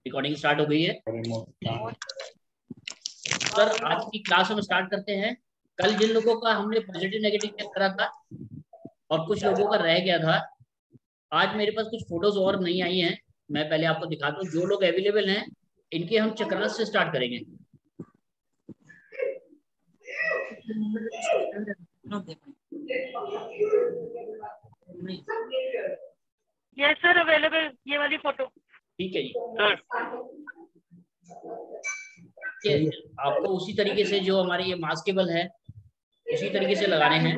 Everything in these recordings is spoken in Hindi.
रिकॉर्डिंग स्टार्ट हो गई है। सर आज की क्लास हम स्टार्ट करते हैं। कल जिन लोगों का हमने पॉजिटिव नेगेटिव चेक करा था और कुछ लोगों का रह गया था, आज मेरे पास कुछ फोटोज और नहीं आई हैं। मैं पहले आपको दिखाता हूँ। जो लोग अवेलेबल हैं इनके हम चक्रास से स्टार्ट करेंगे। यस सर अवेलेबल, ये वाली फोटो। ठीक है जी सर ये आपको उसी तरीके से जो हमारे ये मास्केबल है उसी तरीके से लगाने हैं।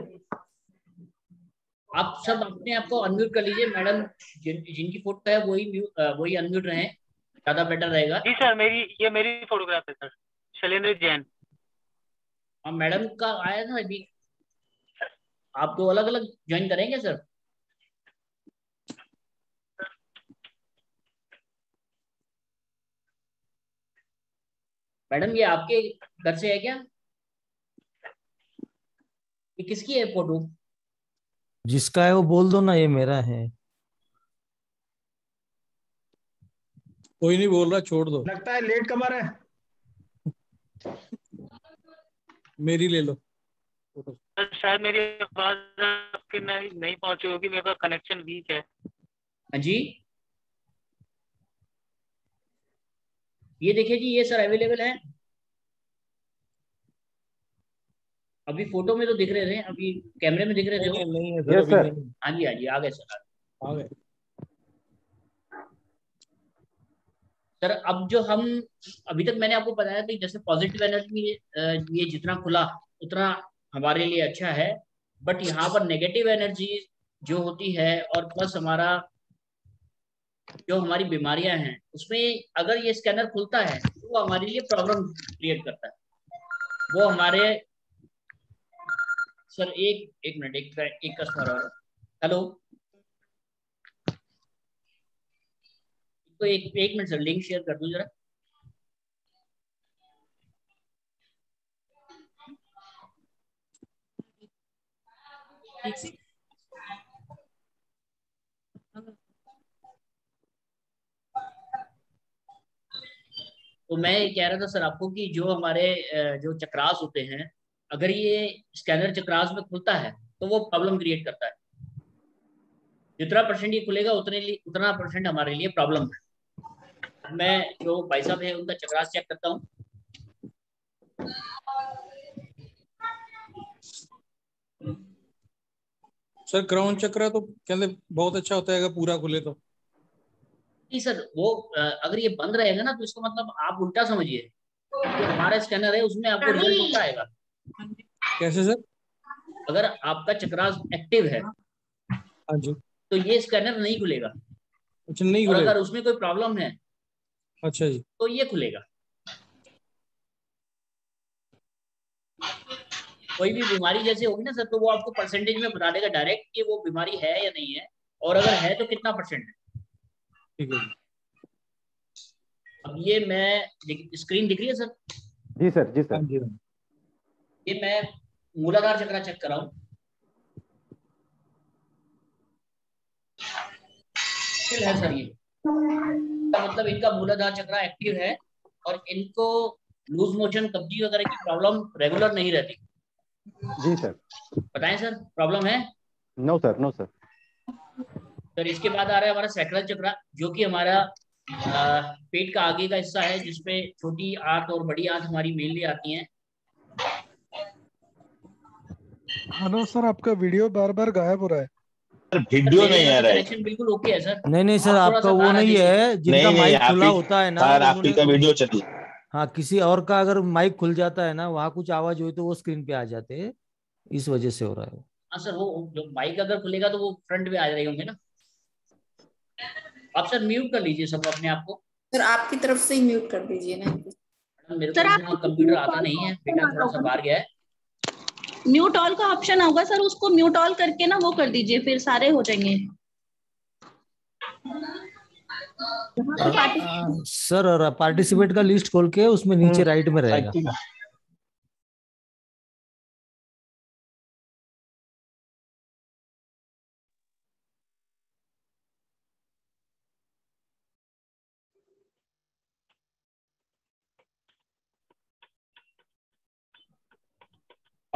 आप सब अपने आप को अनम्यूट कर लीजिए। मैडम जिनकी फोटो है वही अनम्यूट रहे, ज्यादा बेटर रहेगा। जी सर, ये मेरी फोटोग्राफ है सर, शैलेंद्र जैन। हाँ मैडम का आया था अभी। आप दो अलग अलग ज्वाइन करेंगे सर? मैडम ये आपके घर से है क्या? ये किसकी है फोटो? जिसका है वो बोल दो ना, ये मेरा है। कोई नहीं बोल रहा, छोड़ दो। लगता है लेट कमर है। मेरी ले लो। सर शायद मेरी आवाज आपके नहीं पहुंची होगी, मेरे पास कनेक्शन वीक है। हाँ जी ये देखिए जी, ये सर अवेलेबल है। अभी फोटो में तो दिख रहे थे, अभी कैमरे में दिख रहे थे वो। नहीं है सर, यस अभी सर। नहीं। हाँ जी हाँ जी आ गए सर। आ गए। सर अब जो हम अभी तक मैंने आपको बताया कि जैसे पॉजिटिव एनर्जी ये जितना खुला उतना हमारे लिए अच्छा है। बट यहाँ पर नेगेटिव एनर्जी जो होती है और प्लस हमारा जो हमारी बीमारियां हैं उसमें अगर ये स्कैनर खुलता है तो वो हमारे लिए प्रॉब्लम क्रिएट करता है। वो हमारे सर एक मिनट, एक कस्टमर और। हेलो, तो एक मिनट सर, लिंक शेयर कर दूं जरा। तो मैं ये कह रहा था सर आपको कि जो हमारे जो चक्रास होते हैं, अगर ये स्कैनर चक्रास में खुलता है तो वो प्रॉब्लम क्रिएट करता है। जितना परसेंट ये खुलेगा उतना परसेंट हमारे लिए प्रॉब्लम है। मैं जो भाई साहब है उनका चक्रास चेक करता हूँ। सर क्राउन चक्र तो कहते बहुत अच्छा होता है अगर पूरा खुले तो। नहीं सर, वो अगर ये बंद रहेगा ना तो इसका मतलब आप उल्टा समझिए, जो हमारा स्कैनर है उसमें आपको रिजल्ट उल्टा आएगा। कैसे सर? अगर आपका चक्रास एक्टिव है हाँ जी। तो ये स्कैनर नहीं खुलेगा, अच्छा, नहीं और खुलेगा। अगर उसमें कोई प्रॉब्लम है अच्छा जी। तो ये खुलेगा। कोई भी बीमारी जैसे होगी ना सर, तो वो आपको परसेंटेज में बता देगा डायरेक्ट कि वो बीमारी है या नहीं है, और अगर है तो कितना परसेंट है। ठीक है जी। अब ये मैं स्क्रीन दिख रही है सर? जी सर, जी हाँ सर। जी। ये मैं मूलाधार चक्र चेक कर रहा हूँ। एक्टिव है सर ये, इसका मतलब इनका मूलाधार चक्र एक्टिव है और इनको लूज मोशन कब्जी वगैरह की प्रॉब्लम रेगुलर नहीं रहती। जी सर। बताएं सर, प्रॉब्लम है? No sir, no sir. Sir इसके बाद आ रहा है हमारा सैक्रल चक्र, जो कि हमारा पेट का आगे का हिस्सा है, जिसपे छोटी आंत और बड़ी आंत हमारी मेनली आती हैं। हेलो सर, आपका वीडियो बार बार गायब हो रहा है। सर सर वीडियो मेरे नहीं में आ तो रहा है। कनेक्शन बिल्कुल ओके है सर। नहीं नहीं सर, आप थोड़ा आपका सा वो बाहर आ नहीं जाइए। है। जिनका नहीं नहीं, माइक आप खुला ही होता है ना सर, आप ही उन्होंने। का वीडियो चली। हाँ, किसी और का अगर माइक खुल जाता है ना, वहां कुछ आवाज हुई तो वो स्क्रीन पे आ जाते हैं। इस वजह से हो रहा है वो। हाँ सर, वो जो माइक अगर खुलेगा तो वो फ्रंट में आ रहे होंगे ना। आप सर म्यूट कर लीजिए सब अपने आप को। सर आपकी तरफ से ही म्यूट कर दीजिए ना। मैडम मेरे को सर इतना आप कंप्यूटर आता नहीं है, बेटा थोड़ा सा बाहर गया है। म्यूट ऑल का ऑप्शन होगा सर, उसको म्यूट ऑल करके ना वो कर दीजिए, फिर सारे हो जाएंगे। सर पार्टिसिपेट का लिस्ट खोल के उसमें नीचे राइट में रहेगा।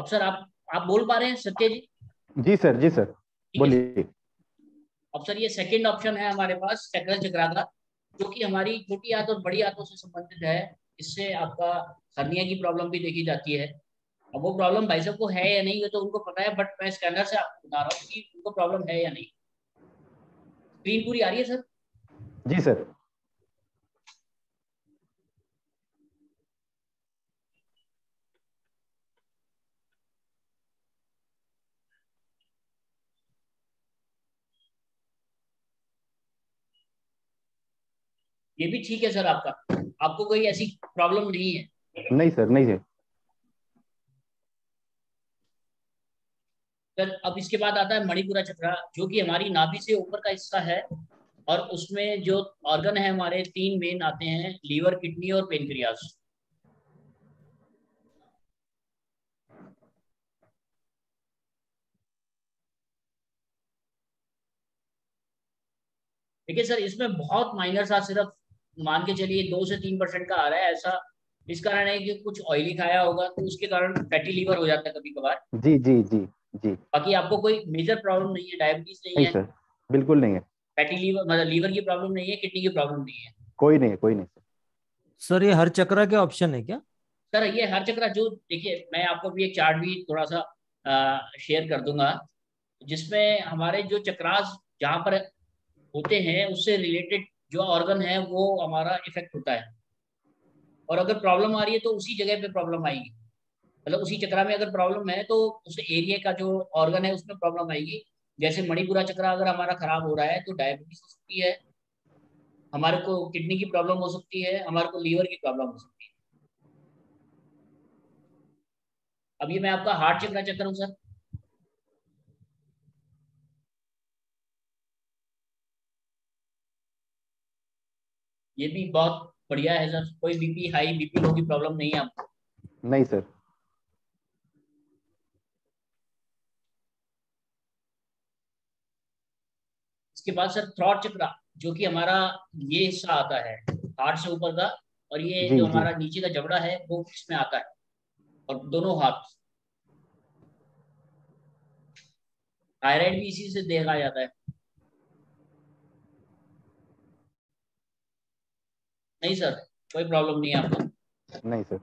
अब सर आप बोल पा रहे हैं सत्य जी? जी सर, जी सर, ठीक है। बोलिए। अब सर ये सेकंड ऑप्शन है हमारे पास चक्र चक्राकार, जो कि हमारी छोटी आंत और बड़ी आंतों से संबंधित है। इससे आपका हर्निया की प्रॉब्लम भी देखी जाती है। अब वो प्रॉब्लम भाई साहब को है या नहीं ये तो उनको पता है, बट मैं स्कैनर से आपको बता रहा हूँ कि उनको प्रॉब्लम है या नहीं। स्क्रीन पूरी आ रही है सर? जी सर। ये भी ठीक है सर आपका, आपको कोई ऐसी प्रॉब्लम नहीं है? नहीं सर, नहीं है। सर अब इसके बाद आता है मणिपुरा चक्र, जो कि हमारी नाभि से ऊपर का हिस्सा है। और उसमें जो ऑर्गन है हमारे 3 मेन आते हैं, लीवर, किडनी और पेनक्रियास। देखिए सर इसमें बहुत माइनर सा, सिर्फ मान के चलिए 2 से 3% का आ रहा है ऐसा। इस कारण है कि कुछ ऑयली खाया होगा तो उसके कारण फैटी लीवर हो जाता है कभी कभार। जी जी जी जी। बाकी आपको कोई मेजर प्रॉब्लम नहीं है, डायबिटीज नहीं नहीं है, सर, बिल्कुल नहीं है। फैटी लीवर मतलब लीवर की प्रॉब्लम नहीं है, किडनी की प्रॉब्लम नहीं है। कोई नहीं है, कोई नहीं सर। सर ये हर चक्र के ऑप्शन है क्या? सर ये हर चक्र जो, देखिए मैं आपको भी एक चार्ट भी थोड़ा सा शेयर कर दूंगा, जिसमें हमारे जो चक्रास जहाँ पर होते हैं उससे रिलेटेड जो ऑर्गन है वो हमारा इफेक्ट होता है। और अगर प्रॉब्लम आ रही है तो उसी जगह पे प्रॉब्लम आएगी, मतलब उसी चक्र में अगर प्रॉब्लम है तो उस एरिया का जो ऑर्गन है उसमें प्रॉब्लम आएगी। जैसे मणिपुरा चक्र अगर हमारा खराब हो रहा है तो डायबिटीज हो सकती है, हमारे को किडनी की प्रॉब्लम हो सकती है, हमारे को लीवर की प्रॉब्लम हो सकती है। अब ये मैं आपका हार्ट चक्र चेक करूँ सर? ये भी बहुत बढ़िया है सर, कोई बीपी हाई बीपी लो की प्रॉब्लम नहीं है आपको। नहीं सर। इसके बाद सर थ्रॉट चक्र, जो कि हमारा ये हिस्सा आता है हार्ट से ऊपर का, और ये जी जो जी। हमारा नीचे का जबड़ा है वो इसमें आता है, और दोनों हाथ। थायराइड भी इसी से देखा जाता है। नहीं सर, कोई प्रॉब्लम नहीं है आपको। नहीं सर।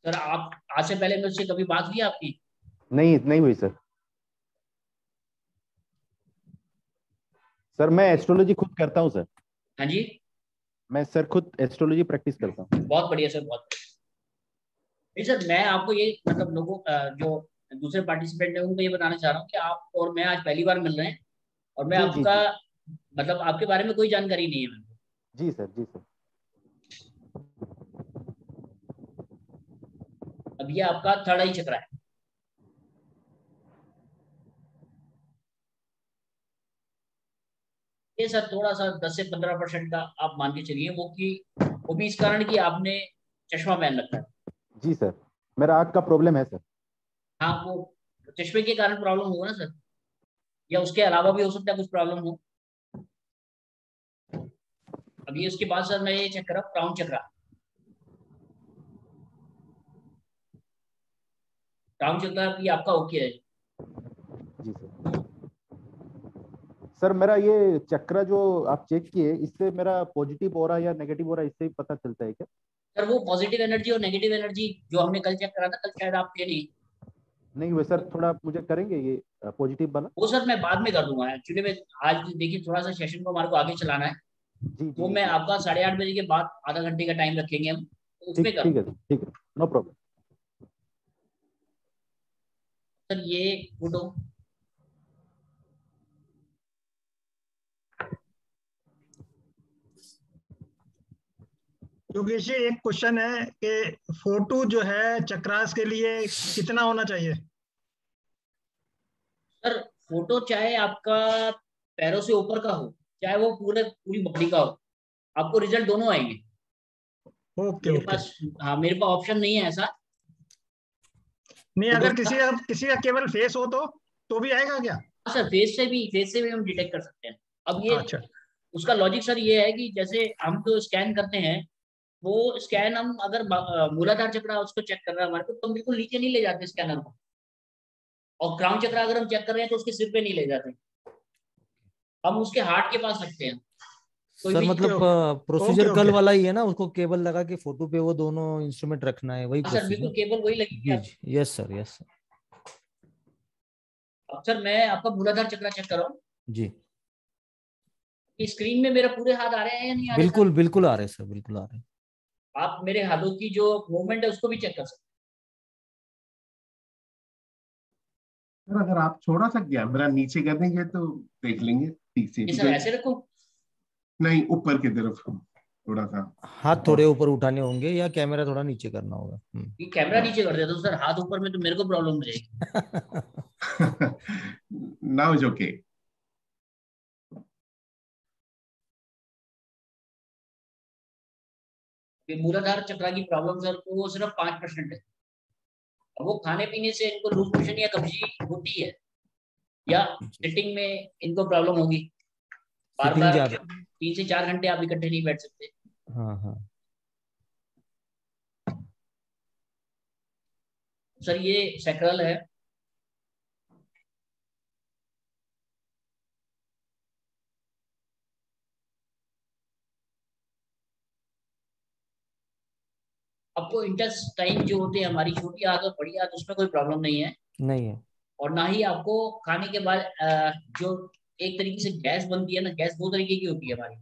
सर आप आज से पहले मुझसे कभी बात हुई आपकी? नहीं, नहीं हुई सर। सर मैं एस्ट्रोलॉजी खुद करता हूँ सर। हाँ जी, मैं सर खुद एस्ट्रोलॉजी प्रैक्टिस करता हूँ। बहुत बढ़िया सर, बहुत बढ़िया। नहीं सर, मैं आपको ये मतलब लोगों जो दूसरे पार्टिसिपेंट है उनको ये बताना चाह रहा हूँ कि आप और मैं आज पहली बार मिल रहे हैं, और मैं जी जी आपका जी। मतलब आपके बारे में कोई जानकारी नहीं है मेरे को। जी सर, जी सर। अब ये आपका थर्ड आई चक्र है। ये सर थोड़ा सा 10 से 15% का आप मान के चलिए, वो भी इस कारण कि आपने चश्मा पहन रखा है। जी सर, मेरा आँख का प्रॉब्लम है सर। हाँ, वो चश्मे के कारण प्रॉब्लम होगा ना सर, या उसके अलावा भी हो सकता है कुछ प्रॉब्लम हो। अभी उसके बाद सर मैं ये चेक करा क्राउन चक्र। क्राउन चक्र भी आपका ओके है। जी सर। सर मेरा ये चक्र जो आप चेक किए, इससे मेरा पॉजिटिव हो रहा है या नेगेटिव हो रहा है, इससे ही पता चलता है क्या? सर वो पॉजिटिव एनर्जी और नेगेटिव एनर्जी जो हमने कल चेक करा था, कल शायद आप थे नहीं। नहीं हुए सर, थोड़ा आप मुझे करेंगे ये पॉजिटिव वाला? वो सर मैं बाद में कर दूंगा, एक्चुअली मैं आज देखिए थोड़ा सा सेशन को हमारे को आगे चलाना है, जी जी वो मैं जी। आपका 8:30 बजे के बाद आधा घंटे का टाइम रखेंगे हम, तो उसमें ठीक, कर ठीक है दूंगा। ठीक है, नो प्रॉब्लम। सर ये फोटो योगेश जी, एक क्वेश्चन है कि फोटो जो है चक्रास के लिए कितना होना चाहिए? सर फोटो चाहे आपका पैरों से ऊपर का हो, चाहे वो पूरी बॉडी का हो, आपको रिजल्ट दोनों आएंगे। ओके मेरे ओके। पास, हाँ मेरे पास ऑप्शन नहीं है ऐसा नहीं, फोटो अगर का। किसी का केवल फेस हो तो भी आएगा क्या? हाँ सर, फेस से भी हम डिटेक्ट कर सकते हैं। अब ये अच्छा। उसका लॉजिक सर ये है कि जैसे हम तो स्कैन करते हैं वो स्कैन हम अगर मूलाधार चक्र उसको चेक कर रहे हैं हमारे को, तो हम बिल्कुल नीचे नहीं ले जाते स्कैनर को, और क्राउन चक्र अगर हम चेक कर रहे हैं तो उसके सिर पे नहीं ले जाते, हम उसके हार्ट के पास रखते हैं। कोई सर भी मतलब प्रोसीजर ओके कल ओके वाला ही है ना, उसको केबल लगा के फोटो पे वो दोनों इंस्ट्रूमेंट रखना है, वही सर बिल्कुल प्रोसीजर? केबल वही लगेगी जी आप। जी, यस सर, यस सर। अब सर मैं आपका मूलाधार चक्र चेक कर रहा हूँ जी कि स्क्रीन में मेरा पूरे हाथ आ रहे हैं या नहीं आ रहे सर। बिल्कुल बिल्कुल आ रहे हैं सर, बिल्कुल आ रहे हैं। आप मेरे हाथों की जो मूवमेंट है उसको भी चेक कर सकते सर अगर आप थोड़ा सा कैमरा नीचे कर देंगे तो देख लेंगे ठीक से, हैं। ये सर बिकॉज ऐसे रखूं? नहीं, ऊपर की तरफ थोड़ा सा। हाथ थोड़े ऊपर उठाने होंगे या कैमरा थोड़ा नीचे करना होगा। ये कैमरा नीचे कर देता हूँ सर, हाथ ऊपर में तो मेरे को प्रॉब्लम हो जाएगी। Now is okay. ये मूलाधार चक्र की प्रॉब्लम सर तो वो सिर्फ 5% है। अब वो खाने पीने से इनको लूज मोशन या कब्जी होती है, या सिटिंग में इनको प्रॉब्लम होगी, बार सिटिंग बार ज्यादा। 3 से 4 घंटे आप इकट्ठे नहीं बैठ सकते। हाँ हाँ। सर ये सैक्रल है, आपको इंटेस्टाइन जो होते हैं हमारी छोटी आंत और बड़ी आंत, उसमें कोई प्रॉब्लम नहीं है, नहीं है। और ना ही आपको खाने के बाद जो एक तरीके से गैस बनती है ना, गैस 2 तरीके की होती है हमारी,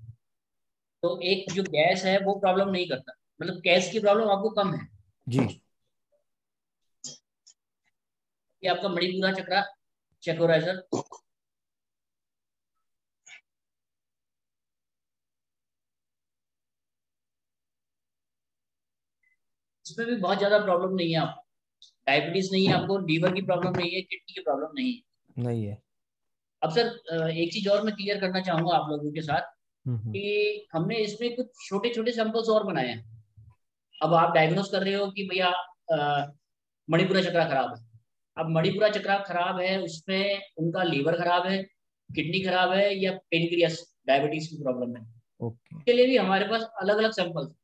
तो एक जो गैस है वो प्रॉब्लम नहीं करता, मतलब गैस की प्रॉब्लम आपको कम है। जी ये आपका मणिपुरा चक्र चेक हो रहा है सर। इसमें भी बहुत ज्यादा प्रॉब्लम नहीं है आपको, डायबिटीज नहीं है आपको, लीवर की प्रॉब्लम नहीं है, किडनी की प्रॉब्लम नहीं है। नहीं है। अब सर एक चीज और मैं क्लियर करना चाहूंगा आप लोगों के साथ हम्म। कि हमने इसमें कुछ छोटे छोटे सैंपल्स और बनाए हैं। अब आप डायग्नोस कर रहे हो कि भैया मणिपुरा चक्र खराब है। अब मणिपुरा चक्र खराब है, उसमें उनका लीवर खराब है, किडनी खराब है, या पेनक्रियास डायबिटीज की प्रॉब्लम है, ओके। इसके लिए भी हमारे पास अलग अलग सैंपल्स।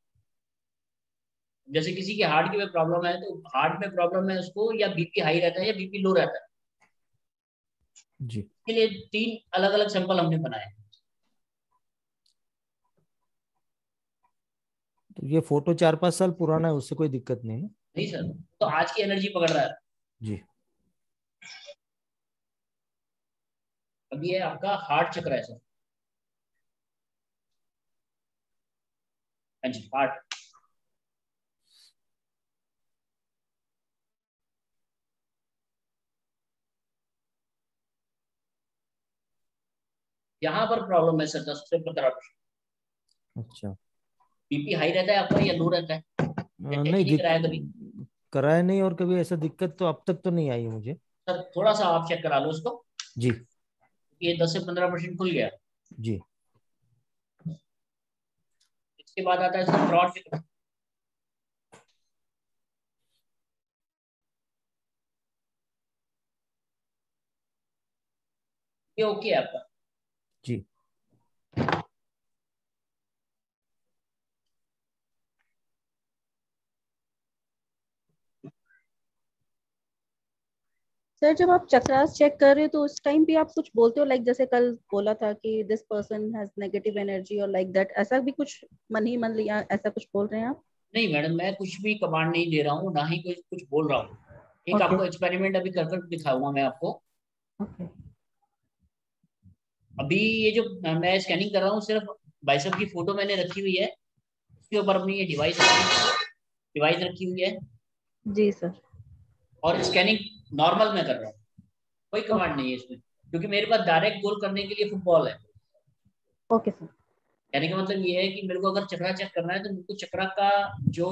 जैसे किसी के हार्ट की प्रॉब्लम है तो हार्ट में प्रॉब्लम है उसको, या बीपी हाई रहता है या बीपी लो रहता है, जी इसके लिए 3 अलग अलग सैंपल हमने बनाए हैं। तो ये फोटो 4-5 साल पुराना है, उससे कोई दिक्कत नहीं ना? नहीं सर, तो आज की एनर्जी पकड़ रहा है। जी अब ये आपका हार्ट चक्र है सर। हाँ जी, हार्ट। यहाँ पर प्रॉब्लम है सर 10 से 15%। अच्छा। बीपी हाई रहता है आपका या लो रहता है, या टेस्ट नहीं नहीं कराया कभी? कराया नहीं, और कभी ऐसा दिक्कत तो अब तक तो नहीं आई है मुझे। सर थोड़ा सा आप चेक करा लो उसको, जी ये 10 से 15% खुल गया। जी। इसके बाद आता है सर ब्रॉड चक्र। ये ओके है आपका। जी सर जब आप चक्रास चेक कर रहे हो तो उस टाइम भी आप कुछ बोलते हो, लाइक जैसे कल बोला था कि this person has negative energy और लाइक दैट, ऐसा भी कुछ मन ही मन लिया, ऐसा कुछ बोल रहे हैं आप? नहीं मैडम, मैं कुछ भी कमांड नहीं दे रहा हूँ, ना ही कुछ कुछ बोल रहा हूँ। एक ओके आपको एक्सपेरिमेंट अभी कर कर दिखाऊंगा मैं आपको। ओके अभी ये जो मैं स्कैनिंग कर रहा हूँ, सिर्फ बाइसेप की फोटो मैंने रखी हुई है, उसके ऊपर अपनी ये डिवाइस रखी हुई है, जी सर। और स्कैनिंग नॉर्मल में कर रहा हूँ, कोई ओके कमांड नहीं है इसमें, क्योंकि मेरे पास डायरेक्ट गोल करने के लिए फुटबॉल है। Okay sir. कहने का मतलब ये है कि मेरे को अगर चक्रा चेक करना है तो मेरे को चक्रा का जो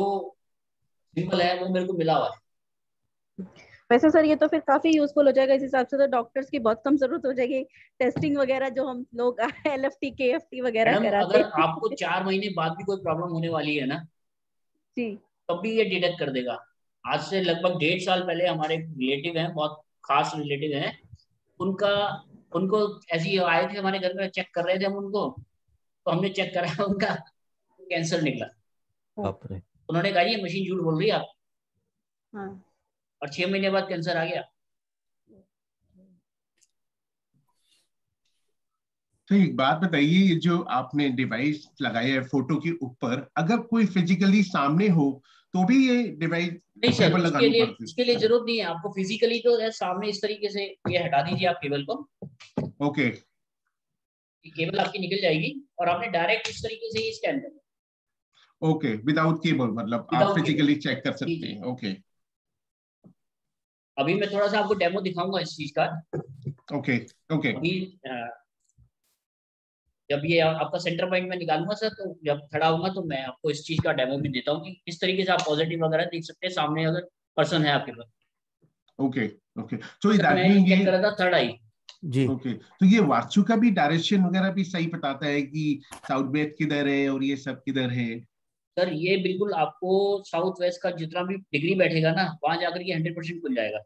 सिंबल है वो मेरे को मिला हुआ है। वैसे सर ये तो फिर काफी यूजफुल हो जाएगा, इस हिसाब से तो डॉक्टर्स की बहुत कम जरूरत हो जाएगी, टेस्टिंग वगैरह जो हम लोग LFT KFT वगैरह मैडम कराते अगर हैं। आपको 4 महीने बाद भी कोई प्रॉब्लम होने वाली है ना, जी तब भी ये डिटेक्ट कर देगा। आज से लगभग 1.5 साल पहले हमारे रिलेटिव हैं, बहुत खास रिलेटिव हैं, उनका उनको ऐसे ही आए थे हमारे घर में, चेक कर रहे थे हम उनको, तो हमने चेक करा उनका कैंसर निकला। बाप रे। उन्होंने कहा ये मशीन झूठ बोल रही है आप, हाँ और 6 महीने बाद कैंसर आ गया। तो एक बात बताइए, ये जो आपने डिवाइस लगाया है फोटो के ऊपर, अगर कोई फिजिकली सामने हो तो भी ये डिवाइस नहीं सर, केबल लगानी पड़ती है? उसके लिए जरूरत नहीं है आपको फिजिकली, तो सामने इस तरीके से ये हटा दीजिए आप केबल को, ओके केबल आपकी निकल जाएगी और आपने डायरेक्ट इस तरीके से ही स्कैन करना। ओके, विदाउट केबल, मतलब आप Without फिजिकली cable। चेक कर सकते जी। हैं। ओके अभी मैं थोड़ा सा आपको डेमो दिखाऊंगा इस चीज का। ओके ओके अभी जब ये आपका सेंटर पॉइंट में निकालूंगा सर, तो जब खड़ा होऊंगा तो मैं आपको इस चीज का डेमो भी देता हूँ कि किस तरीके से आप पॉजिटिव वगैरह देख सकते हैं सामने अगर पर्सन है आपके पास। ओके ओके, तो मैं दैट मीन चेक ये कर रहा था थर्ड आई। जी ओके, तो ये वास्तु का भी डायरेक्शन वगैरह भी सही बताता है कि साउथ वेस्ट किधर है और ये सब किधर है? सर ये बिल्कुल आपको साउथ वेस्ट का जितना भी डिग्री बैठेगा ना, वहां जाकर के 100% खुल जाएगा।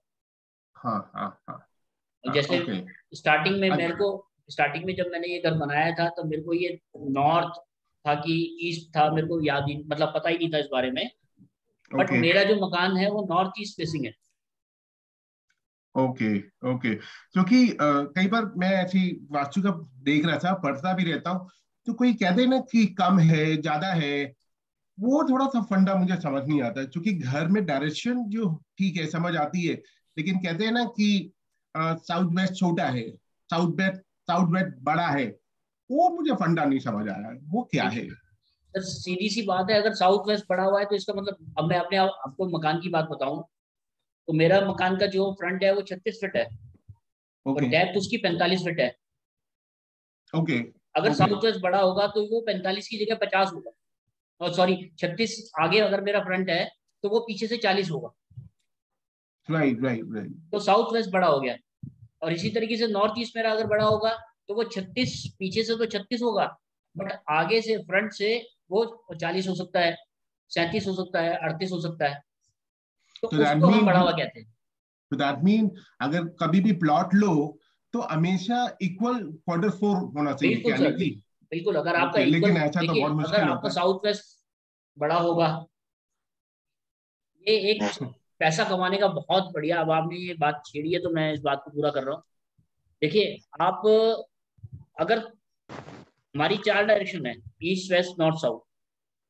हाँ हाँ हाँ जैसे ओके स्टार्टिंग में मेरे अच्छा को, स्टार्टिंग में जब मैंने ये घर बनाया था तो मेरे को ये नॉर्थ था कि ईस्ट था, मेरे को याद ही मतलब पता ही नहीं था इस बारे में। बट ओके मेरा जो मकान है वो नॉर्थ ईस्ट फेसिंग है। ओके ओके, क्योंकि कई बार मैं ऐसी वास्तु का देख रहा था, पढ़ता भी रहता हूँ, तो कोई कहते हैं ना कि कम है ज्यादा है, वो थोड़ा सा फंडा मुझे समझ नहीं आता, क्योंकि घर में डायरेक्शन जो ठीक है समझ आती है, लेकिन कहते हैं ना कि साउथ वेस्ट छोटा है, साउथ वेस्ट बड़ा है, वो मुझे फंडा नहीं समझ आया, वो क्या है? सर सीधी सी बात है, अगर साउथ वेस्ट पड़ा हुआ है तो इसका मतलब, अब मैं अपने आपको मकान की बात बताऊं तो मेरा मकान का जो फ्रंट है वो 36 फीट है और ओके डेप्थ उसकी 45 फीट है। ओके अगर ओके साउथ वेस्ट बड़ा होगा तो वो 45 की जगह 50 होगा, और सॉरी 36 आगे अगर मेरा फ्रंट है तो वो पीछे से 40 होगा। राइट राइट राइट तो साउथ वेस्ट बड़ा हो गया। और इसी तरीके से नॉर्थ ईस्ट मेरा अगर बड़ा होगा तो वो 36, पीछे से तो 36 होगा, बट आगे से फ्रंट से वो 40 हो सकता है, 37 हो सकता है, 38 हो सकता है। तो तो दैट उसको हम मीन बढ़ावा कहते हैं। तो दैट मीन अगर कभी भी प्लॉट लो तो हमेशा इक्वल Q4 होना चाहिए, बिल्कुल यानी सर, कि बिल्कुल। अगर आपका ओके, इक्वल, लेकिन ऐसा तो देखिए बहुत अगर मुश्किल आपका होता साउथ वेस्ट बड़ा होगा, ये एक है। पैसा कमाने का बहुत बढ़िया, अब आपने ये बात छेड़ी है तो मैं इस बात को पूरा कर रहा हूँ। देखिए आप, अगर हमारी 4 डायरेक्शन है, east west north south,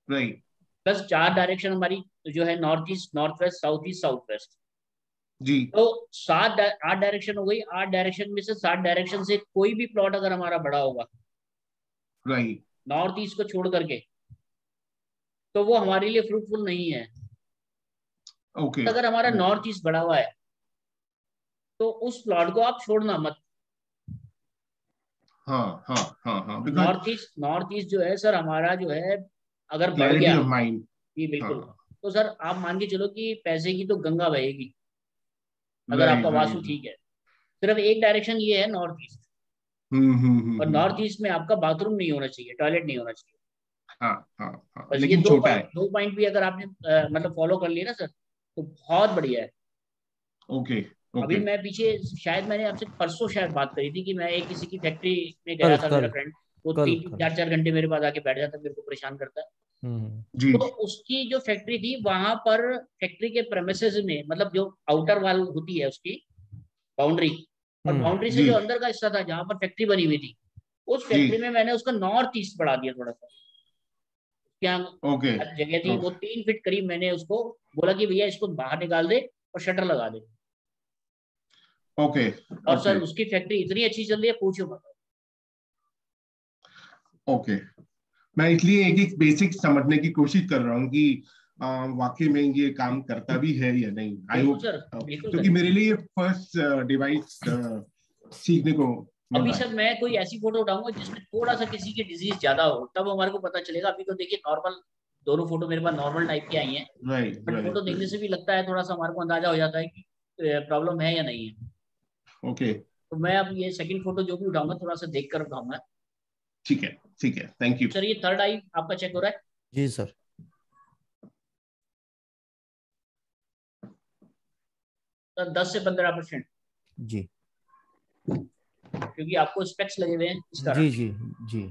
right plus 4 direction हमारी जो है north east north west south east south west, जी तो 8 डायरेक्शन हो गई। 8 डायरेक्शन में से 7 डायरेक्शन से कोई भी प्लॉट अगर हमारा बड़ा होगा राइट नॉर्थ ईस्ट को छोड़ करके, तो वो हमारे लिए फ्रूटफुल नहीं है। ओके अगर हमारा ओके नॉर्थ ईस्ट बड़ा हुआ है तो उस प्लॉट को आप छोड़ना मत। हाँ हाँ हाँ हाँ, बिकॉज नॉर्थ ईस्ट जो है सर हमारा जो है, अगर बढ़ क्लैरिटी गया, ऑफ माइंड। जी बिल्कुल, हाँ तो सर आप मान के चलो कि पैसे की तो गंगा बहेगी अगर आपका राइट वास्तु राइट ठीक है। सिर्फ एक डायरेक्शन ये है नॉर्थ ईस्ट, और नॉर्थ ईस्ट में आपका बाथरूम नहीं होना चाहिए, टॉयलेट नहीं होना चाहिए। हाँ हाँ हाँ, बस ये लेकिन छोटा है। 2 पॉइंट भी अगर आपने मतलब फॉलो कर लिए ना सर, तो बहुत बढ़िया है। ओके अभी ओके मैं पीछे, शायद मैंने आपसे परसों शायद बात करी थी कि मैं एक किसी की फैक्ट्री में कल गया था, मेरा कल फ्रेंड, वो कल 3-4 घंटे मेरे पास आके बैठ जाता है, मेरे को परेशान करता है। हम्म जी तो उसकी जो फैक्ट्री थी वहां पर, फैक्ट्री के प्रेमिसेस में, मतलब जो आउटर वॉल होती है उसकी बाउंड्री, और बाउंड्री से जी जो अंदर का हिस्सा था जहां पर फैक्ट्री बनी हुई थी, उस जी फैक्ट्री में मैंने उसका नॉर्थ ईस्ट बढ़ा दिया थोड़ा सा। क्या ओके जगह थी वो 3 फीट करीब, मैंने उसको बोला कि भैया इसको बाहर निकाल दे और शटर लगा दे। ओके और सर ओके उसकी फैक्ट्री इतनी अच्छी चल रही है, पूछो मत। ओके, मैं इसलिए एक एक बेसिक समझने की कोशिश कर रहा हूँ कि वाकई में ये काम करता भी है या नहीं। आई बिल्कुल होप, सर, बिल्कुल क्योंकि सर। मेरे लिए फर्स्ट डिवाइस सीखने को मिल अभी रहा सर है। मैं कोई ऐसी फोटो उठाऊंगा जिसमें थोड़ा सा किसी की डिजीज ज्यादा हो, तब हमारे को पता चलेगा। अभी तो देखिए नॉर्मल, दोनों फोटो मेरे पास नॉर्मल टाइप की आई हैं, राइट बट फोटो राइट देखने राइट से भी लगता है, थोड़ा सा हमारे को अंदाजा हो जाता है कि प्रॉब्लम है या नहीं है। ओके, तो मैं अब ये सेकंड फोटो जो भी उठाऊंगा थोड़ा सा देख कर उठाऊंगा। ठीक है, थैंक यू। सर ये थर्ड आई आपका चेक हो रहा है जी सर। सर, 10 से 15%, जी क्योंकि आपको स्पेक्स लगे हुए हैं इस कारण। जी। जी जी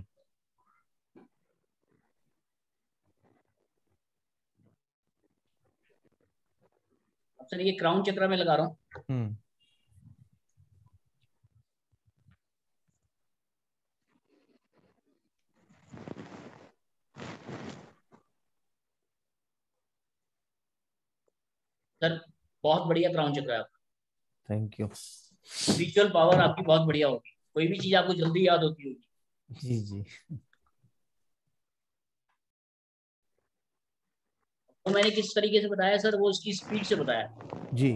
सर ये क्राउन चक्र में लगा रहा हूँ। सर बहुत बढ़िया क्राउन चक्र है आपका। Thank you. स्पिरिचुअल पावर आपकी बहुत बढ़िया होगी, कोई भी चीज आपको जल्दी याद होती होगी। जी जी। तो मैंने किस तरीके से बताया सर, वो इसकी स्पीड से बताया जी।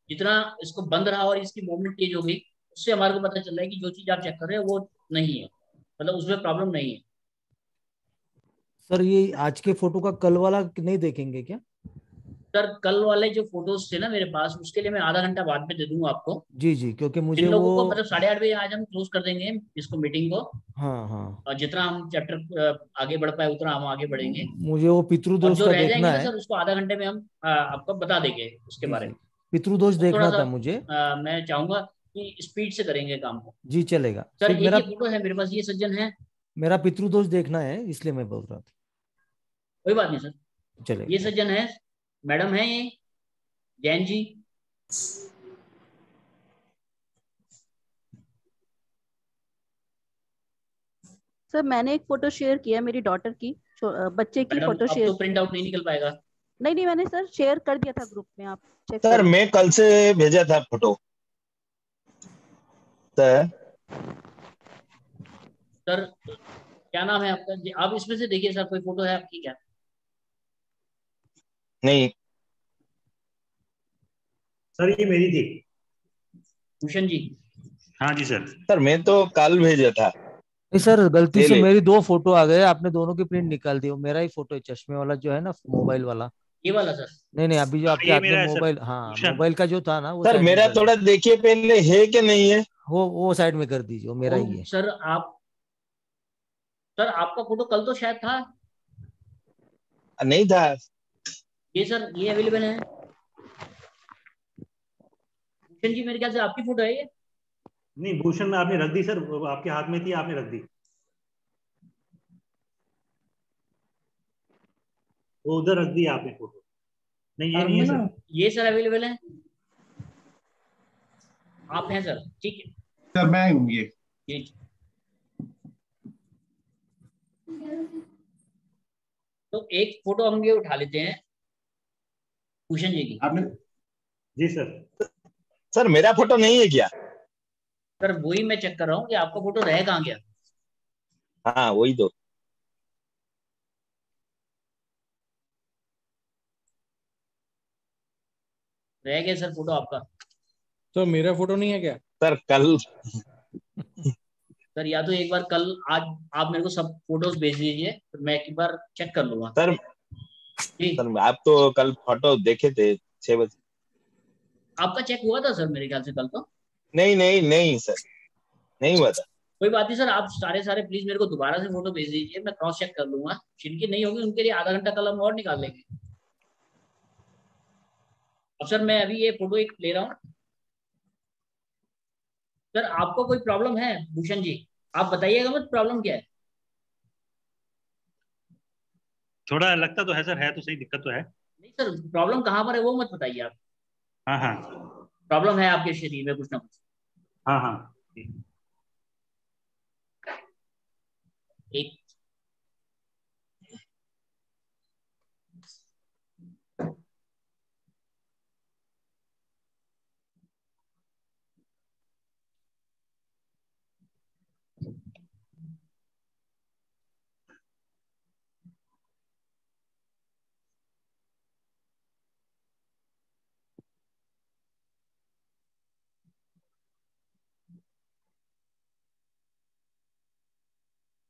जितना इसको बंद रहा और इसकी मूवमेंट तेज हो गई, उससे हमारे को पता चल रहा है कि जो चीज आप चेक कर रहे हो वो नहीं है, मतलब उसमें प्रॉब्लम नहीं है। सर ये आज के फोटो का कल वाला नहीं देखेंगे क्या? सर कल वाले जो फोटोज थे ना मेरे पास, उसके लिए मैं आधा घंटा बाद में दे दूंगा आपको। जी जी, क्योंकि मुझे जिन लोगों वो को मतलब 8:30 बजे आज हम क्लोज कर देंगे इसको, मीटिंग को। हाँ हाँ, और जितना हम चैप्टर आगे बढ़ पाए उतना हम आगे बढ़ेंगे। मुझे वो और पितृदोष जो का रह देखना जाएंगे ना है। सर, उसको आधा घंटे में हम आपको बता देंगे उसके जी बारे जी, में। पितृदोष तो थोड़ा देखना सा था मुझे। मैं चाहूंगा कि स्पीड से करेंगे काम को। जी चलेगा। सर सिर्फ एक मेरा ही फोटो है मेरे पास, ये सज्जन है। मेरा पितृदोष देखना है, इसलिए मैं बोल रहा था। कोई बात नहीं सर, चलेगा। ये सज्जन है, मैडम है ये जैन जी। सर मैंने एक फोटो शेयर किया मेरी डॉटर की, बच्चे की मैडम फोटो अब शेयर तो की प्रिंट है। आउट नहीं निकल पाएगा। नहीं नहीं, मैंने सर शेयर कर दिया था ग्रुप में, आप चेक सर करो। मैं कल से भेजा था फोटो सर। सर क्या नाम है आपका जी? आप इसमें से देखिए सर, कोई फोटो है आपकी क्या? नहीं सर ये मेरी थी। भूषण जी। हाँ जी सर। सर मैं तो कल भेजा था। नहीं सर, गलती ले से ले। मेरी 2 फोटो आ गए, आपने दोनों की प्रिंट निकाल दी। वो मेरा ही फोटो है, चश्मे वाला जो है ना, मोबाइल वाला। ये वाला सर? नहीं नहीं, अभी जो आपके ये हाथ में मेरा है सर, मोबाइल, हाँ भूषण। मोबाइल का जो था ना, वो सर साइड में मेरा कर थोड़ा दीजिए। देखिए पहले है कि नहीं है। वो साइड में कर दीजिए, वो मेरा ही है। सर आप, सर आपका फोटो कल तो शायद था। नहीं था। ये सर ये अवेलेबल है। भूषण जी मेरे ख्याल से आपकी फोटो है ये। नहीं भूषण में आपने रख दी सर, वो आपके हाथ में थी, आपने रख दी। वो उधर रख दी आपने फोटो। नहीं ये नहीं है सर। ये सर अवेलेबल है, आप हैं सर? ठीक है सर मैं हूँ ये। तो एक फोटो हम ये उठा लेते हैं भूषण जी की। आपने जी सर। सर मेरा फोटो नहीं है क्या? सर वही मैं चेक कर रहा हूँ कि आपका फोटो रह कहाँ गया। हाँ वही तो। रह गया सर फोटो आपका। तो मेरा फोटो नहीं है क्या? सर कल सर या तो एक बार कल, आज आप मेरे को सब फोटोज भेज दीजिए, तो मैं एक बार चेक कर लूंगा। सर जी सर आप तो कल फोटो देखे थे 6 बजे। आपका चेक हुआ था सर मेरे ख्याल से कल तो। नहीं नहीं नहीं सर, नहीं हुआ था। कोई बात नहीं सर, आप सारे प्लीज मेरे को दोबारा से फोटो भेज दीजिए, मैं क्रॉस चेक कर लूंगा। जिनकी नहीं होगी उनके लिए आधा घंटा कल हम और निकाल लेंगे। अब सर मैं अभी ये फोटो एक ले रहा हूँ। सर आपको कोई प्रॉब्लम है भूषण जी? आप बताइएगा मत प्रॉब्लम क्या है। थोड़ा लगता तो है सर, है तो सही, दिक्कत तो है। नहीं सर, प्रॉब्लम कहाँ पर है वो मत बताइए आप। हाँ हाँ। प्रॉब्लम है आपके शरीर में कुछ ना कुछ। हाँ हाँ। एक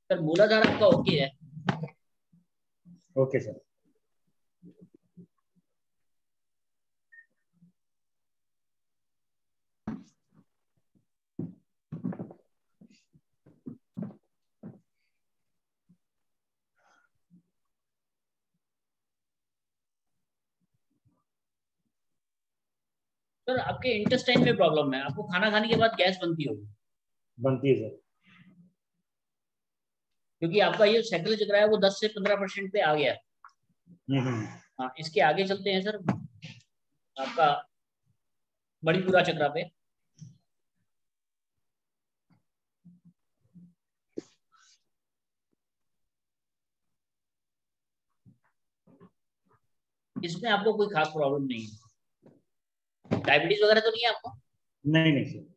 सर मूलाधार आपका ओके है। Okay sir. सर आपके इंटेस्टाइन में प्रॉब्लम है, आपको खाना खाने के बाद गैस बनती होगी। बनती है सर। क्योंकि आपका ये साइकिल चक्र है वो 10 से 15% पे आ गया। हाँ इसके आगे चलते हैं सर। आपका मणिपुरा चक्रा पे। इसमें आपको कोई खास प्रॉब्लम नहीं है, डायबिटीज वगैरह तो नहीं है आपको? नहीं नहीं सर।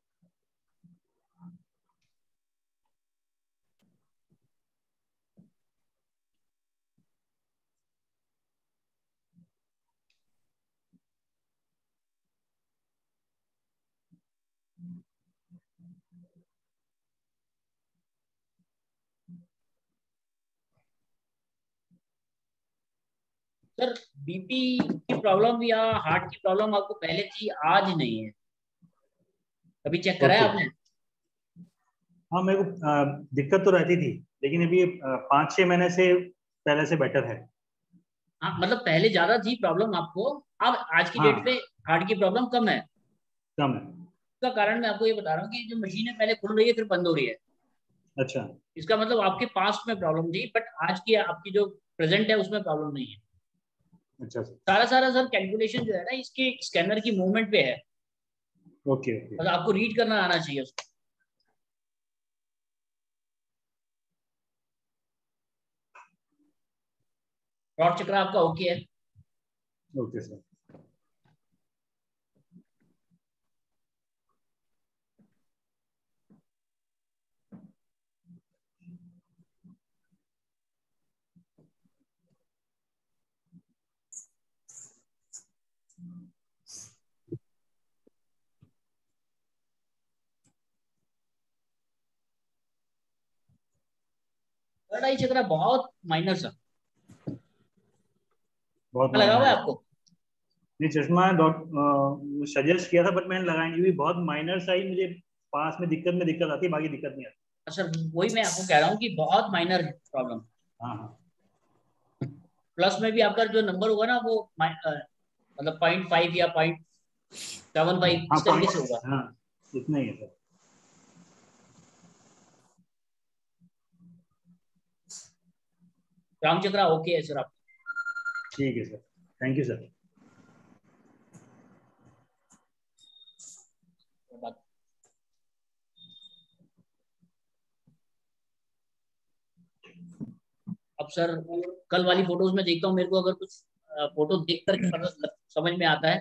सर बीपी की प्रॉब्लम या हार्ट की प्रॉब्लम आपको पहले थी, आज नहीं है? कभी चेक कराया आपने? हाँ मेरे को दिक्कत तो रहती थी, लेकिन अभी 5-6 महीने से पहले से बेटर है। हाँ मतलब पहले ज्यादा थी प्रॉब्लम आपको, अब आज की डेट पे हार्ट की प्रॉब्लम कम है। कम है। इसका कारण मैं आपको ये बता रहा हूँ कि जो मशीनें पहले खुल रही है फिर बंद हो रही है। अच्छा। इसका मतलब आपके पास्ट में प्रॉब्लम थी, बट आज की आपकी जो प्रेजेंट है उसमें प्रॉब्लम नहीं है। अच्छा सर। सारा सर कैलकुलेशन जो है ना इसके स्कैनर की मूवमेंट पे है। Okay okay. मतलब आपको रीड करना आना चाहिए उसको। रॉड चक्र आपका ओके है? Okay sir. थर्ड आई चक्र बहुत माइनर सा बहुत लगा हुआ है माइनर। आपको? नहीं चश्मा डॉक्टर सजेस्ट किया था, बट मैंने लगाया नहीं, भी बहुत माइनर सा ही मुझे पास में दिक्कत आती है, बाकी दिक्कत नहीं आती। अच्छा वही मैं आपको कह रहा हूँ कि बहुत माइनर है प्रॉब्लम। हाँ हाँ। प्लस में भी आपका जो नंबर होगा ना वो मतलब 0.5 या 0.75 हाँ इस तरीके से होगा। हाँ इतना ही है सर। राम चक्रा ओके है सर आप? ठीक है सर, थैंक यू सर। अब सर कल वाली फोटोज में देखता हूँ, मेरे को अगर कुछ फोटो देख कर समझ में आता है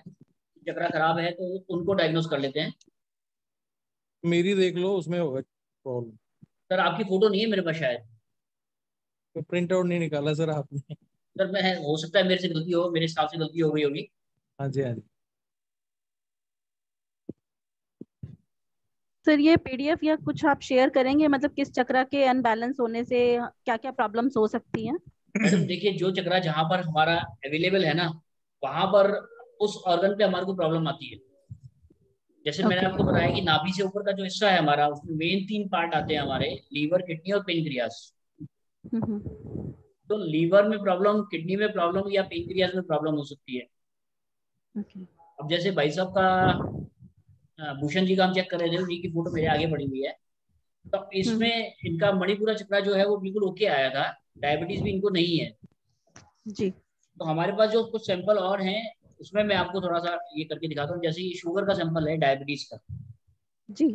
चक्रा खराब है तो उनको डायग्नोस कर लेते हैं। मेरी देख लो, उसमें होगा प्रॉब्लम। सर आपकी फोटो नहीं है मेरे पास शायद, तो प्रिंट आउट नहीं निकाला सर आपने? सर मैं हो सकता है मेरे से गलती हो, मेरे हिसाब से गलती हो गई होगी। हाँ जी हाँ जी। सर ये पीडीएफ या कुछ आप शेयर करेंगे, मतलब किस चक्रा के अनबैलेंस होने से क्या क्या प्रॉब्लम्स हो सकती हैं? मैडम देखिए जो चक्रा जहाँ पर हमारा अवेलेबल है ना वहां पर उस ऑर्गन पे हमारे को प्रॉब्लम आती है। जैसे मैंने आपको बताया कि नाभि से ऊपर का जो हिस्सा है हमारा, उसमें मेन 3 पार्ट आते हैं हमारे, लीवर, किडनी और पेनक्रियास। तो लीवर में प्रॉब्लम, किडनी में प्रॉब्लम या पेनक्रियास में प्रॉब्लम हो सकती है। अब जैसे भाई साहब का भूषण जी का हम चेक कर रहे थे, उन्हीं की फोटो मेरे आगे पड़ी हुई है। तो इसमें इनका मणिपुरा चक्रा जो है वो बिल्कुल ओके आया था, डायबिटीज भी इनको नहीं है जी। तो हमारे पास जो कुछ सैंपल और हैं उसमें मैं आपको थोड़ा सा ये करके दिखाता हूँ। जैसे ये शुगर का सैंपल है डायबिटीज का जी।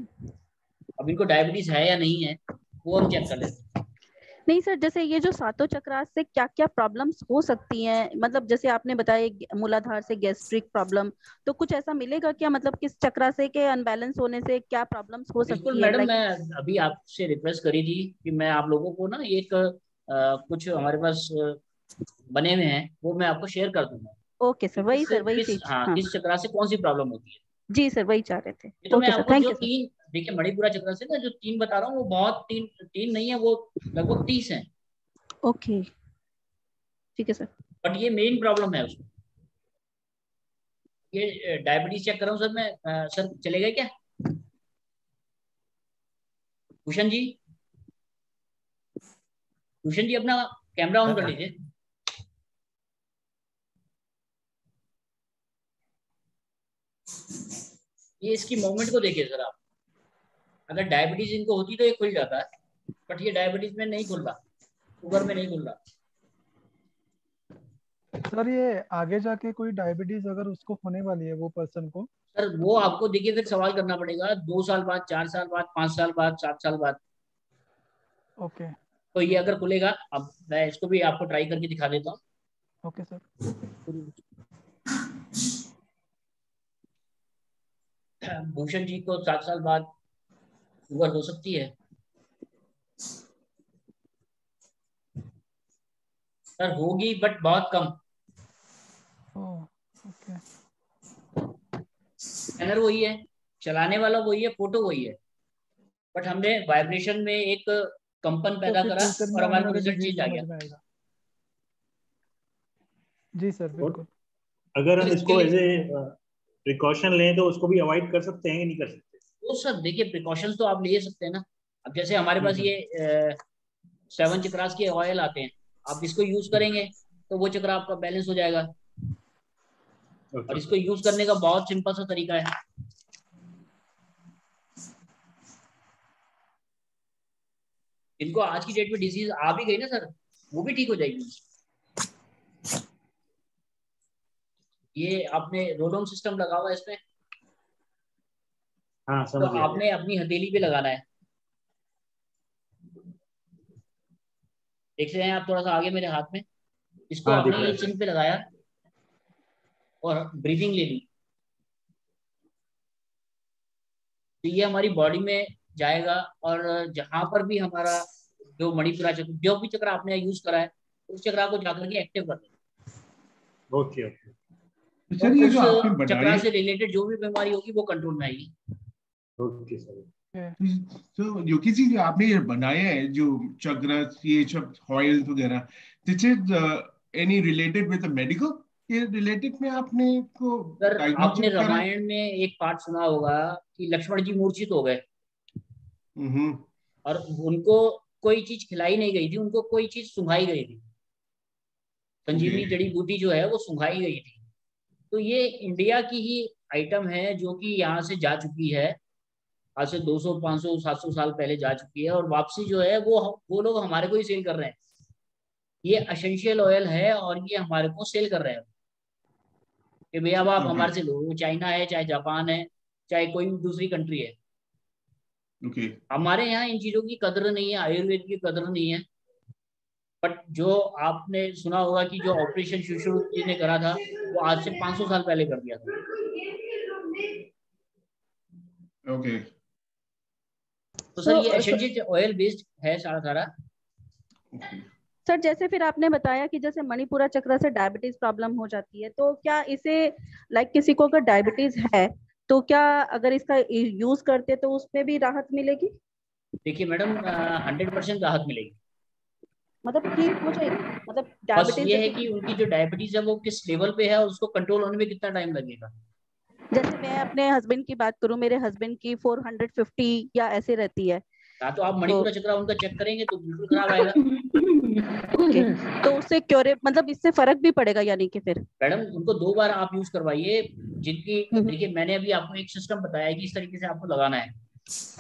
अब इनको डायबिटीज है या नहीं है वो हम चेक कर लेते हैं। नहीं सर, जैसे ये जो सातों चक्रास से क्या क्या प्रॉब्लम्स हो सकती हैं, मतलब जैसे आपने बताया मूलाधार से गैस्ट्रिक प्रॉब्लम, तो कुछ ऐसा मिलेगा क्या, मतलब किस चक्रा से के अनबैलेंस होने से क्या प्रॉब्लम्स हो बिल्कुल सकती है? मैडम, मैं अभी आपसे रिक्वेस्ट करी थी कि मैं आप लोगों को ना एक कुछ हमारे पास बने हुए हैं वो मैं आपको शेयर कर दूंगा। ओके सर, वही सर वही चीज। हाँ हाँ किस चक्रा से कौन सी प्रॉब्लम होती है। जी सर, वही चाह रहे थे। ये तो मैं ओके सर, आपको थैंक जो यू सर। 3 देखिए मणिपुरा चक्र से ना जो 3 बता रहा हूँ वो बहुत तीन नहीं है, वो लगभग 30 है। ओके ठीक है सर। बट ये मेन प्रॉब्लम है उसमें। ये डायबिटीज चेक कर रहा हूँ सर मैं, सर चले गए क्या भूषण जी? भूषण जी अपना कैमरा ऑन कर लीजिए। ये इसकी मूवमेंट को देखिए सर आप, अगर डायबिटीज इनको होती तो ये खुल जाता है, बट ये डायबिटीज में नहीं खुल रहा, शुगर में नहीं खुल रहा। सर ये आगे जाके कोई डायबिटीज अगर उसको होने वाली है वो पर्सन को, सर वो आपको देखिए फिर सवाल करना पड़ेगा 2 साल बाद, 4 साल बाद, 5 साल बाद, 7 साल बाद। ओके तो ये अगर खुलेगा, अब मैं इसको भी आपको ट्राई करके दिखा देता हूँ। Okay sir. भूषण जी को 7 साल बाद शुगर हो सकती है। सर होगी बट बहुत कम। ओके स्कैनर वही है, चलाने वाला वही है, फोटो वही है, बट हमने वाइब्रेशन में एक कंपन तो पैदा फिर करा फ्यूचर और में आने हमारे को वाले रिजल्ट डिजीज चेंज आ समझ गया। में आएगा। जी सर बिल्कुल। अगर हम तो इसको इसके एज ए प्रिकॉशन लें तो उसको भी अवॉइड कर सकते हैं कि नहीं कर सकते? तो सर देखिए प्रिकॉशंस तो आप ले सकते हैं ना। अब जैसे हमारे पास ये 7 चक्रास के ऑयल आते हैं, आप इसको यूज करेंगे तो वो चक्र आपका बैलेंस हो जाएगा। और इसको यूज करने का बहुत सिंपल सा तरीका है। इनको आज की डेट में डिजीज आ भी गई ना सर, वो भी ठीक हो जाएगी। ये आपने रोल ऑन सिस्टम लगा हुआ है इसमें, हाँ तो समझ गया। आपने अपनी हथेली पे लगाना है। देख रहे हैं आप थोड़ा सा आगे मेरे हाथ में, इसको हाँ, दिख आपने रहा ये है। चिन्ह पे लगाया और ब्रीदिंग ले ली। तो ये हमारी बॉडी में जाएगा और जहां पर भी हमारा जो मणिपुरा चक्र, जो भी चक्र आपने यूज करा है, उस चक्र को जाकर के एक्टिव कर देगा। Okay okay. तो सर ये जो आपने उस चक्र बनाई, से रिलेटेड जो भी बीमारी होगी वो कंट्रोल में आएगी। Okay sir. तो जो किसी जो आपने ये बनाया है जो चक्र, ये सब ऑयल वगैरह, this is any related with medical, ये रिलेटेड में आपने को सर आपने डायग्नोस्टिक करा है? रामायण में एक पाठ सुना होगा कि लक्ष्मण जी मूर्छित हो गए और उनको कोई चीज खिलाई नहीं गई थी, उनको कोई चीज सुंघाई गई थी। संजीवनी जड़ी बूटी जो है वो सुंघाई गई थी। तो ये इंडिया की ही आइटम है जो कि यहाँ से जा चुकी है, आज से 200, 500, 700 साल पहले जा चुकी है, और वापसी जो है वो लोग हमारे को ही सेल कर रहे हैं। ये एसेंशियल ऑयल है और ये हमारे को सेल कर रहे हैं कि भैया अब आप हमारे से लो। वो चाइना है, चाहे जापान है, चाहे कोई दूसरी कंट्री है। हमारे यहाँ इन चीजों की कदर नहीं है, आयुर्वेद की कदर नहीं है। बट जो आपने सुना होगा कि जो ऑपरेशन शुश्रू जी ने करा था वो आज से 500 साल पहले कर दिया था। ओके। तो सर ये एसेंशियल ऑयल बेस्ड है सारा। सर जैसे फिर आपने बताया कि जैसे मणिपुरा चक्र से डायबिटीज प्रॉब्लम हो जाती है, तो क्या इसे लाइक किसी को अगर डायबिटीज है तो क्या अगर इसका यूज करते तो उसमें भी राहत मिलेगी? देखिए मैडम 100% राहत मिलेगी। मतलब ठीक हो जाएगी? मतलब बस डायबिटीज ये है कि उनकी जो डायबिटीज है वो किस लेवल पे है और उसको कंट्रोल होने में कितना टाइम लगेगा। जैसे मैं अपने हस्बैंड की बात करूं, मेरे हस्बैंड की 450 या ऐसे रहती है। हाँ तो आप मणिपुरा चक्र उनका चेक करेंगे तो बिल्कुल खराब आएगा। ओके, तो उससे क्योरे मतलब इससे फर्क भी पड़ेगा यानी कि फिर? मैडम उनको 2 बार आप यूज करवाइए। जिनकी देखिए मैंने अभी आपको एक सिस्टम बताया कि इस तरीके से आपको लगाना है,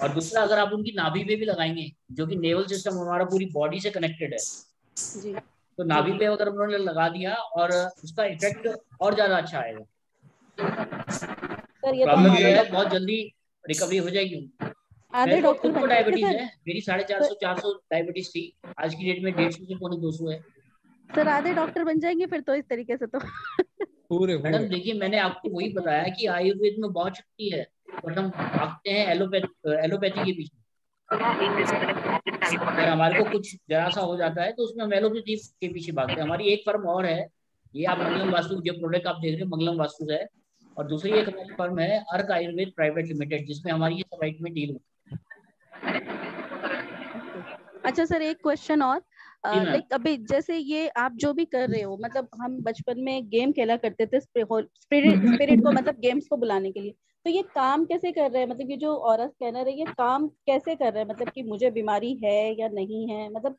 और दूसरा अगर आप उनकी नाभि पे भी लगाएंगे, जो कि नेवल सिस्टम हमारा पूरी बॉडी से कनेक्टेड है, जी, तो नाभि पे अगर उन्होंने लगा दिया और उसका इफेक्ट और ज्यादा अच्छा आएगा। सर ये प्रॉब्लम तो जो है बहुत जल्दी रिकवरी हो जाएगी। आधे डॉक्टर खुद को बन जाते डायबिटीज सर। है, मेरी 450 400 डायबिटीज थी, आज की डेट में 150 से पौने 200 है। सर आधे डॉक्टर बन जाएंगे फिर तो इस तरीके से तो। मैडम देखिए मैंने आपको वही बताया कि आयुर्वेद में बहुत शक्ति है, बट हम भागते हैं एलोपैथी के पीछे। अगर हमारे को कुछ जरा सा हो जाता है तो उसमें हम एलोपैथी के पीछे भागते हैं। हमारी एक फर्म और है, ये आप मंगलम वास्तु, जो प्रोडक्ट आप देख रहे हैं मंगलम वास्तु है, और दूसरी एक हमारी फर्म है अर्क आयुर्वेद प्राइवेट लिमिटेड, जिसमें हमारी ये सब आइटमें डील होती है। अच्छा सर एक क्वेश्चन और, लाइक अभी जैसे ये आप जो भी कर रहे हो, मतलब हम बचपन में गेम खेला करते थे स्पिरिट को मतलब गेम्स को बुलाने के लिए, तो ये काम कैसे कर रहे हैं? मतलब ये जो ऑरा स्कैनर है ये काम कैसे कर रहे हैं? मतलब कि मुझे बीमारी है या नहीं है, मतलब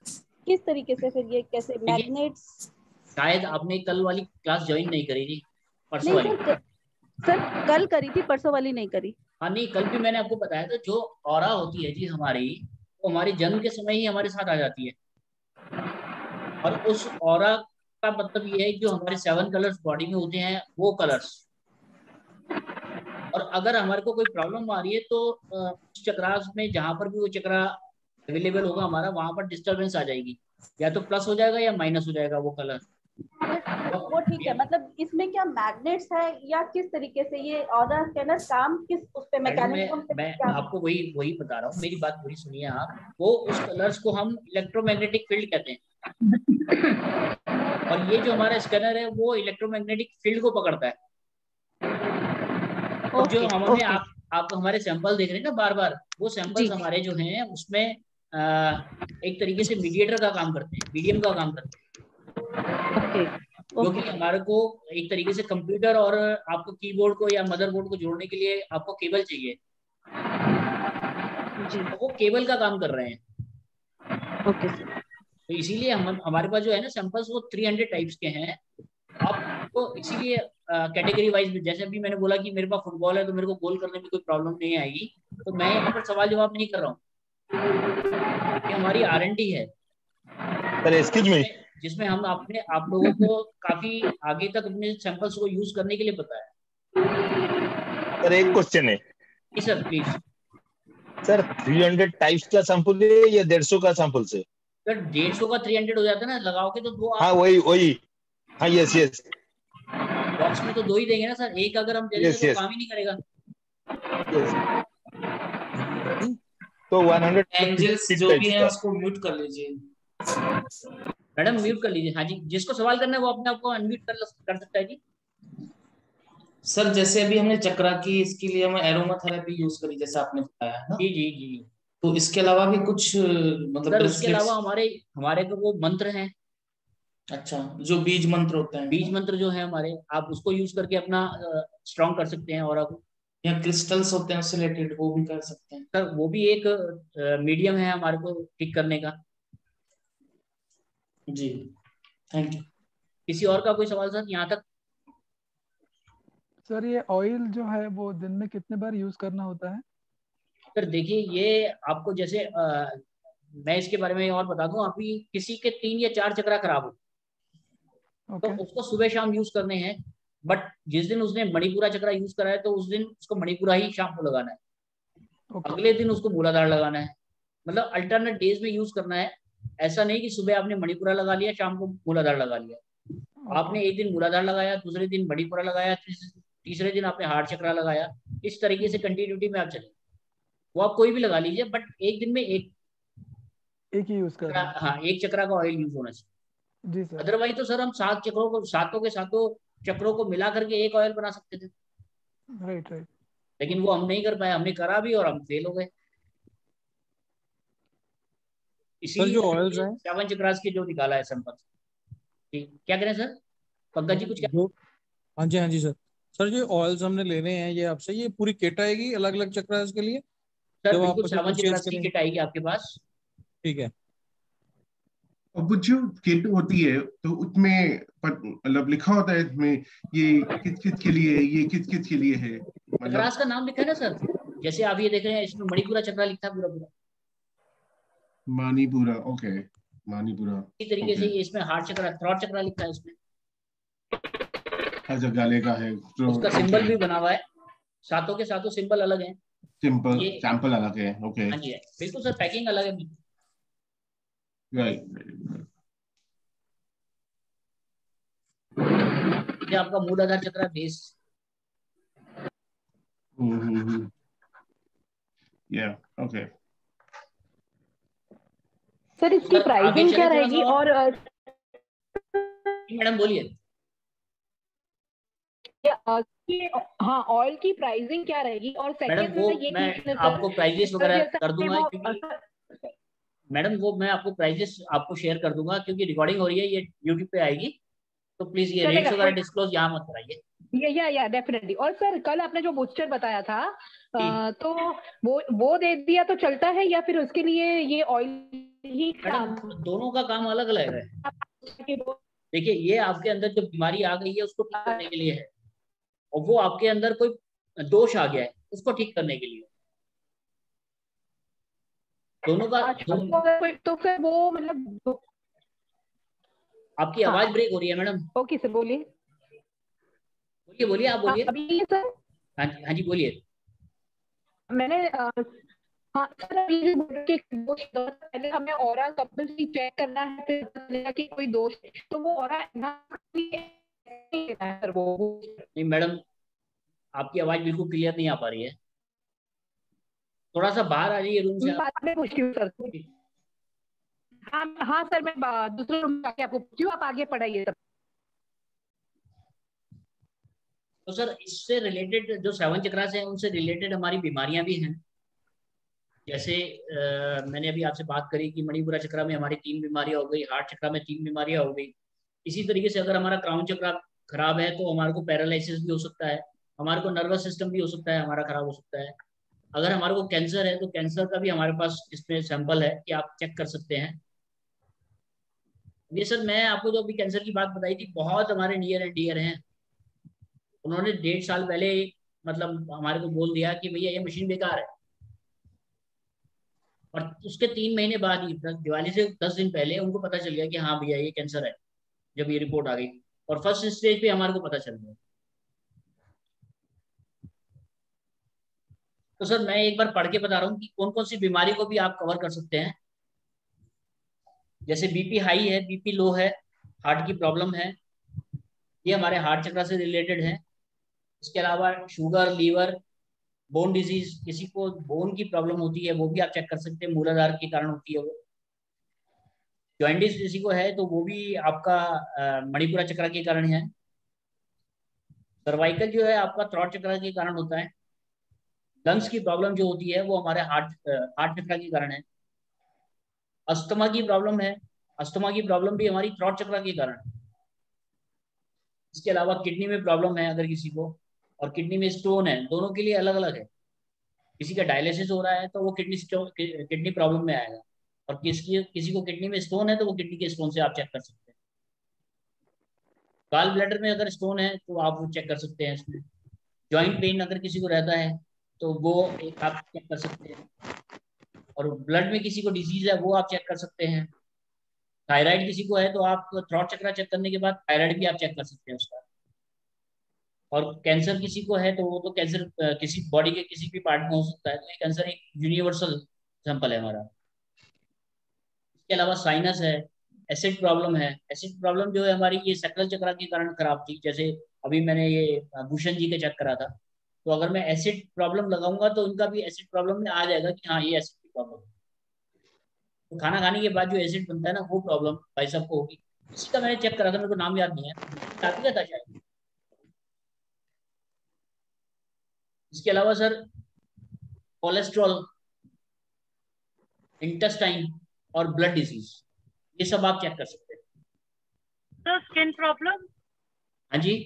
किस तरीके से फिर ये कैसे मैग्नेट्स? शायद आपने कल वाली क्लास ज्वाइन नहीं करी थी, परसों वाली। सर कल करी थी, परसों वाली नहीं करी। हाँ नहीं, कल भी मैंने आपको बताया था जो ऑरा होती है जी हमारी, वो हमारे जन्म के समय ही हमारे साथ आ जाती है, और उस ऑरा का मतलब ये है जो हमारे 7 कलर्स बॉडी में होते हैं वो कलर्स, और अगर हमारे को कोई प्रॉब्लम आ रही है तो उस चक्रास में जहां पर भी वो चक्रा अवेलेबल होगा हमारा, वहां पर डिस्टरबेंस आ जाएगी, या तो प्लस हो जाएगा या माइनस हो जाएगा वो कलर। वो ठीक है, मतलब इसमें क्या मैग्नेट्स है या किस तरीके से ये ऑरा स्कैनर काम किस उस पे मैकेनिज्म पे मैं क्या? आपको वही बता रहा हूँ, मेरी बात वही सुनिए आप। वो उस कलर्स को हम इलेक्ट्रोमैग्नेटिक फील्ड कहते हैं, और ये जो हमारा स्कैनर है वो इलेक्ट्रोमैग्नेटिक फील्ड को पकड़ता है। और जो हमने आप हमारे सैंपल देख रहे हैं ना बार बार, वो सैंपल्स हमारे जो हैं उसमें एक तरीके से मीडिएटर का काम करते हैं, मीडियम का काम करते हैं, क्योंकि हमारे को एक तरीके से कंप्यूटर और आपको कीबोर्ड को या मदरबोर्ड को जोड़ने के लिए आपको केबल चाहिए, तो वो केबल का काम कर रहे हैं। तो इसीलिए हमारे पास जो है ना सैंपल्स वो 300 टाइप्स के हैं। आपको इसीलिए कैटेगरी वाइज भी, जैसे अभी मैंने बोला कि मेरे पास फुटबॉल है तो मेरे को गोल करने में कोई प्रॉब्लम नहीं आएगी, तो मैं यहाँ पर सवाल जवाब नहीं कर रहा हूँ, ये हमारी R&D है जिसमें हम आप लोगों को काफी आगे तक अपने सैंपल्स को यूज करने के लिए पता है। सर एक क्वेश्चन है। जी सर प्लीज। सर 300 टाइप्स का सैंपल है या 150 का सैंपल से? सर 150 का 300 हो जाता है ना, लगाओगे तो दो। हाँ वही हाँ यस बॉक्स में तो 2 ही देंगे ना सर, एक अगर हम दे देंगे तो काम ही नहीं करेगा। तो 100 एंजल्स जो भी है उसको म्यूट कर लीजिए। मैडम म्यूट कर लीजिए। हाँ जी, जिसको सवाल करना है वो अपने आप को अनम्यूट कर सकता है जी। सर जैसे अभी हमने चक्रा की, इसके लिए हम एरोमा थेरेपी यूज करी जैसे आपने बताया है ना। जी। तो इसके अलावा भी कुछ मतलब सर उसके अलावा हमारे तो वो मंत्र हैं। अच्छा, जो बीज मंत्र होते हैं, बीज मंत्र जो है हमारे, आप उसको यूज करके अपना स्ट्रॉन्ग कर सकते हैं। और आप या क्रिस्टल्स होते हैं उससे रिलेटेड वो भी कर सकते हैं। सर वो भी एक मीडियम है हमारे को ठीक करने का। जी थैंक यू। किसी और का कोई सवाल सर यहाँ तक? सर ये ऑयल जो है वो दिन में कितने बार यूज करना होता है? सर देखिए, ये आपको जैसे मैं इसके बारे में और बता दूं, अभी किसी के 3 या 4 चक्रा खराब हो तो उसको सुबह शाम यूज करने हैं, बट जिस दिन उसने मणिपुरा चक्रा यूज करा है तो उस दिन उसको मणिपुरा ही शाम को लगाना है। अगले दिन उसको मूलाधार लगाना है, मतलब अल्टरनेट डेज में यूज करना है। ऐसा नहीं कि सुबह आपने मणिपुरा लगा लिया शाम को मूलाधार लगा लिया। आपने एक दिन मूलाधार लगाया, दूसरे दिन मणिपुरा लगाया, तीसरे दिन आपने हार्ट चक्रा लगाया। इस तरीके से कंटिन्यूटी में आप चले, वो आप कोई भी लगा लीजिए, बट एक दिन में एक ही यूज करना है। हाँ, एक चक्रा का ऑयल यूज होना चाहिए। जी सर। अदरवाइज तो सर हम 7 चक्रों को, सातों के सातों चक्रों को मिला करके एक ऑयल बना सकते थे। राइट। लेकिन वो हम नहीं कर पाए, हमने करा भी और हम फेल हो गए। इसीलिए 7 चक्रास की जो निकाला है सैंपल। क्या करें सर? पंकज जी कुछ क्या? हाँ जी सर जो ऑयल्स हमने लेने हैं ये आपसे, ये पूरी किट आएगी अलग अलग चक्रास के लिए? सर बिल्कुल 7 चक्रास की किट आएगी आपके पास। ठीक है। और कुछ जो किट होती है तो उसमें मतलब लिखा होता है इसमें ये किस किस के लिए, ये किस किस के लिए है? चक्रास का नाम लिखा है ना सर, जैसे आप ये देख रहे हैं इसमें मणिपुरा चक्रा लिखा है पूरा। मणिपुरा, ओके मणिपुरा। इसी तरीके से इसमें हार्ट चक्रा, थ्रॉट चक्रा लिखा है इसमें। अच्छा, गले का है। उसका सिंबल भी बना हुआ है, सातों के सातों सिंबल अलग हैं। सिंपल सैंपल अलग है। ओके हाँ जी बिल्कुल सर, पैकिंग अलग है। राइट। ये आपका मूलाधार चक्र बेस। या ओके। सर इसकी प्राइसिंग क्या रहेगी? और मैडम बोलिए। हाँ, ऑयल की प्राइसिंग क्या रहेगी? और सेकंड वो ये मैं आपको प्राइजेस वगैरह कर दूंगा, क्योंकि मैडम वो मैं आपको प्राइजेस आपको शेयर कर दूंगा, क्योंकि रिकॉर्डिंग हो रही है, ये यूट्यूब पे आएगी, तो प्लीज ये रेट्स वगैरह डिस्क्लोज यहाँ मत कराइए। या डेफिनेटली। और सर कल आपने जो बूस्टर बताया था तो वो दे दिया तो चलता है, या फिर उसके लिए ये ऑयल ही काम? दोनों का काम अलग अलग है। देखिए, ये आपके अंदर जो बीमारी आ गई है उसको ठीक करने के लिए है, और वो आपके अंदर कोई दोष आ गया है उसको ठीक करने के लिए। दोनों का तो फिर वो मतलब आपकी हाँ आवाज ब्रेक हो रही है मैडम। ओके सर, बोलिए। बोलिए बोलिए, आप हाँ बोलिए। अभी सर हाँ जी बोलिए। मैंने हाँ सर, अभी जो बोल रहे थे कि दोष दवा से पहले हमें ऑरा कंपल्सरी चेक करना है, फिर पता चलेगा कि कोई दोष है, तो वो ऑरा लेना है सर वो। नहीं मैडम, आपकी आवाज बिल्कुल क्लियर नहीं आ पा रही है, थोड़ा सा बाहर आ जाइए रूम से आप। बाद में पूछती हूँ सर। हाँ हाँ सर, मैं दूसरे रूम में आके आपको पूछती हूँ, आप आगे पढ़ाइए सर। तो सर इससे रिलेटेड जो 7 चक्रास हैं उनसे रिलेटेड हमारी बीमारियां भी हैं। जैसे मैंने अभी आपसे बात करी कि मणिपुरा चक्रा में हमारी 3 बीमारियां हो गई, हार्ट चक्रा में 3 बीमारियां हो गई। इसी तरीके से अगर हमारा क्राउन चक्रा खराब है तो हमारे को पैरालिसिस भी हो सकता है, हमारे को नर्वस सिस्टम भी हो सकता है हमारा खराब हो सकता है। अगर हमारे को कैंसर है तो कैंसर का भी हमारे पास इसमें सैंपल है कि आप चेक कर सकते हैं। ये सर मैं आपको जो अभी कैंसर की बात बताई थी, बहुत हमारे नियर एंड डियर हैं। उन्होंने 1.5 साल पहले मतलब हमारे को बोल दिया कि भैया ये मशीन बेकार है, और उसके 3 महीने बाद ही दिवाली से 10 दिन पहले उनको पता चल गया कि हाँ भैया ये कैंसर है, जब ये रिपोर्ट आ गई। और फर्स्ट स्टेज पे हमारे को पता चल गया। तो सर मैं एक बार पढ़ के बता रहा हूँ कि कौन कौन सी बीमारी को भी आप कवर कर सकते हैं। जैसे बीपी हाई है, बीपी लो है, हार्ट की प्रॉब्लम है, ये हमारे हार्ट चक्र से रिलेटेड है। इसके अलावा शुगर, लीवर, बोन डिजीज, किसी को बोन की प्रॉब्लम होती है वो भी आप चेक कर सकते हैं, मूलाधार के कारण होती है वो। जॉइंटिस किसी को है तो वो भी आपका मणिपुरा चक्र के कारण है। सर्वाइकल जो है आपका थ्रॉट चक्र के कारण होता है। लंग्स की प्रॉब्लम जो होती है वो हमारे हार्ट चक्र के कारण है। अस्थमा की प्रॉब्लम है, अस्थमा की प्रॉब्लम भी हमारी थ्रॉट चक्र के कारण है। इसके अलावा किडनी में प्रॉब्लम है अगर किसी को, और किडनी में स्टोन है, दोनों के लिए अलग अलग है। किसी का डायलिसिस हो रहा है तो वो किडनी प्रॉब्लम में आएगा, और किसी को किडनी में स्टोन है तो वो किडनी के स्टोन से आप चेक कर सकते हैं। गाल ब्लैडर में अगर स्टोन है तो आप वो चेक कर सकते हैं इसमें। जॉइंट पेन अगर किसी को रहता है तो वो एक आप चेक कर सकते हैं। और ब्लड में किसी को डिजीज है वो आप चेक कर सकते हैं। थायराइड किसी को है तो आप थ्रॉट चक्र चेक करने के बाद थायराइड भी आप चेक कर सकते हैं उसका। और कैंसर किसी को है तो वो तो कैंसर किसी बॉडी के किसी भी पार्ट में हो सकता है, तो ये कैंसर एक यूनिवर्सल सैंपल है हमारा। इसके अलावा साइनस है, एसिड प्रॉब्लम है। एसिड प्रॉब्लम जो है हमारी ये सकल चक्र के कारण खराब थी। जैसे अभी मैंने ये भूषण जी के चेक करा था, तो अगर मैं एसिड प्रॉब्लम लगाऊंगा तो उनका भी एसिड प्रॉब्लम में आ जाएगा कि हाँ ये एसिड की प्रॉब्लम है। तो खाना खाने के बाद जो एसिड बनता है ना, वो प्रॉब्लम भाई साहब को होगी। किसी का मैंने चेक करा था, मेरे को नाम याद नहीं है, काफी का था शायद। इसके अलावा सर कोलेस्ट्रॉल, इंटेस्टाइन और ब्लड डिजीज, ये सब आप चेक कर सकते हैं। तो स्किन प्रॉब्लम, हाँ जी,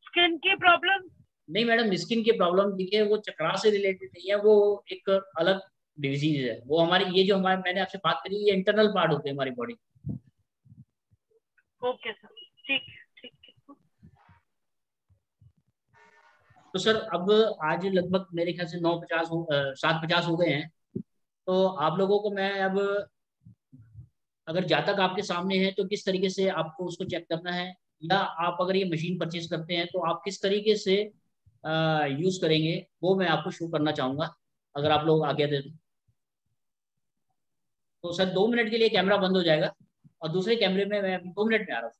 स्किन की प्रॉब्लम? नहीं मैडम, स्किन की प्रॉब्लम देखिए वो चक्रा से रिलेटेड नहीं है, वो एक अलग डिजीज है। वो हमारी ये जो हमारे मैंने आपसे बात करी, ये इंटरनल पार्ट होते हैं हमारी बॉडी। ओके सर, ठीक ठीक है। तो सर अब आज लगभग मेरे ख्याल से 7:50 हो गए हैं। तो आप लोगों को मैं अब, अगर जातक आपके सामने है तो किस तरीके से आपको उसको चेक करना है, या आप अगर ये मशीन परचेज करते हैं तो आप किस तरीके से यूज करेंगे, वो मैं आपको शो करना चाहूंगा, अगर आप लोग आज्ञा दे दें। तो सर 2 मिनट के लिए कैमरा बंद हो जाएगा, और दूसरे कैमरे में मैं 2 मिनट में आ रहा हूँ।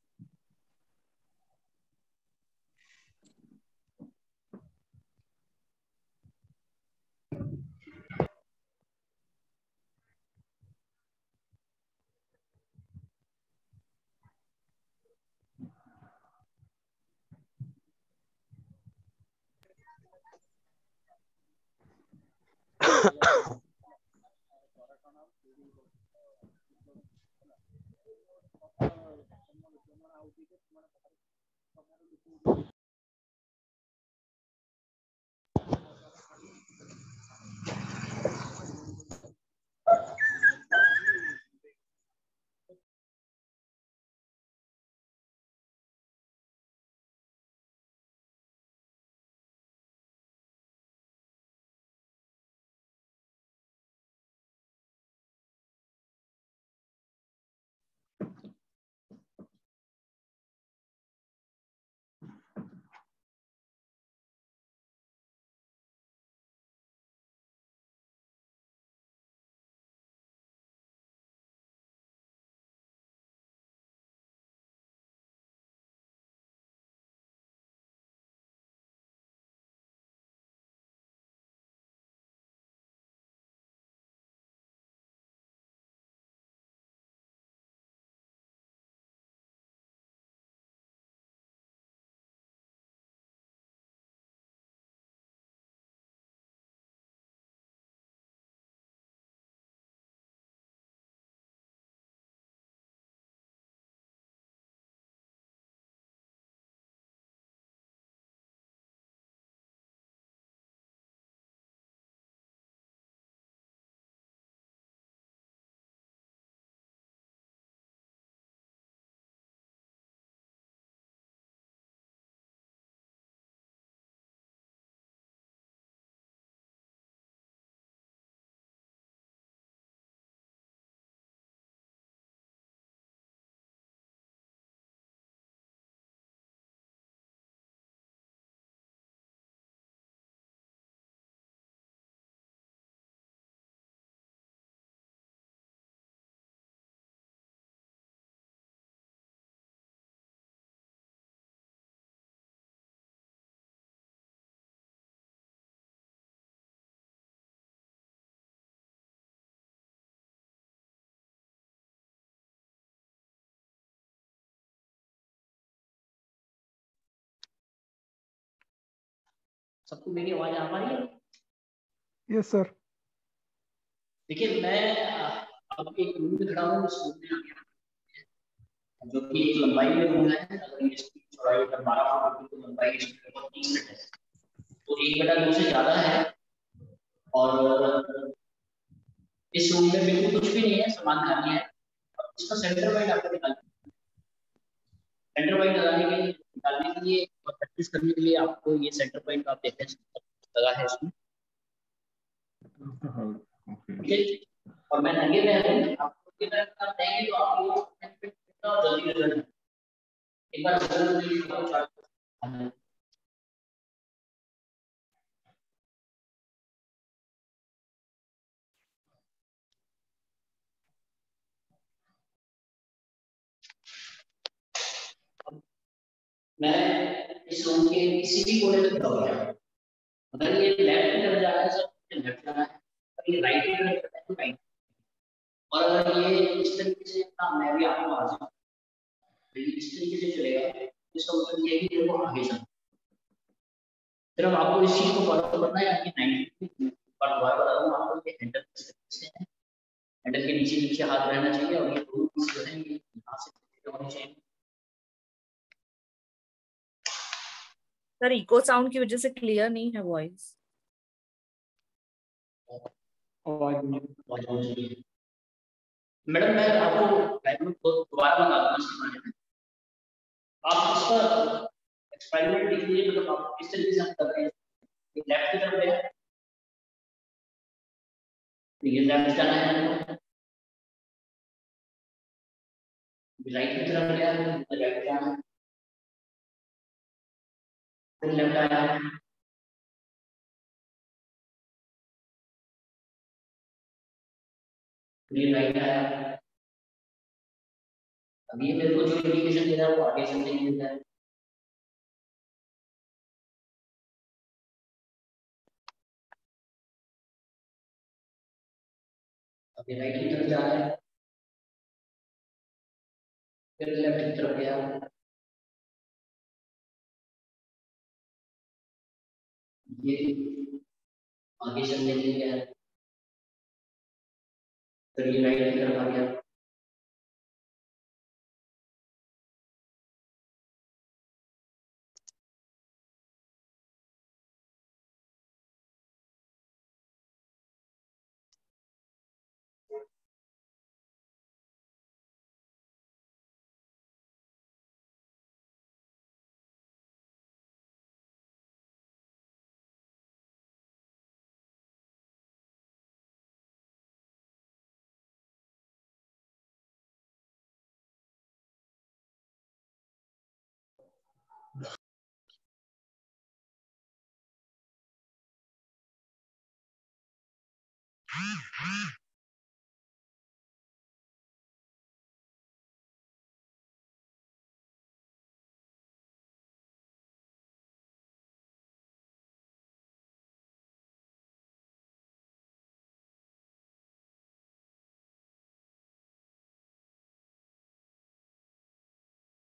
सबको मेरी आवाज आ पा रही है? Yes sir. देखिए मैं अब एक रूम में खड़ा हूँ, उस रूम में आ गया, जो कि एक लंबाई में रूम है। अगर इसकी चौड़ाई अगर 12 फुट होगी तो लंबाई इसकी लगभग 3 मीटर है, तो 1/2 से ज्यादा है। और इस रूम में बिल्कुल कुछ भी नहीं है, सामान खाली है। अब इसका सेंटर पॉइंट आपको निकालना है। सेंटर पॉइंट निकालने के लिए और प्रैक्टिस करने के लिए आपको ये सेंटर पॉइंट आप देखते हैं लगा है इसमें, ठीक है। और मैं नंगे पैर हूँ, आपको नंगे पैर कर देंगे तो आपको जल्दी रिजल्ट है। एक बार रिजल्ट देखिए तो चार्ट मैं इस रूम के किसी भी कोने में खड़ा हो गया। अगर ये लेफ्ट की तरफ जा रहा है सर लेफ्ट जाना है, अगर ये राइट की तरफ जाना है तो राइट। और अगर ये इस तरीके से मैं भी आपको आ जाऊँ, इस तरीके से चलेगा, इसका मतलब ये है कि वो आगे चलना। सिर्फ आपको इस चीज को फॉलो करना है कि 90 पर दोबारा बता दूं आपको कि हैंडल किस तरीके से है। हैंडल के नीचे नीचे हाथ रहना चाहिए और ये दोनों पीस जो है ये यहाँ से होने चाहिए। सर इको साउंड की वजह से क्लियर नहीं है वॉइस। मैडम मैं आपको दोबारा बता दूंगा इसके बारे में। आप इसका एक्सपेरिमेंट देख लीजिए, मतलब आप किस तरीके से हम कर रहे हैं। लेफ्ट की तरफ गया, ये लेफ्ट जाना है, राइट की तरफ गया, राइट जाना है, फिर लेफ्ट आया, फिर राइट आया। अब ये मेरे को जो इंडिकेशन दे रहा है वो आगे चलने के लिए है। अभी राइट की तरफ जा रहा है, फिर लेफ्ट की तरफ गया, ये आगे चलने के लिए गया, फिर ये राइट की तरफ आ गया,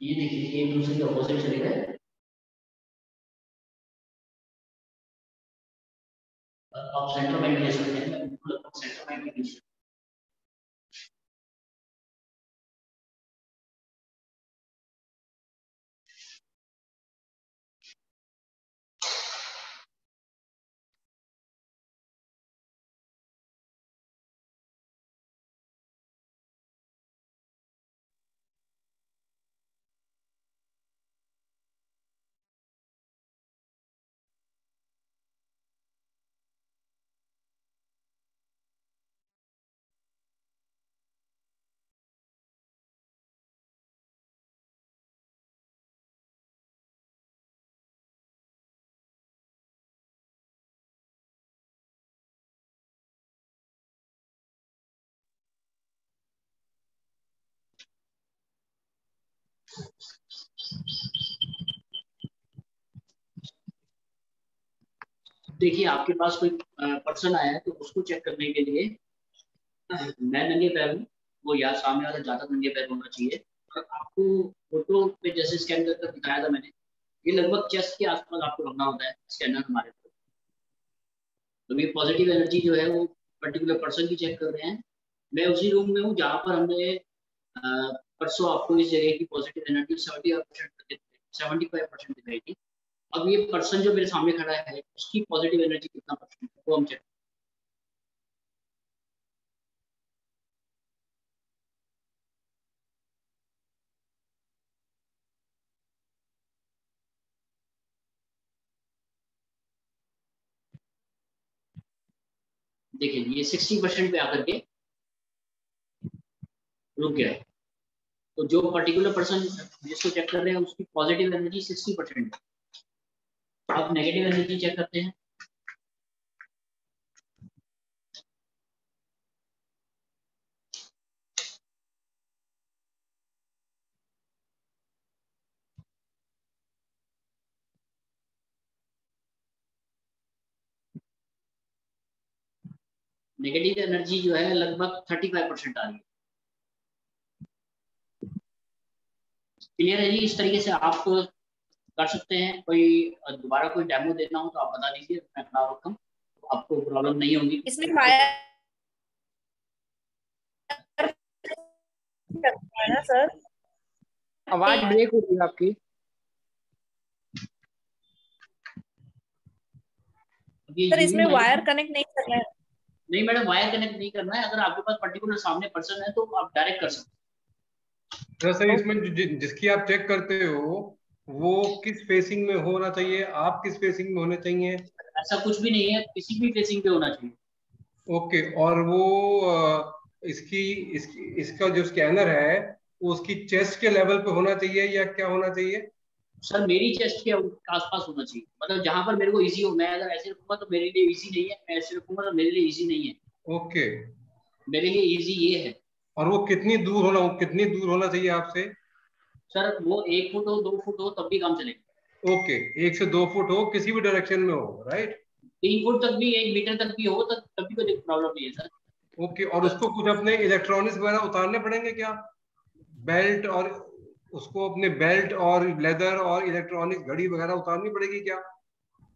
ये देखिए एक दूसरे के ऑपोजिट चले गए। आप सेंटर पॉइंट ले सकते हैं, सेंटर पॉइंट ले सकते हैं। देखिए आपके पास कोई पर्सन आया है तो उसको चेक करने के लिए मैं नंगे पैर हूँ, वो यार सामने वाला ज्यादा नंगे पैर होना चाहिए। और आपको फोटो पे जैसे स्कैन करके दिखाया था मैंने, ये लगभग चेस्ट के आसपास आपको रखना होता है स्कैनर हमारे को। तो ये पॉजिटिव एनर्जी जो है वो पर्टिकुलर पर्सन की चेक कर रहे हैं। मैं उसी रूम में हूँ जहाँ पर हमने परसों आपको इस जगह की पॉजिटिव एनर्जी 75% दिखाई थी। अब ये पर्सन जो मेरे सामने खड़ा है उसकी पॉजिटिव एनर्जी कितना परसेंट है वो हम चेक। देखिए ये 60% पे आकर के रुक गया है। तो जो पर्टिकुलर पर्सन जिसको चेक कर रहे हैं उसकी पॉजिटिव एनर्जी 60% है। आप नेगेटिव एनर्जी चेक करते हैं। नेगेटिव एनर्जी जो है लगभग 35% आ रही है। क्लियर है जी? इस तरीके से आप कर सकते हैं। कोई दोबारा कोई डेमो देना हो तो आप बता दीजिए, मैं बना रखा हूँ, आपको प्रॉब्लम नहीं होगी। इसमें वायर है ना सर? आवाज ब्रेक हो रही है आपकी। सर इसमें वायर कनेक्ट नहीं करना है? नहीं मैडम, वायर कनेक्ट नहीं करना है। अगर आपके पास पर्टिकुलर सामने पर्सन है तो आप डायरेक्ट कर सकते सर इसमें जिसकी आप चेक करते हो वो किस फेसिंग में होना चाहिए, आप किस फेसिंग में होने चाहिए? ऐसा कुछ भी नहीं है, किसी भी फेसिंग पे होना चाहिए। ओके, और वो इसका जो स्कैनर है वो उसकी चेस्ट के लेवल पे होना चाहिए या क्या होना चाहिए? सर मेरी चेस्ट के आसपास होना चाहिए, मतलब जहां पर मेरे को इजी हो। मैं अगर ऐसे रखूंगा तो मेरे लिए इजी नहीं है, मैं ऐसे रखूंगा तो मेरे लिए इजी नहीं है। ओके, मेरे लिए इजी ये है। और वो कितनी दूर होना चाहिए आपसे? सर वो 1 फुट हो 2 फुट हो तब भी काम चलेगा। ओके, 1 से 2 फुट हो, किसी भी डायरेक्शन में हो, राइट? 3 फुट तक भी, 1 मीटर तक भी हो तब भी कोई प्रॉब्लम नहीं है सर। ओके, और उसको कुछ अपने इलेक्ट्रॉनिक्स वगैरह उतारने पड़ेंगे क्या? बेल्ट और उसको अपने बेल्ट और लेदर और इलेक्ट्रॉनिक्स घड़ी वगैरह उतारनी पड़ेगी क्या?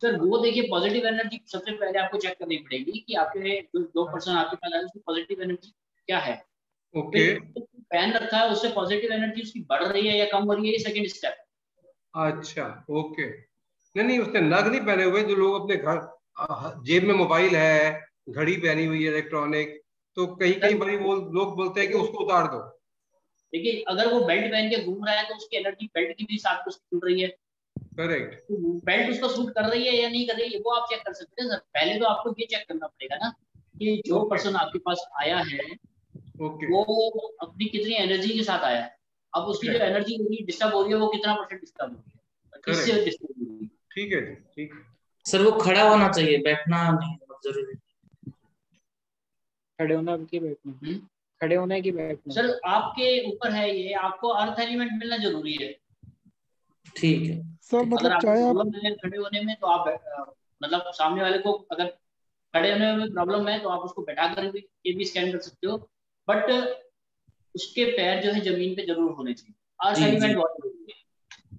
सर वो देखिए पॉजिटिव एनर्जी सबसे पहले आपको चेक करनी पड़ेगी कि आपके जो 2 पर्सन आपके पास आए उसकी पॉजिटिव एनर्जी क्या है। ओके, पहन रखा है उससे पॉजिटिव एनर्जी उसकी बढ़ रही है या कम हो रही है, ये सेकंड स्टेप। अच्छा, ओके। नहीं उसने नग नहीं पहने हुए, जो लोग अपने घर जेब में मोबाइल है, घड़ी पहनी हुई है इलेक्ट्रॉनिक, तो कहीं बड़ी वो लोग बोलते हैं कि उसको उतार दो। देखिए अगर वो बेल्ट पहन के घूम रहा है तो उसकी एनर्जी बेल्ट की भी साथ छूट रही है। करेक्ट, बेल्ट उसको सूट कर रही है या नहीं कर रही है वो आप चेक कर सकते हैं सर। पहले तो आपको ये चेक करना पड़ेगा ना कि जो पर्सन आपके पास आया है वो अपनी कितनी एनर्जी के साथ आया है। अब उसकी जो एनर्जी डिस्टर्ब हो रही है वो कितना % डिस्टर्ब हो रही है, किससे डिस्टर्ब हो रही है। ठीक है जी, ठीक है सर। वो खड़ा होना चाहिए, बैठना नहीं जरूरी। खड़े होना की बैठना, खड़े होने की बैठना। सर आपके ऊपर है ये, आपको अर्थ एलिमेंट मिलना जरूरी है। ठीक है सर, अगर मतलब आपको चाहे आप प्रॉब्लम है खड़े होने में तो आप मतलब सामने वाले को अगर खड़े होने में प्रॉब्लम है तो आप उसको बैठा कर भी स्कैन कर सकते हो, बट उसके पैर जो है जमीन पे जरूर होने चाहिए। अर्थ एलिमेंट बहुत जरूरी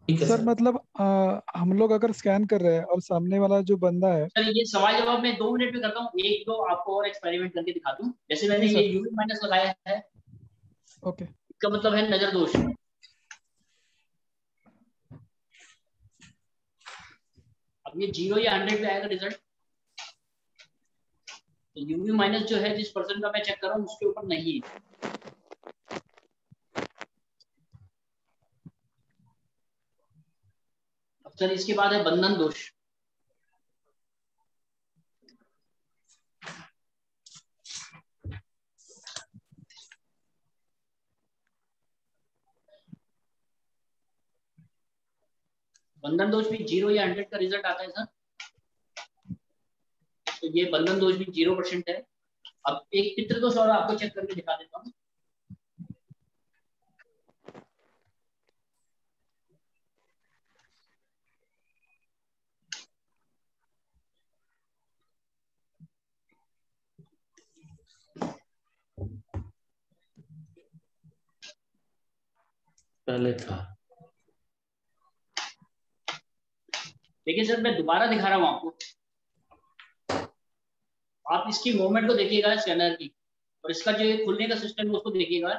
है। सर मतलब हम लोग अगर स्कैन कर रहे हैं और सामने वाला जो बंदा है। सर ये सवाल जवाब मैं 2 मिनट में करता हूँ। एक दो आपको और एक्सपेरिमेंट करके दिखा दूं। जैसे मैंने ये यूवी माइनस लगाया है, ओके, इसका मतलब है नजर दोष। अब ये 0 या 100 पे आएगा रिजल्ट। तो यूवी माइनस जो है जिस पर्सन का मैं चेक कर रहा हूँ उसके ऊपर नहीं है। अब सर इसके बाद है बंधन दोष। बंधन दोष भी 0 या 100 का रिजल्ट आता है सर। तो ये बंधन दोष भी 0% है। अब एक पितृ दोष और आपको चेक करके दिखा देता हूँ। पहले था देखिए सर, मैं दोबारा दिखा रहा हूँ आपको, आप इसकी मूवमेंट को देखिएगा स्कैनर की, और इसका जो खुलने का सिस्टम है उसको देखिएगा।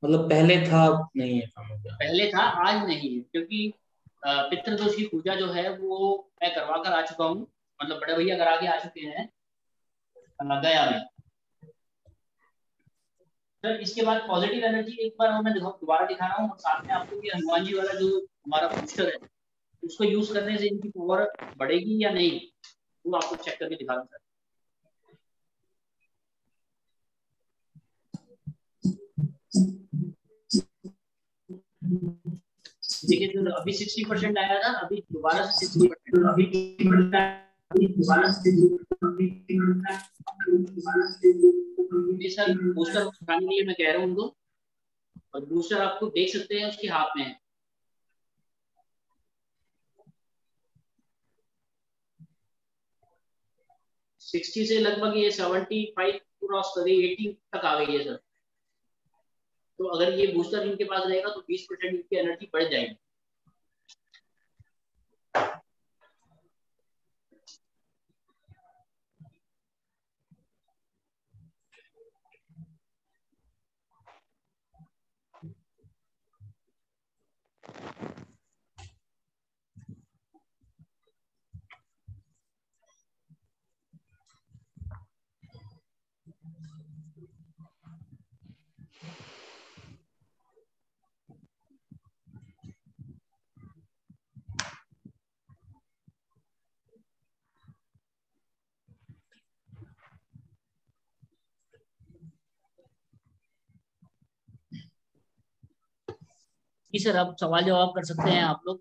मतलब पहले था, अब नहीं है, काम हो गया। पहले था, आज नहीं है, क्योंकि पितृदोष की पूजा जो है वो मैं करवा कर आ चुका हूँ, मतलब बड़े भैया करा के आ चुके हैं गया में। सर इसके बाद पॉजिटिव एनर्जी एक बार मैं दोबारा दिखा रहा हूँ, और साथ में आपको भी हनुमान जी वाला जो हमारा बूस्टर है उसको यूज करने से इनकी पावर बढ़ेगी या नहीं, वो आपको चेक करके दिखा रहा हूँ सर। देखिए तो अभी 60% आया था, अभी दोबारा से 60%, अभी दोबारा से सर बूस्टर उठाने के लिए मैं कह रहा हूँ उनको, और बूस्टर आपको देख सकते हैं उसके हाथ में है। सिक्सटी से लगभग ये 75 क्रॉस कर गई, 80 तक आ गई है सर। तो अगर ये बूस्टर इनके पास रहेगा तो 20% इनकी एनर्जी बढ़ जाएगी। जी सर, अब सवाल जवाब कर सकते हैं आप लोग।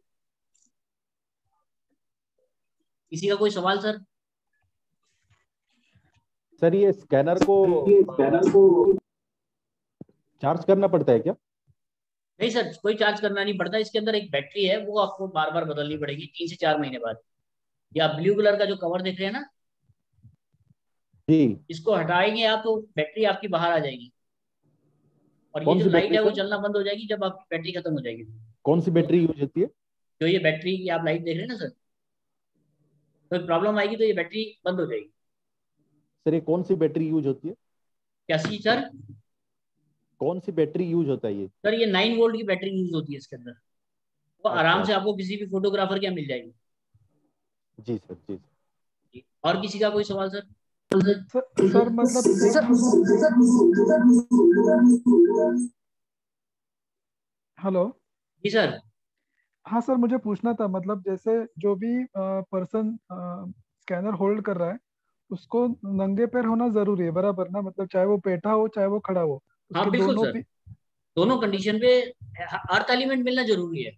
किसी का कोई सवाल सर? सर ये स्कैनर को चार्ज करना पड़ता है क्या? नहीं सर, कोई चार्ज करना नहीं पड़ता। इसके अंदर एक बैटरी है, वो आपको बार बार बदलनी पड़ेगी 3 से 4 महीने बाद। या ब्लू कलर का जो कवर देख रहे हैं ना जी, इसको हटाएंगे आप तो बैटरी आपकी बाहर आ जाएगी, और ये कौन जो सी लाइट बैटरी है वो सर? चलना बंद हो जाएगी जब आपकी बैटरी खत्म हो जाएगी। कौन सी बैटरी यूज होती है? जो ये बैटरी की आप लाइट देख रहे हैं ना सर, तो प्रॉब्लम आएगी तो ये बैटरी बंद हो जाएगी। सर ये कौन सी बैटरी यूज होती है? क्या सी सर? कौन सी बैटरी यूज होता है ये? सर ये 9 वोल्ट की बैटरी यूज होती है इसके अंदर, वो आराम से आपको किसी भी फोटोग्राफर के यहाँ मिल जाएगी। जी सर, जी सर। और किसी का कोई सवाल सर? सर मतलब हेलो। जी सर। हाँ सर, मुझे पूछना था, मतलब जैसे जो भी पर्सन स्कैनर होल्ड कर रहा है उसको नंगे पैर होना जरूरी है, बराबर ना? मतलब चाहे वो बैठा हो चाहे वो खड़ा हो, हाँ उसके बिल्कुल दोनों सर, भी। दोनों कंडीशन पे अर्थ एलिमेंट मिलना जरूरी है।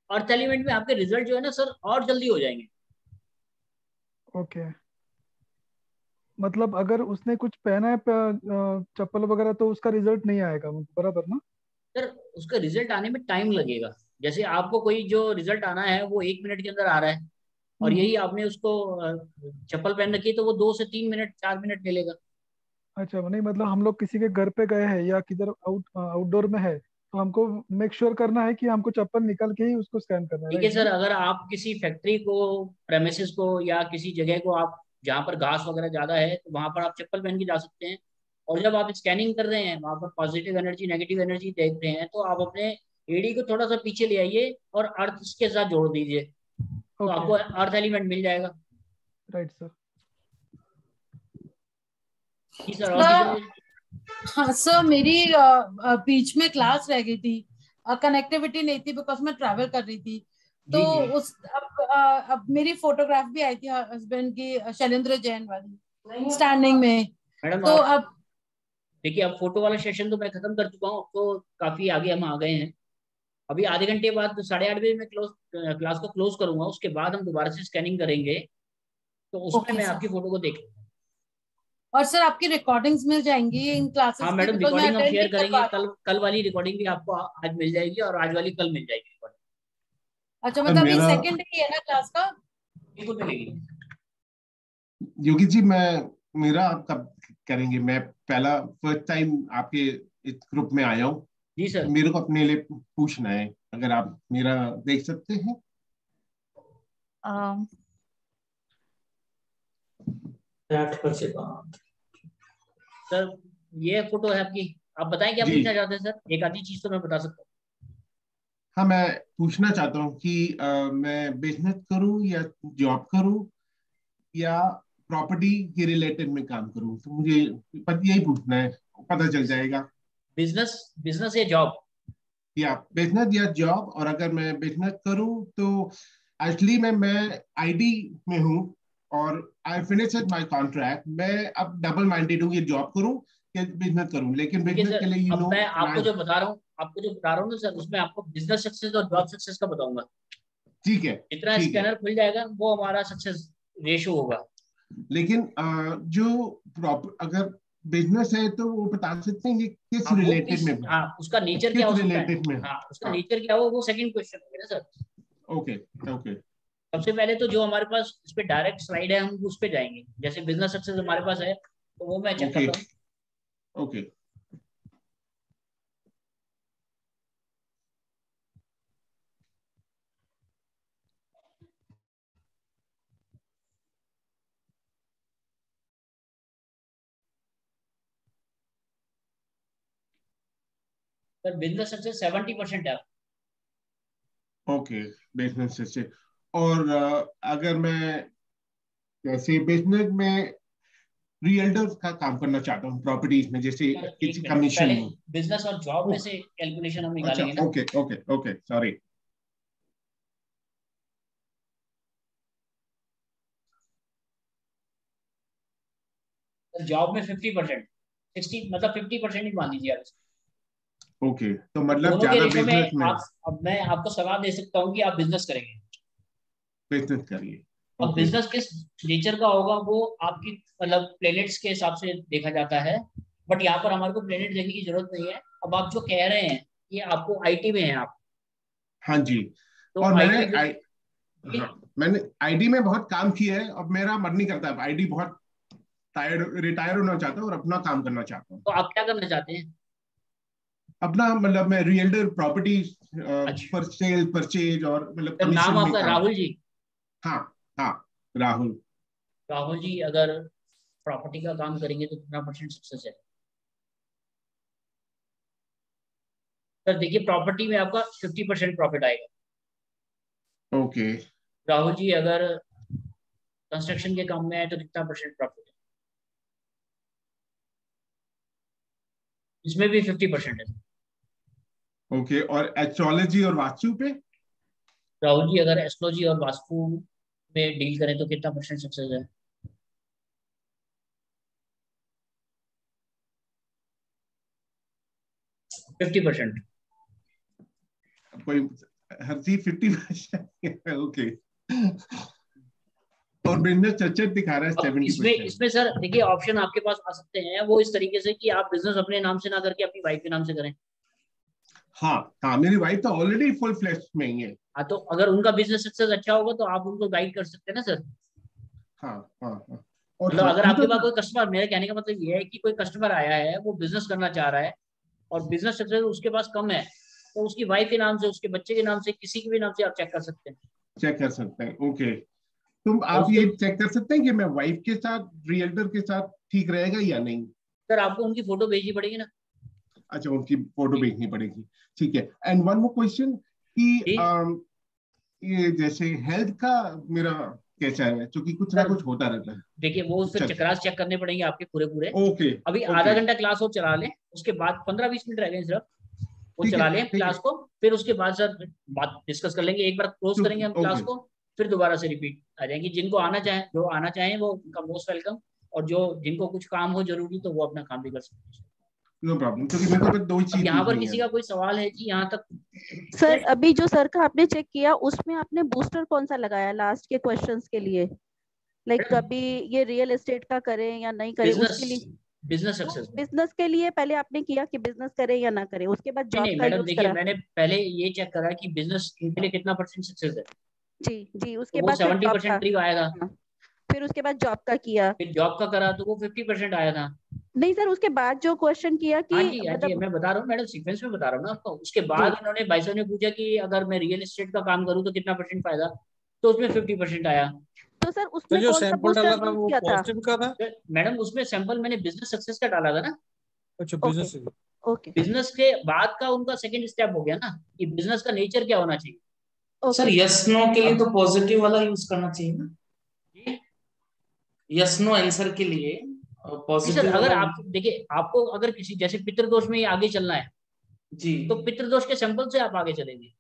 अर्थ एलिमेंट में आपके रिजल्ट जो है ना सर और जल्दी हो जाएंगे। ओके, मतलब अगर उसने कुछ पहना है चप्पल वगैरह तो उसका रिजल्ट नहीं आएगा, बराबर ना? सर उसका रिजल्ट आने में टाइम लगेगा। जैसे आपको कोई जो रिजल्ट आना है वो 1 मिनट के अंदर आ रहा है, और यही आपने उसको चप्पल पहन रखी है तो वो 2 से 3 मिनट 4 मिनट ले लेगा। अच्छा, नहीं मतलब हम लोग किसी के घर पे गए हैं या किधर आउटडोर में है तो हमको मेक श्योर करना है कि हमको चप्पल निकाल के ही उसको स्कैन करना है, ठीक है राइट सर, ना? अगर आप किसी फैक्ट्री को, प्रेमिसेस को, या किसी जगह को आप जहाँ पर घास वगैरह ज्यादा है तो वहां पर आप चप्पल पहन के जा सकते हैं। और जब आप स्कैनिंग कर रहे हैं वहां पर पॉजिटिव एनर्जी नेगेटिव एनर्जी देख रहे हैं तो आप अपने एडी को थोड़ा सा पीछे ले आइए और अर्थ के साथ जोड़ दीजिए, तो आपको अर्थ एलिमेंट मिल जाएगा। Right sir. जी सर, और किसी? हाँ सर, मेरी बीच में क्लास रह गई थी, कनेक्टिविटी नहीं थी बिकॉज मैं ट्रैवल कर रही थी। तो उस अब मेरी फोटोग्राफ भी आई थी हस्बैंड की, शैलेंद्र जैन वाली स्टैंडिंग में। मैडम तो अब देखिए, अब फोटो वाला सेशन तो मैं खत्म कर चुका हूँ, तो काफी आगे हम आ गए हैं। अभी आधे घंटे बाद 8:30 बजे मैं क्लास को क्लोज करूंगा, उसके बाद हम दोबारा से स्कैनिंग करेंगे, तो उसमें मैं आपकी फोटो को देख लूंगा। और सर आपकी रिकॉर्डिंग्स मिल जाएंगी इन क्लासेस हाँ की? मैडम, बिकॉज मैं रिकॉर्डिंग हम अटेंड शेयर नहीं कर करेंगे। पा रही हूँ। कल वाली रिकॉर्डिंग भी आपको आज मिल जाएगी और आज वाली कल मिल जाएगी रिकॉर्डिंग। अच्छा, मतलब ये सेकंड डे है ना क्लास का? बिल्कुल मिलेगी। योगी जी, मेरा आप कब करेंगे? मैं फर्स्ट टाइम आपके इस ग्रुप में आया हूँ, जी सर। मेरे को अपने लिए पूछना है, अगर आप मेरा देख सकते हैं। सर ये फोटो है आपकी, आप बताएं क्या जी। पूछना चाहते हैं सर, एक आधी चीज तो मैं बता सकता हूँ। हाँ, मैं पूछना चाहता हूँ कि मैं बिजनेस करूँ या जॉब करूँ या प्रॉपर्टी के रिलेटेड में काम करूँ, तो मुझे यही पूछना है, पता चल जाएगा। बिजनेस, बिजनेस या जॉब? या बिजनेस या जॉब। और अगर मैं बिजनेस करूँ तो एक्चुअली मैं आईडी में हूँ और आई फिनिश्ड माय कॉन्ट्रैक्ट। मैं अब डबल माइंडेड हूँ कि जॉब करूँ या बिजनेस करूँ, लेकिन देखिए बिजनेस सर, के लिए अब मैं आपको जो बता रहा हूँ, ना सर, उसमें आपको बिजनेस सक्सेस और जॉब सक्सेस का बताऊंगा। ठीक है, जितना ठीक है। स्कैनर खुल जाएगा वो हमारा सक्सेस रेशो होगा। लेकिन अगर बिजनेस है तो वो बता सकते हैं कि किस वो रिलेटेड में, हाँ, उसका नेचर किस क्या हो सकता है, रिलेटेड में। हाँ उसका हाँ, नेचर क्या हो, वो सेकंड क्वेश्चन है ना सर। Okay okay. सबसे पहले तो जो हमारे पास इस पे डायरेक्ट स्लाइड है, हम उस पे जाएंगे। जैसे बिजनेस सक्सेस हमारे पास है, तो वो मैं चेक करता हूँ। ओके। सर बिजनेस सक्सेस 70% है। ओके, बिजनेस से। और अगर मैं जैसे बिजनेस में रियल्टर का काम करना चाहता हूँ प्रॉपर्टीज में, जैसे किसी कमीशन पहले में। बिजनेस और जॉब में से कैलकुलेशन हम अच्छा, निकालेंगे ना। Okay okay okay, sorry. Job में 50%, 60 मतलब 50% ही मान लीजिए आप। ओके, तो मतलब दोनों के ज्यादा रेशो बिजनेस में में आप, अब मैं आपको सलाह दे सकता हूँ कि आप बिजनेस करेंगे। बिजनेस करिए। अब ओके, बिजनेस किस नेचर का होगा वो आपकी मतलब प्लेनेट्स के हिसाब से देखा जाता है, बट यहाँ पर हमारे को प्लेनेट देखने की जरूरत नहीं है। अब आप जो कह रहे हैं कि आपको आईटी में है आप, हाँ जी। तो और आईटी मैंने आईडी में बहुत काम किया है, अब मेरा मन नहीं करता आईडी, बहुत रिटायर होना चाहता हूँ और अपना काम करना चाहता हूँ। तो आप क्या करना चाहते हैं? अपना मतलब मैं रियल्टर प्रॉपर्टी पर सेल परचेज और मतलब तो नाम कमीशन में आपका काम। राहुल जी? हाँ हाँ, राहुल। राहुल जी अगर प्रॉपर्टी का काम करेंगे तो कितना परसेंट सक्सेस है? सर देखिए, प्रॉपर्टी में आपका 50% प्रॉफिट आएगा। ओके। राहुल जी अगर कंस्ट्रक्शन के काम में आए तो कितना परसेंट प्रॉफिट है? इसमें भी 50% है। ओके, और एस्ट्रोलॉजी और वास्तु पे? राहुल जी अगर एस्ट्रोलॉजी और वास्तु में डील करें तो कितना परसेंट सक्सेस है? Fifty percent. कोई हर चीज 50%। ओके। और बिजनेस चर्चा दिखा रहा है 70%। इसमें सर देखिए, ऑप्शन आपके पास आ सकते हैं वो इस तरीके से कि आप बिजनेस अपने नाम से ना करके अपनी वाइफ के नाम से करें। हाँ हाँ, मेरी वाइफ तो ऑलरेडी फुल फ्लैश में ही है। हाँ, तो अगर उनका बिजनेस सक्सेस अच्छा होगा तो आप उनको गाइड कर सकते हैं ना सर। हाँ हाँ हाँ। और मतलब अगर हम आपके तो पास कोई कस्टमर, मेरे कहने का मतलब ये है कि कोई कस्टमर आया है, वो बिजनेस करना चाह रहा है और बिजनेस सक्सेस उसके पास कम है, तो उसकी वाइफ के नाम से, उसके बच्चे के नाम से, किसी के भी नाम से आप चेक कर सकते हैं। चेक कर सकते हैं। ओके, तुम और आप ये चेक कर सकते हैं कि मैं वाइफ के साथ रियल्टर के साथ ठीक रहेगा या नहीं? सर आपको उनकी फोटो भेजनी पड़ेगी ना। अच्छा, उनकी फोटो भेजनी पड़ेगी, ठीक है। एंड वन मोर क्वेश्चन कि ये जैसे हेल्थ का मेरा कैसा है, क्योंकि कुछ ना कुछ होता रहता है। देखिए वो फिर चक्रास चेक करने पड़ेंगे आपके पूरे। ओके, अभी आधा घंटा क्लास और चला लें, उसके बाद 15-20 मिनट रह गए सिर्फ, वो चला लें क्लास को, फिर उसके बाद सर बात डिस्कस कर लेंगे। एक बार क्लोज करेंगे हम क्लास को, फिर दोबारा से रिपीट आ जाएंगी। जिनको आना चाहे, जो आना चाहें वो उनका मोस्ट वेलकम, और जो जिनको कुछ काम हो जरूरी तो वो अपना काम भी कर सकते हैं। नो प्रॉब्लम, क्योंकि मेरे को बस दो ही चीज यहाँ पर पूछनी किसी है। का कोई सवाल है कि यहाँ तक? सर अभी जो सर का आपने चेक किया उसमें आपने बूस्टर कौन सा लगाया लास्ट के क्वेश्चंस के लिए? लाइक कभी ये रियल एस्टेट का करें या नहीं करें, उसके लिए बिजनेस सक्सेस, बिजनेस के लिए पहले आपने किया कि बिजनेस करें या ना करें, उसके बाद जॉब नहीं का मैडम, यूज देखिए करा? मैंने पहले ये चेक करा कि बिजनेस के लिए कितना परसेंट सक्सेस है। जी जी, उसके तो वो बाद फिर जॉब 70% का, ट्रिक आया था। फिर उसके बाद जॉब का किया, फिर जॉब का करा तो वो 50% आया था। नहीं सर, उसके बाद जो क्वेश्चन किया कि हाँ जी हाँ जी, मतलब मैं बता रहा हूँ मैडम, सीक्वेंस में बता रहा हूँ ना आपको। उसके बाद उन्होंने भाई साहब ने पूछा कि अगर मैं रियल एस्टेट का काम करूँ तो कितना % फायदा, तो उसमें 50% आया। तो सर तो उसमें जो कौन सा सैंपल बूस्टर डाला था यूज वो किया था? पॉजिटिव का था? मैडम उसमें सैंपल मैंने बिजनेस सक्सेस का डाला था ना। अच्छा, ओके बिजनेस ओके बिजनेस के बाद का उनका सेकंड स्टेप हो गया ना कि बिजनेस का नेचर क्या होना चाहिए। सर ओके यस नो के लिए तो पॉजिटिव वाला यूज करना चाहिए ना, यस नो आंसर के लिए जी सर, पॉजिटिव अगर वाला। आप देखिए, आपको अगर किसी जैसे पितृदोष में ही आगे चलना है जी, तो पितृदोष के सैंपल से आप आगे चलेंगे।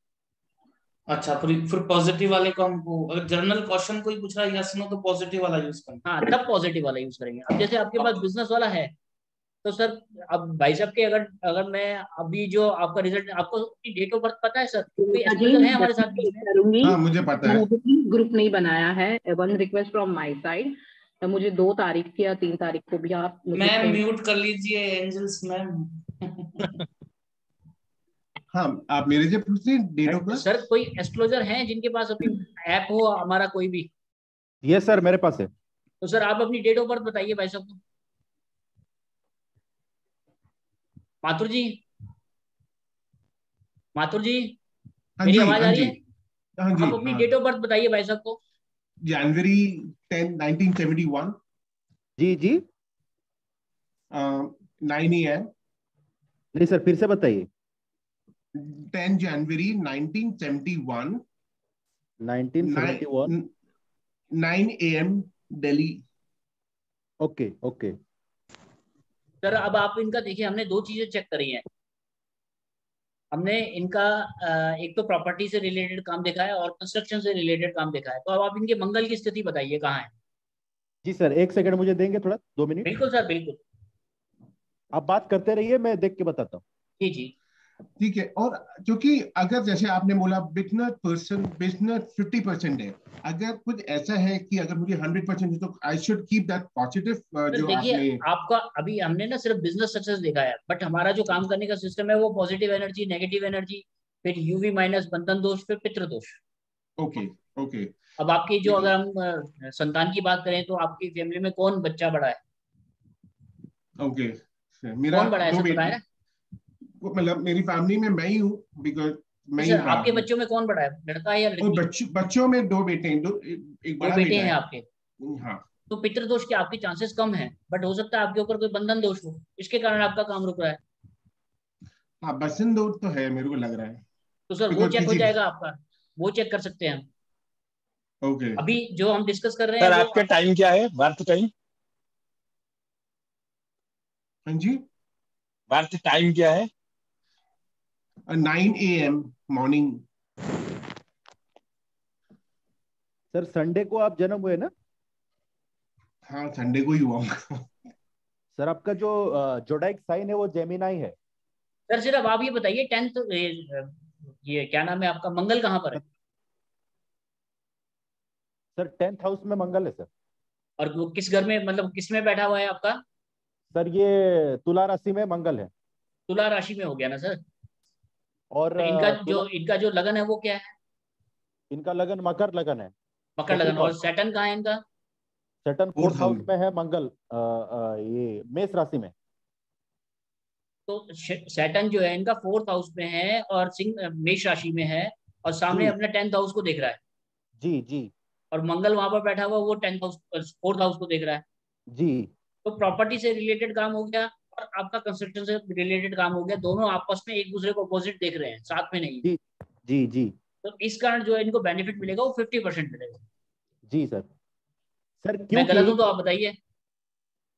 अच्छा, फिर पॉजिटिव वाले को हमको अगर जनरल क्वेश्चन कोई पूछ रहा है यस नो तो पॉजिटिव वाला यूज करना। हाँ, तब पॉजिटिव वाला यूज करेंगे। अब जैसे आपके पास बिजनेस वाला है तो सर, अब भाई साहब के अगर अगर मैं अभी जो आपका रिजल्ट, आपको डेट ऑफ बर्थ पता है सर? कोई जी एस्ट्रोलॉजर है हमारे जल्दी साथ बीच में? करूंगी। हाँ मुझे पता है। मैंने अभी ग्रुप नहीं बनाया है, one request from my side. तो मुझे 2 तारीख या 3 तारीख को भी आप मुझे मैम म्यूट कर लीजिए एंजल्स मैम। हाँ, आप मेरे से पूछ रहे हैं डेट ऑफ बर्थ? सर कोई एस्ट्रोलॉजर हैं जिनके पास अभी ऐप हो हमारा कोई भी? ये सर मेरे पास है। तो सर आप अपनी डेट ऑफ बर्थ बताइए भाई साहब को। माथुर जी, माथुर जी, हाँ मेरी जी आवाज आ हाँ रही जी है? हाँ जी आप अपनी डेट ऑफ बर्थ बताइए भाई साहब को। जनवरी 10 1971 जी जी 9 AM। नहीं सर, फिर से बताइए। 10 जनवरी 1971 1971 9 AM Delhi. Okay okay. Sir अब आप इनका देखिए, हमने 2 चीजें चेक करी हैं। हमने इनका एक तो प्रॉपर्टी से रिलेटेड काम देखा है और कंस्ट्रक्शन से रिलेटेड काम देखा है। तो अब आप इनके मंगल की स्थिति बताइए कहाँ है। जी सर, 1 सेकंड मुझे देंगे, थोड़ा 2 मिनट। बिल्कुल सर, बिल्कुल। आप बात करते रहिए, मैं देख के बताता हूँ। जी जी ठीक है। और क्योंकि अगर जैसे आपने बोला बिजनेस 50% है, अगर कुछ ऐसा है कि अगर मुझे 100% है तो I should keep that positive sir जो देखिए, आपने। आपका अभी हमने ना सिर्फ बिजनेस सक्सेस देखा है, बट हमारा जो काम करने का सिस्टम है वो पॉजिटिव एनर्जी, नेगेटिव एनर्जी, फिर यूवी माइनस, बंधन दोष, फिर पितृदोष। Okay okay. अब आपकी जो, अगर हम संतान की बात करें तो आपकी फैमिली में कौन बच्चा बड़ा है? ओके, मेरा कौन बड़ा है 2 सर, बेटे, बताया ना? मतलब मेरी फैमिली में मैं ही हूँ, बिकॉज मैं ही सर बड़ा आपके हूँ। बच्चों में कौन बड़ा है, लड़का है या और लड़की? बच्चों में 2 बेटे हैं, एक 2 बड़ा बेटे बेटा हैं है। आपके। हाँ तो पितृदोष के आपके चांसेस कम है, बट हो सकता है आपके ऊपर कोई बंधन दोष हो, इसके कारण आपका काम रुक रहा है। हाँ, बसंत दौर तो है, मेरे को लग रहा है। तो सर वो बिकॉज चेक हो किसी। जाएगा आपका, वो चेक कर सकते हैं हम। ओके। अभी जो हम डिस्कस कर रहे हैं सर वो आपका टाइम क्या है, बर्थ टाइम? हाँ जी, बर्थ टाइम क्या है? 9 AM मॉर्निंग। सर संडे को आप जन्म हुए ना? हाँ, संडे को ही हुआ हूँ। सर आपका जो जोडाइक साइन है वो जेमिनाई है। सर सिर्फ आप ये बताइए, 10th ये क्या नाम है आपका, मंगल कहाँ पर है? सर 10th हाउस में मंगल है सर। और वो किस घर में, मतलब किस में बैठा हुआ है आपका? सर ये तुला राशि में मंगल है। तुला राशि में हो गया ना सर। और तो इनका जो लगन है वो क्या है? इनका लगन मकर लगन है। मकर लगन। और सैटर्न कहाँ है इनका? सैटर्न 4th हाउस में है मंगल, ये मेष राशि में। तो सैटर्न जो है इनका 4th हाउस में है और सिंह मेष राशि में है, और सामने अपने 10th हाउस को देख रहा है। जी जी। और मंगल वहां पर बैठा हुआ वो 10th हाउस 4th हाउस को देख रहा है। जी। तो प्रॉपर्टी से रिलेटेड काम हो गया और आपका कंस्ट्रक्शन से रिलेटेड काम हो गया। दोनों आपस में एक दूसरे को अपोजिट देख रहे हैं, साथ में नहीं। जी जी जी। तो इस कारण जो है इनको बेनिफिट मिलेगा वो 50% मिलेगा। जी सर। सर मैं क्योंकि गलत हूं तो आप बताइए।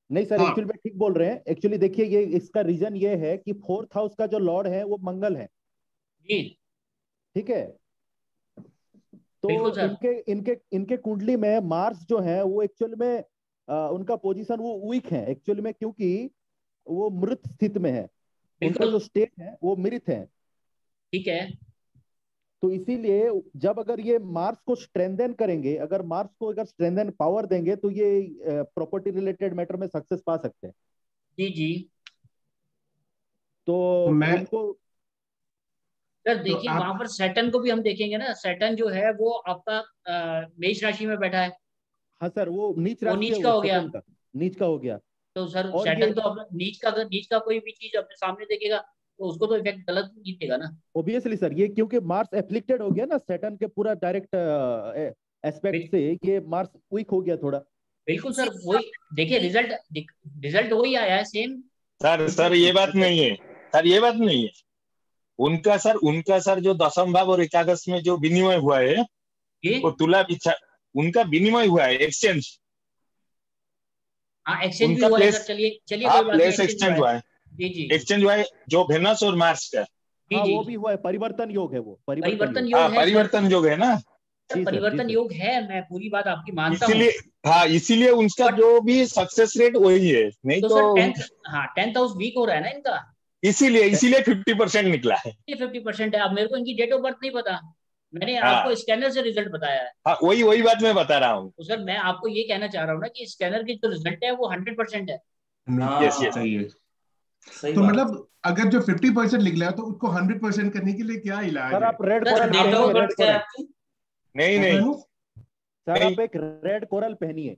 नहीं सर, हाँ। एक्चुअली में ठीक बोल रहे हैं। एक्चुअली देखिए, ये इसका रीजन ये है कि 4th हाउस का जो लॉर्ड है वो मंगल है। जी ठीक है। तो बिल्कुल सर। इनके इनके इनके कुंडली में मार्स जो है वो एक्चुअल में उनका पोजीशन वो वीक है एक्चुअल में, क्योंकि वो मृत स्थित में है। उनका बिल्कुल जो स्टेट है वो मृत है। ठीक है। तो इसीलिए जब अगर ये मार्स को स्ट्रेंथन करेंगे, अगर मार्स को अगर स्ट्रेंथन पावर देंगे तो ये प्रॉपर्टी रिलेटेड मैटर में सक्सेस पा सकते हैं। जी जी। तो मैं सर उनको देखिए, वहां पर सैटर्न को भी हम देखेंगे ना। सैटर्न जो है वो आपका मेष राशि में बैठा है। हाँ सर, वो नीच वो राशि नीच है, का वो हो गया। सैटर्न का नीच का हो गया। तो सर और सैटर्न ये तो अपना नीच का कोई भी चीज अपने सामने देखेगा तो उसको तो इफेक्ट गलत नहीं देगा ना। ऑब्वियसली सर, ये क्योंकि मार्स एफ्लिक्टेड हो गया ना सैटर्न के पूरा डायरेक्ट एस्पेक्ट से, ये मार्स वीक हो गया थोड़ा। बिल्कुल सर, वही देखिए रिजल्ट वही आया है सेम। सर ये बात नहीं है, सर ये बात नहीं है। उनका सर जो दशम भाव और एकादश में जो विनिमय हुआ है वो तुला बिछा, उनका विनिमय हुआ है, एक्सचेंज। हाँ एक्सचेंज भी हुआ है सर, चलिए कोई बात नहीं, एक्सचेंज हुआ है, जी एक्सचेंज हुआ है जो वेनस और मार्स का। हाँ वो भी हुआ है, परिवर्तन योग है वो, परिवर्तन योग है, परिवर्तन योग है ना, परिवर्तन योग है, मैं पूरी बात आपकी मानता हूँ। इसीलिए हाँ, इसीलिए उनका जो भी सक्सेस रेट वही है, नहीं तो 10th हाउस वीक हो रहा है ना इनका, इसीलिए 50% निकला है। 50% है। अब मेरे को इनकी डेट ऑफ बर्थ नहीं पता, मैंने आपको स्कैनर से रिजल्ट बताया है। हाँ वही बात मैं बता रहा हूँ। तो सर मैं आपको ये कहना चाह रहा हूँ ना कि स्कैनर की जो रिजल्ट है वो 100% है। सही है। तो मतलब अगर जो 50% निकला है तो उसको 100% करने के लिए क्या इलाज है? सर आप रेड कोरल नहीं सर, आप एक रेड कोरल पहनिए।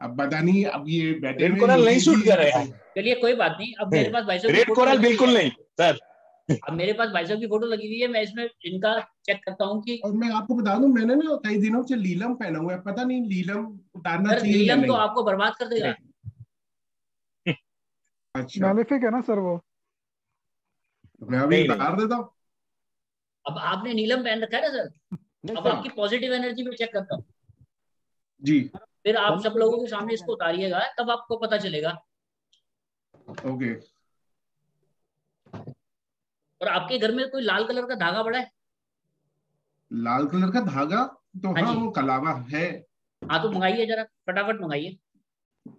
अब पता नहीं, अब ये बैठे रेड कोरल नहीं सूट कर रहा है। चलिए कोई बात नहीं, अब मेरे पास भाई साहब रेड कोरल बिल्कुल नहीं सर। अब मेरे पास भाई साहब की फोटो लगी हुई है, मैं इसमें इनका चेक करता हूँ कि, और मैं आपको बता दूं, मैंने ना कई दिनों से लीलम पहना हुआ है, पता नहीं लीलम उतारना चाहिए या लीलम नहीं। तो आपको बर्बाद कर देगा। अच्छा मैलेफिक है ना सर वो, मैं अभी उतार देता हूँ। अब आपने नीलम पहन रखा है ना सर, अब आपकी पॉजिटिव एनर्जी में चेक करता हूँ जी, फिर आप सब लोगों के सामने इसको उतारिएगा तब आपको पता चलेगा। ओके। और आपके घर में कोई लाल कलर का धागा पड़ा है? लाल कलर का धागा तो हाँ वो कलावा है। हाँ तो मंगाइए जरा, फटाफट मंगाइए।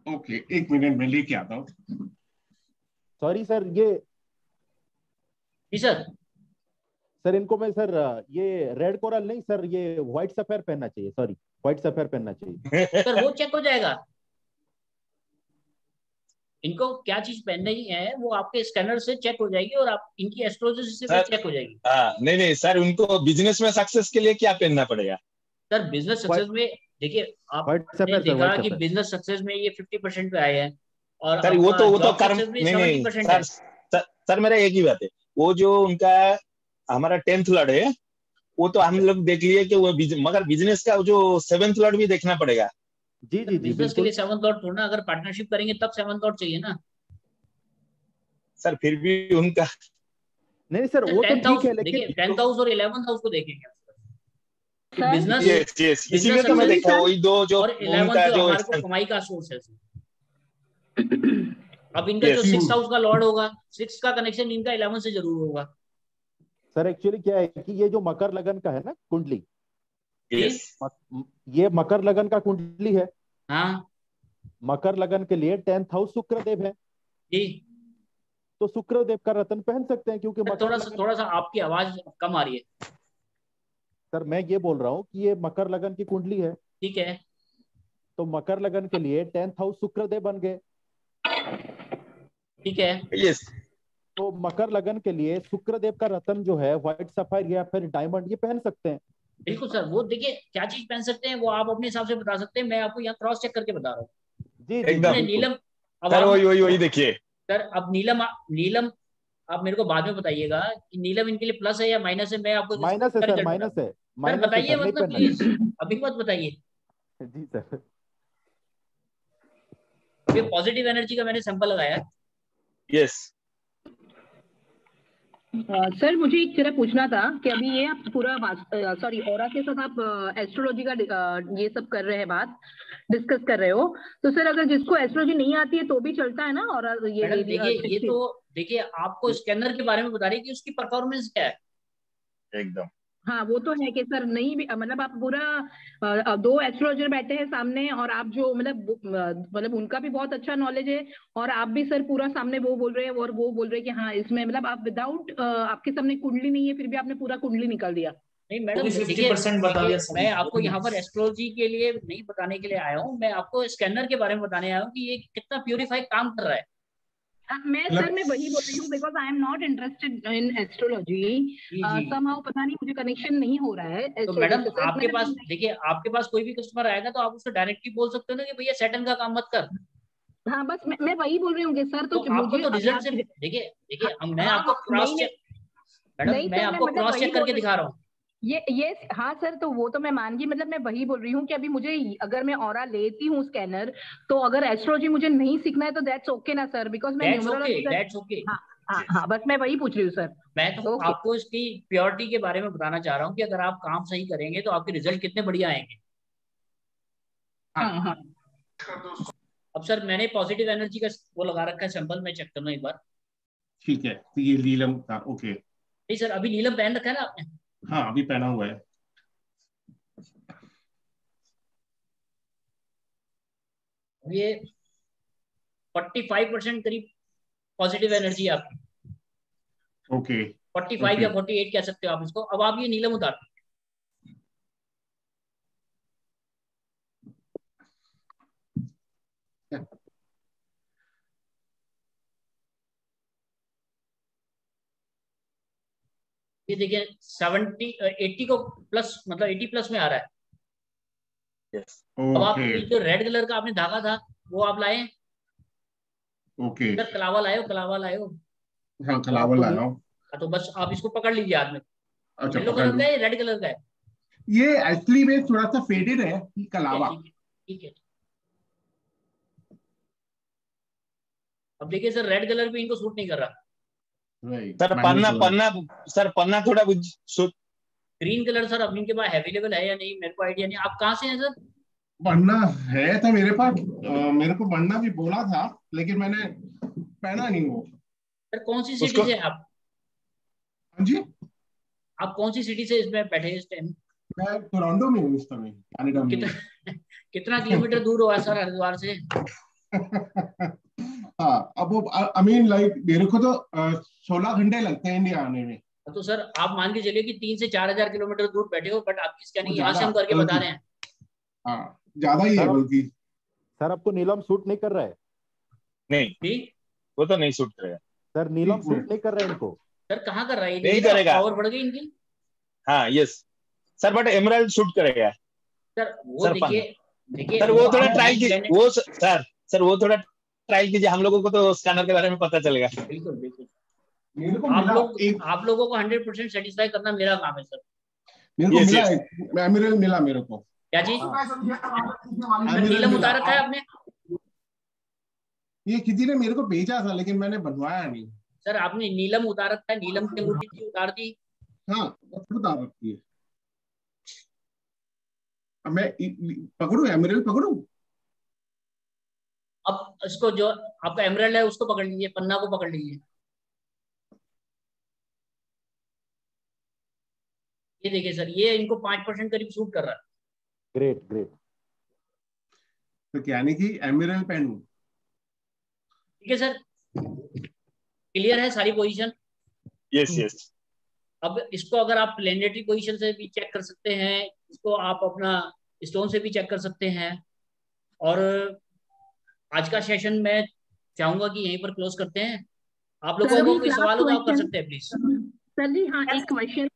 ओके 1 मिनट में लेके आता हूँ। सॉरी सर, ये जी सर इनको मैं सर ये रेड कोरल नहीं सर, ये व्हाइट सफेयर पहनना चाहिए, सॉरी व्हाइट सफेयर पहनना चाहिए। सर वो चेक हो जाएगा, इनको क्या चीज पहननी है वो आपके स्कैनर से चेक हो जाएगी और आप इनकी एस्ट्रोलॉजी से भी चेक हो जाएगी। नहीं सर, उनको बिजनेस में सक्सेस के लिए क्या पहनना पड़ेगा? सर बिजनेस सक्सेस में देखिए आपने देखा कि बिजनेस सक्सेस में ये 50% पे आए हैं और सर वो तो कर्म नहीं सर मेरा एक ही बात है, वो जो उनका हमारा 10th लॉर्ड है वो तो हम लोग देख लिए कि वो मगर बिजनेस का जो 7th लॉर्ड भी देखना पड़ेगा। जी बिजनेस के लिए 7th लॉर्ड थोड़ा, अगर पार्टनरशिप करेंगे तब 7th लॉर्ड चाहिए ना सर। फिर भी उनका नहीं सर वो तो ठीक है, लेकिन 10th हाउस और 11th हाउस को देखेंगे बिजनेस। इसीलिए तो मैं देखा वही दो जो और 11th जो हमारे को कमाई का सोर्स है। अब इनका जो 6th हाउस का लॉर्ड होगा, 6 का कनेक्शन इनका 11 से जरूर होगा। सर एक्चुअली क्या है कि ये जो मकर लगन का है ना कुंडली, ये मकर लगन का कुंडली है। हाँ मकर लगन के लिए 10th हाउस शुक्रदेव है जी, तो शुक्रदेव का रत्न पहन सकते हैं क्योंकि थोड़ा सा आपकी आवाज कम आ रही है सर। मैं ये बोल रहा हूँ कि ये मकर लगन की कुंडली है, ठीक है, तो मकर लगन के लिए 10th हाउस शुक्रदेव बन गए, ठीक है। यस, तो मकर लगन के लिए शुक्रदेव का रत्न जो है व्हाइट सफायर या फिर डायमंड, ये पहन सकते हैं। बिल्कुल सर, वो देखिए क्या चीज पहन सकते हैं वो आप अपने हिसाब से बता सकते हैं, मैं आपको यहाँ क्रॉस चेक करके बता रहा हूँ। जी एकदम नीलम सर, वही देखिए सर। अब नीलम आप मेरे को बाद में बताइएगा कि नीलम इनके लिए प्लस है या माइनस है। मैं आपको माइनस है सर, माइनस है सर, बताइए मतलब प्लीज, अभी मत बताइए जी सर। ये पॉजिटिव एनर्जी का मैंने सैंपल लगाया। यस सर मुझे एक जरा पूछना था कि अभी ये आप पूरा सॉरी ऑरा के साथ आप एस्ट्रोलॉजी का ये सब कर रहे हैं, बात डिस्कस कर रहे हो, तो सर अगर जिसको एस्ट्रोलॉजी नहीं आती है तो भी चलता है ना? और देखिए ये तो देखिए आपको स्कैनर के बारे में बता रही है कि उसकी परफॉर्मेंस क्या है। एकदम हाँ वो तो है कि सर नहीं भी मतलब आप पूरा 2 एस्ट्रोलॉजर बैठे हैं सामने और आप जो मतलब उनका भी बहुत अच्छा नॉलेज है और आप भी सर पूरा सामने वो बोल रहे हैं और वो बोल रहे हैं कि हाँ इसमें मतलब आप विदाउट आपके सामने कुंडली नहीं है फिर भी आपने पूरा कुंडली निकाल दिया। नहीं मैडम, 50% बता दिया। मैं आपको यहाँ पर एस्ट्रोलॉजी के लिए नहीं बताने के लिए आया हूँ, मैं आपको स्कैनर के बारे में बताने आया हूँ कि ये कितना प्यूरिफाई काम कर रहा है। मैं वही बोल रही हूँ because I am not interested in astrology, somehow पता नहीं मुझे कनेक्शन नहीं हो रहा है। तो मैडम आपके पास देखिए, आपके पास कोई भी कस्टमर आएगा तो आप उसको डायरेक्टली बोल सकते हो ना कि भैया सैटर्न का काम मत कर, हाँ बस मैं वही बोल रही हूँ सर। तो आपको तो मुझे रिजल्ट से देखिए मैं हाँ, आपको क्रॉस नहीं, चेक, मैडम नहीं मैं सर, आपको मतलब क्रॉस वही चेक करके बोल दिखा रहा हूँ। ये हाँ सर, तो वो तो मैं मान गई, मतलब मैं वही बोल रही हूँ कि अभी मुझे अगर मैं ऑरा लेती हूँ स्कैनर, तो अगर एस्ट्रोलॉजी मुझे नहीं सीखना है तो दैट्स ओके ना सर, बिकॉज मैं न्यूमरोलॉजी दैट्स ओके। हाँ हाँ हाँ, बस मैं वही पूछ रही हूँ सर। मैं तो आपको इसकी प्योरिटी के बारे में बताना चाह रहा हूँ कि अगर आप काम सही करेंगे तो आपके रिजल्ट कितने बढ़िया आएंगे। हाँ हाँ। अब सर मैंने पॉजिटिव एनर्जी का वो लगा रखा है सैंपल, मैं चेक करना एक बार। ठीक है, तो ये नीलम था, ओके। नहीं सर, अभी नीलम पहन रखा है ना आपने? हाँ अभी पहना हुआ है। ये 45% करीब पॉजिटिव एनर्जी है आपकी। ओके 45 या 48 कह सकते हो आप इसको। अब आप ये नीलम उतार, ये देखिए 80 को प्लस, मतलब 80 प्लस में आ रहा है। अब आप ये जो रेड कलर का आपने धागा था वो आप लाए? ओके सर कलावा लाए हो? कलावा लाए हो? हाँ कलावा लाया हूँ। तो बस आप इसको पकड़ लीजिए हाथ में। अच्छा येलो पकड़ कलर लूं। का है, रेड कलर का है? ये एक्चुअली में थोड़ा सा फेडेड है कलावा। ठीक है। अब देखिए सर, रेड कलर भी इनको सूट नहीं कर रहा। सर पन्ना थोड़ा ग्रीन कलर सर अब इनके पास अवेलेबल है या नहीं मेरे को आइडिया नहीं। आप कहाँ से हैं सर? पढ़ना है था मेरे पास, मेरे को पढ़ना भी बोला था लेकिन मैंने पहना नहीं वो। सर कौन सी सिटी से आप? हाँ जी, आप कौन सी सिटी से इसमें बैठे इस टाइम? मैं टोरंटो में हूँ इस समय, कनाडा में। कितना किलोमीटर दूर हुआ सर हरिद्वार से? हाँ अब वो आई मीन लाइक मेरे को तो 16 घंटे लगते हैं इंडिया आने में। तो सर आप मान के चलिए कि 3 से 4,000 किलोमीटर दूर बैठे हो, बट आपकी स्कैनिंग यहाँ से हम करके बता रहे हैं। हाँ ज्यादा ही है बल्कि। सर आपको नीलम सूट नहीं कर रहा है? नहीं वो तो नहीं सूट करेगा सर, नीलम सूट नहीं कर रहा है इनको। सर कहाँ कर रहा है? नहीं करेगा। पावर बढ़ गई इनकी। हाँ yes sir, but emerald shoot करेगा सर। वो देखिए सर वो थोड़ा ट्राई कीजिए, वो सर वो थोड़ा ट्राई कीजिए, हम लोगों को तो स्कैनर के बारे में पता चलेगा। बिल्कुल आप लोगों को 100% सेटिस्फाई करना मेरा काम है सर। मेरे को मिला एमराल्ड मिला मेरे को। क्या चीज? नीलम उतार रखा है आपने? ये किसी ने मेरे को भेजा था लेकिन मैंने बनवाया नहीं। सर आपने नीलम उतार रखा है, नीलम की अंगूठी थी उतार दी? हाँ उतार रखी है। अब मैं पकड़ू, एमराल्ड पकड़ू? अब इसको जो आपका एमराल्ड है उसको पकड़ लीजिए, पन्ना को पकड़ लीजिए। ये देखिए सर, ये इनको 5% करीब सूट कर रहा है। Great great. तो क्या नहीं कि एमराल्ड पहनूं? ठीक है सर, क्लियर है सारी पोजीशन? यस। अब इसको अगर आप प्लेनेटरी पोजीशन से भी चेक कर सकते हैं, इसको आप अपना स्टोन से भी चेक कर सकते हैं। और आज का सेशन मैं चाहूंगा कि यहीं पर क्लोज करते हैं। आप लोगों को कोई सवाल हो तो आप कर सकते हैं प्लीज। सर जी हाँ, एक क्वेश्चन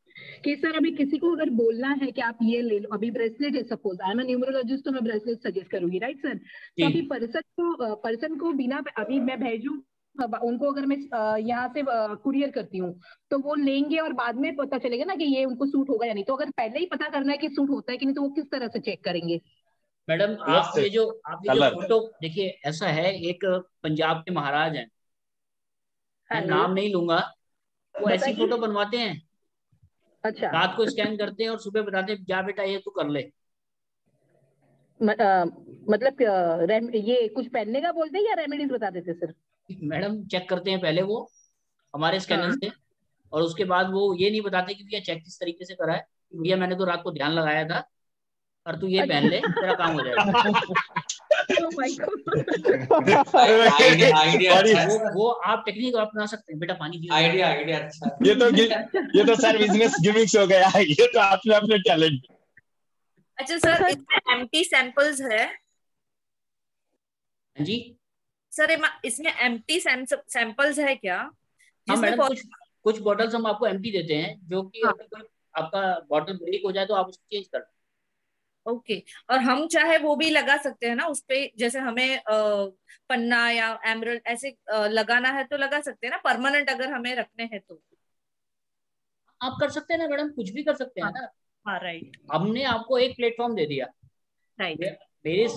कि सर अभी किसी को अगर बोलना है कि आप ये ले लो, अभी ब्रेसलेट है, suppose I am a numerologist, तो मैं ब्रेसलेट सजेस्ट करूंगी, राइट सर? तो अभी पर्सन को बिना, अभी मैं भेजूं उनको, अगर मैं यहाँ से कुरियर करती हूँ तो वो लेंगे और बाद में पता चलेगा ना कि ये उनको सूट होगा या नहीं? तो अगर पहले ही पता करना है कि सूट होता है कि नहीं, तो वो किस तरह से चेक करेंगे? मैडम आप ये जो फोटो देखिए, ऐसा है, एक पंजाब के महाराज हैं, मैं नाम नहीं लूंगा, वो ऐसी फोटो बनवाते हैं। अच्छा। रात को स्कैन करते हैं और सुबह बताते हैं जा बेटा ये तू कर ले। मतलब ये कुछ पहनने का बोलते हैं या रेमेडीज बता देते सर? मैडम चेक करते हैं पहले वो हमारे स्कैनर से, और उसके बाद वो ये नहीं बताते कि भैया चेक किस तरीके से करा है, भैया मैंने तो रात को ध्यान लगाया था और तू ये पहन ले तेरा काम हो जाएगा। वो आप टेक्निक अपना सकते हैं बेटा, पानी आइडिया अच्छा। ये तो सर बिजनेस गिमिक्स हो गया, ये तो आपने अपने टैलेंट। अच्छा सर, इसमें एम्प्टी सैंपल्स है जी? सर इसमें एम्प्टी सैंपल्स है क्या? हाँ मैडम, कुछ बॉटल्स हम आपको एम्प्टी देते हैं, जो कि आपका बॉटल ब्रेक हो जाए तो आप उसको चेंज कर। ओके, और हम चाहे वो भी लगा सकते हैं ना उस पे, जैसे हमें पन्ना या एमरल्ड ऐसे लगाना है तो लगा सकते हैं ना, परमानेंट अगर हमें रखने हैं तो। आप कर सकते हैं ना मैडम, कुछ भी कर सकते हैं ना। हाँ राइट। हमने आपको एक प्लेटफॉर्म दे दिया, राइट। मेरे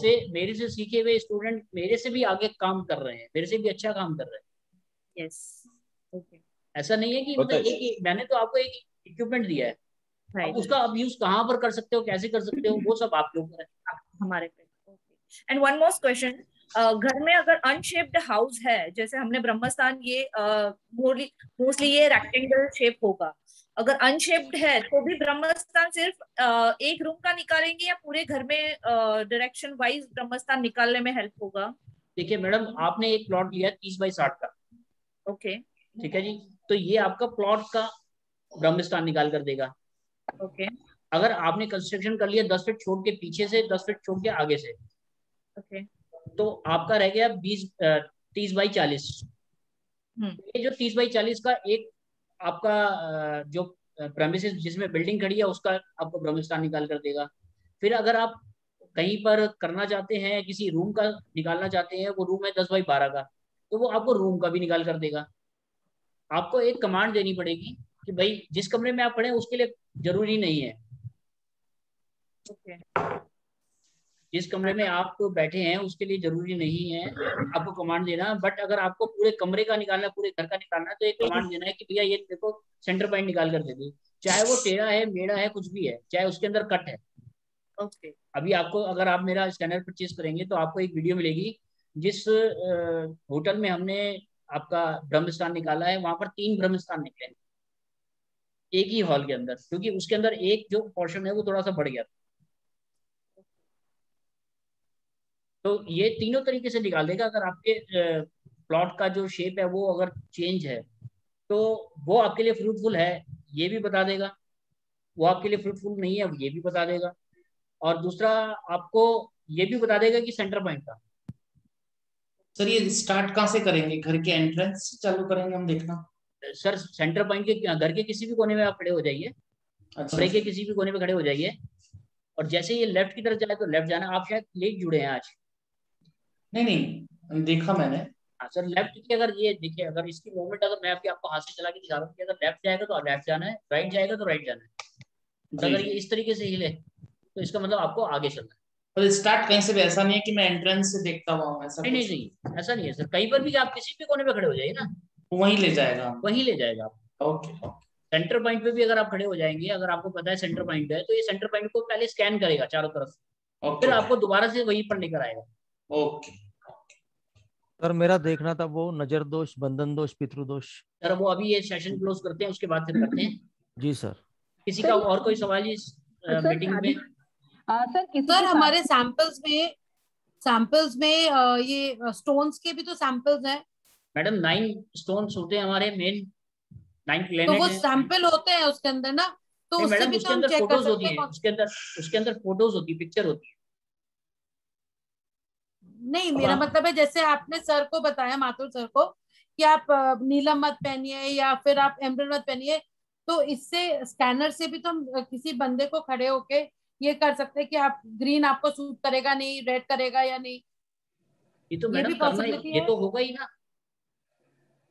से सीखे हुए स्टूडेंट मेरे से भी आगे काम कर रहे हैं, मेरे से भी अच्छा काम कर रहे हैं। Yes okay. ऐसा नहीं है कि मतलब मैंने तो आपको एक इक्विपमेंट दिया है, अब उसका अब यूज कहाँ पर कर सकते हो, कैसे कर सकते हो, वो सब आपके ऊपर है, हमारे पे। एंड वन मोस्ट क्वेश्चन, घर में अगर अनशेप्ड हाउस है, जैसे हमने ब्रह्मस्थान ये मोस्टली ये रेक्टेंगल शेप होगा, अगर अनशेप्ड है तो भी ब्रह्मस्थान सिर्फ एक रूम का निकालेंगे या पूरे घर में डायरेक्शन वाइज ब्रह्मस्थान निकालने में हेल्प होगा? देखिए मैडम, आपने एक प्लॉट लिया 30x60 का, ओके ठीक है जी, तो ये आपका प्लॉट का ब्रह्मस्थान निकाल कर देगा। ओके। अगर आपने कंस्ट्रक्शन कर लिया 10 फीट छोड़ के पीछे से, 10 फीट छोड़ के आगे से, ओके, तो आपका रह गया 30x40। ये जो 30x40 का एक आपका जो प्रेमिसेस जिसमें बिल्डिंग खड़ी है उसका आपको ब्रह्मस्थान निकाल कर देगा। फिर अगर आप कहीं पर करना चाहते हैं, किसी रूम का निकालना चाहते हैं, वो रूम है 10x12 का, तो वो आपको रूम का भी निकाल कर देगा। आपको एक कमांड देनी पड़ेगी कि भाई जिस कमरे में आप खड़े हैं उसके लिए जरूरी नहीं है, जिस कमरे में आप बैठे हैं उसके लिए जरूरी नहीं है आपको कमांड देना। बट अगर आपको पूरे कमरे का निकालना, पूरे घर का निकालना है, तो एक कमांड देना है कि भैया ये देखो सेंटर पॉइंट निकाल कर दे दो, चाहे वो टेढ़ा है, मेढ़ा है, कुछ भी है, चाहे उसके अंदर कट है। ओके। अभी आपको, अगर आप मेरा स्कैनर परचेज करेंगे तो आपको एक वीडियो मिलेगी, जिस होटल में हमने आपका ब्रह्मस्थान निकाला है, वहां पर 3 ब्रह्मस्थान निकले एक ही हॉल के अंदर, क्योंकि उसके अंदर एक जो पोर्शन है वो थोड़ा सा बढ़ गया था। तो ये तीनों तरीके से निकाल देगा। अगर आपके प्लॉट का जो शेप है वो अगर चेंज है तो वो आपके लिए फ्रूटफुल है, ये भी बता देगा, वो आपके लिए फ्रूटफुल नहीं है, ये भी बता देगा, और दूसरा आपको ये भी बता देगा कि सेंटर पॉइंट का। सर ये स्टार्ट कहाँ से करेंगे, घर के एंट्रेंस से चालू करेंगे हम देखना? सर सेंटर पॉइंट के घर के किसी भी कोने में आप खड़े हो जाइए, कमरे के किसी भी कोने में खड़े हो जाइए, और जैसे ये लेफ्ट की तरफ जाए तो लेफ्ट जाना। आप शायद लेट जुड़े हैं आज। नहीं देखा मैंने। हाँ सर, लेफ्ट की अगर ये देखिए, अगर इसकी मूवमेंट अगर मैं आपको हाथ से चला के दिखा रहा हूँ कि अगर लेफ्ट जाएगा तो लेफ्ट जाना है, राइट जाएगा तो राइट जाना है। तो अगर ये इस तरीके से हिले तो इसका मतलब आपको आगे चलना है। और स्टार्ट कहीं से भी, ऐसा नहीं है कि मैं एंट्रेंस से देखता हुआ हूँ, ऐसा नहीं नहीं, ऐसा नहीं है सर। कहीं पर भी आप किसी भी कोने पे खड़े हो जाइए ना, वहीं ले जाएगा, वहीं ले जाएगा आप। ओके। सेंटर पॉइंट पे भी अगर आप खड़े हो जाएंगे, अगर आपको पता है सेंटर पॉइंट है, तो ये सेंटर पॉइंट को पहले स्कैन करेगा चारों तरफ, फिर आपको दोबारा से वहीं पर लेकर आएगा। ओके सर, मेरा देखना था वो नजर दोष, बंधन दोष, पितृदोष। सर वो अभी ये सेशन क्लोज करते हैं, उसके बाद फिर करते हैं। जी सर। किसी का और कोई सवाल इस मीटिंग में? सर हमारे सैंपल्स में ये स्टोन्स के भी तो सैंपल्स हैं मैडम। 9 स्टोन्स होते हैं हमारे मेन, 9 प्लेनेट तो वो सैंपल होते हैं उसके अंदर ना, तो उससे भी तो हम चेक कर सकते हैं। उसके अंदर फोटोज होती है, पिक्चर होती है। नहीं, मेरा मतलब है जैसे आपने सर को बताया, माथुर सर को, कि आप नीलम मत पहनिए या फिर आप एमरल्ड मत पहनिए, तो इससे स्कैनर से भी तो हम किसी बंदे को खड़े होके ये कर सकते हैं कि आप ग्रीन आपको सूट करेगा नहीं, रेड करेगा या नहीं। ये तो मैडम ये तो होगा ही ना।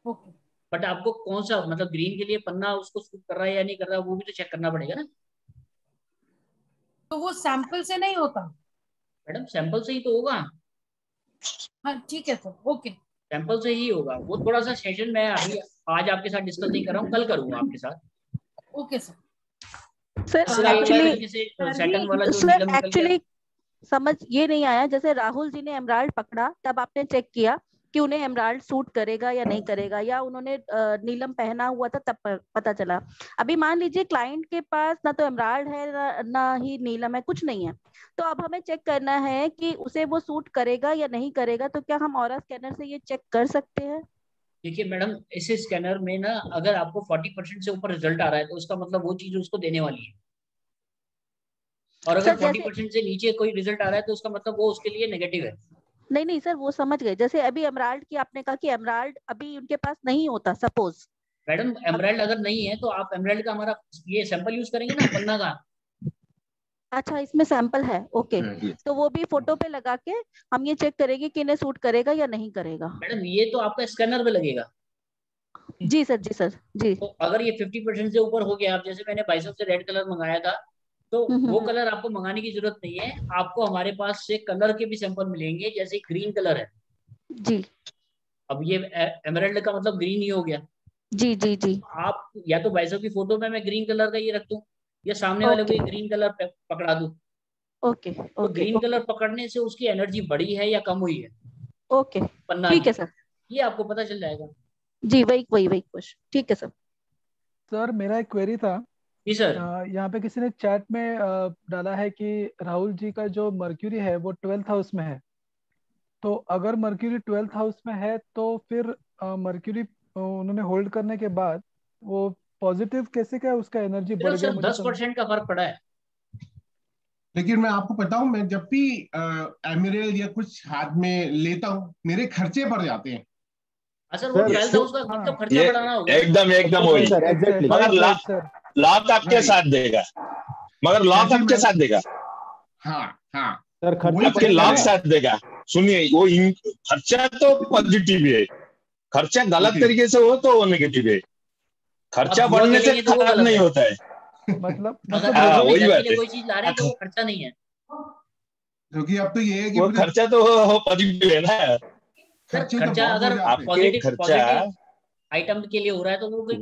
ओके। बट आपको कौन सा, मतलब ग्रीन के लिए पन्ना उसको सूट कर रहा है या नहीं कर रहा है, वो भी तो चेक करना पड़ेगा ना। तो वो सैंपल से नहीं होता मैडम? सैंपल से ही तो होगा। हाँ ठीक है सर, ओके। सैंपल से ही होगा। वो थोड़ा सा सेशन मैं अभी आज आपके साथ डिस्कस नहीं कर रहा हूँ, कल करूंगा आपके साथ। Okay sir. सर एक्चुअली समझ ये नहीं आया, जैसे राहुल जी ने एमराल्ड पकड़ा तब आपने चेक किया कि उन्हें एमराल्ड सूट करेगा या नहीं करेगा, या उन्होंने नीलम पहना हुआ था तब पता चला। अभी मान लीजिए क्लाइंट के पास ना तो एमराल्ड है ना ही नीलम है, कुछ नहीं है, तो अब हमें चेक करना है कि उसे वो सूट करेगा या नहीं करेगा। तो क्या हम ऑरा स्कैनर से ये चेक कर सकते हैं? देखिए मैडम, इस स्कैनर में ना अगर आपको 40% से ऊपर रिजल्ट आ रहा है तो उसका मतलब वो चीज उसको देने वाली है, और अगर 40% से नीचे कोई रिजल्ट आ रहा है तो उसका मतलब वो उसके लिए नेगेटिव है। नहीं सर, वो समझ गए। जैसे अभी एमराल्ड की आपने कहा कि एमराल्ड अभी उनके पास नहीं होता, सपोज। मैडम एमराल्ड अगर नहीं है तो आप एमराल्ड का हमारा ये सैंपल यूज करेंगे ना, पन्ना का। अच्छा, इसमें सैंपल है, ओके। तो वो भी फोटो पे लगा के हम ये चेक करेंगे कि इन्हें सूट करेगा या नहीं करेगा। मैडम ये तो आपका स्कैनर पे लगेगा। जी सर, जी सर, जी। तो अगर ये 50% से ऊपर हो गया, आप जैसे मैंने बाइसेप से रेड कलर मंगाया था, तो वो कलर आपको मंगाने की जरूरत नहीं है। आपको हमारे पास से कलर के भी सैंपल मिलेंगे, जैसे ग्रीन कलर है जी। अब ये एमराल्ड का मतलब ग्रीन ही हो गया। जी जी जी। आप या तो बाइसेप की फोटो में मैं ग्रीन कलर का ये रख दूं, या सामने वाले को ये ग्रीन कलर पकड़ा दूं। ओके तो ग्रीन कलर पकड़ने से उसकी एनर्जी बढ़ी है या कम हुई है। ओके, ठीक है सर, ये आपको पता चल जाएगा। जी, वही क्वेश्चन, ठीक है सर। सर मेरा एक क्वेरी था। जी सर। यहाँ पे किसी ने चैट में डाला है कि राहुल जी का जो मर्क्यूरी है वो 12th हाउस में है। तो अगर मर्क्यूरी 12th हाउस में है तो फिर मर्क्यूरी उन्होंने होल्ड करने के बाद वो पॉजिटिव कैसे क्या उसका एनर्जी बढ़ गया? 10% का फर्क पड़ा है। लेकिन मैं आपको बताऊं, मैं जब भी एमराल्ड या कुछ हाथ में लेता हूं, मेरे खर्चे बढ़ जाते हैं। सर वो 12th हाउस का मतलब खर्चा बढ़ाना होगा। एकदम वही। मगर लॉक आपके साथ देगा, मगर लॉक आपके साथ देगा। हाँ हाँ सर, आपके लॉक साथ देगा। सुनिए, वो खर्चा तो पॉजिटिव है, खर्चा गलत तरीके से हो तो वो नेगेटिव है। खर्चा बढ़ने से खराब नहीं होता है। मतलब वही बात है, कोई चीज ला रहे हैं तो वो खर्चा नहीं है, क्योंकि अब तो ये है कि वो खर्चा तो पॉजिटिव है ना। खर्चा अगर पॉजिटिव आइटम के लिए हो रहा है तो वो कोई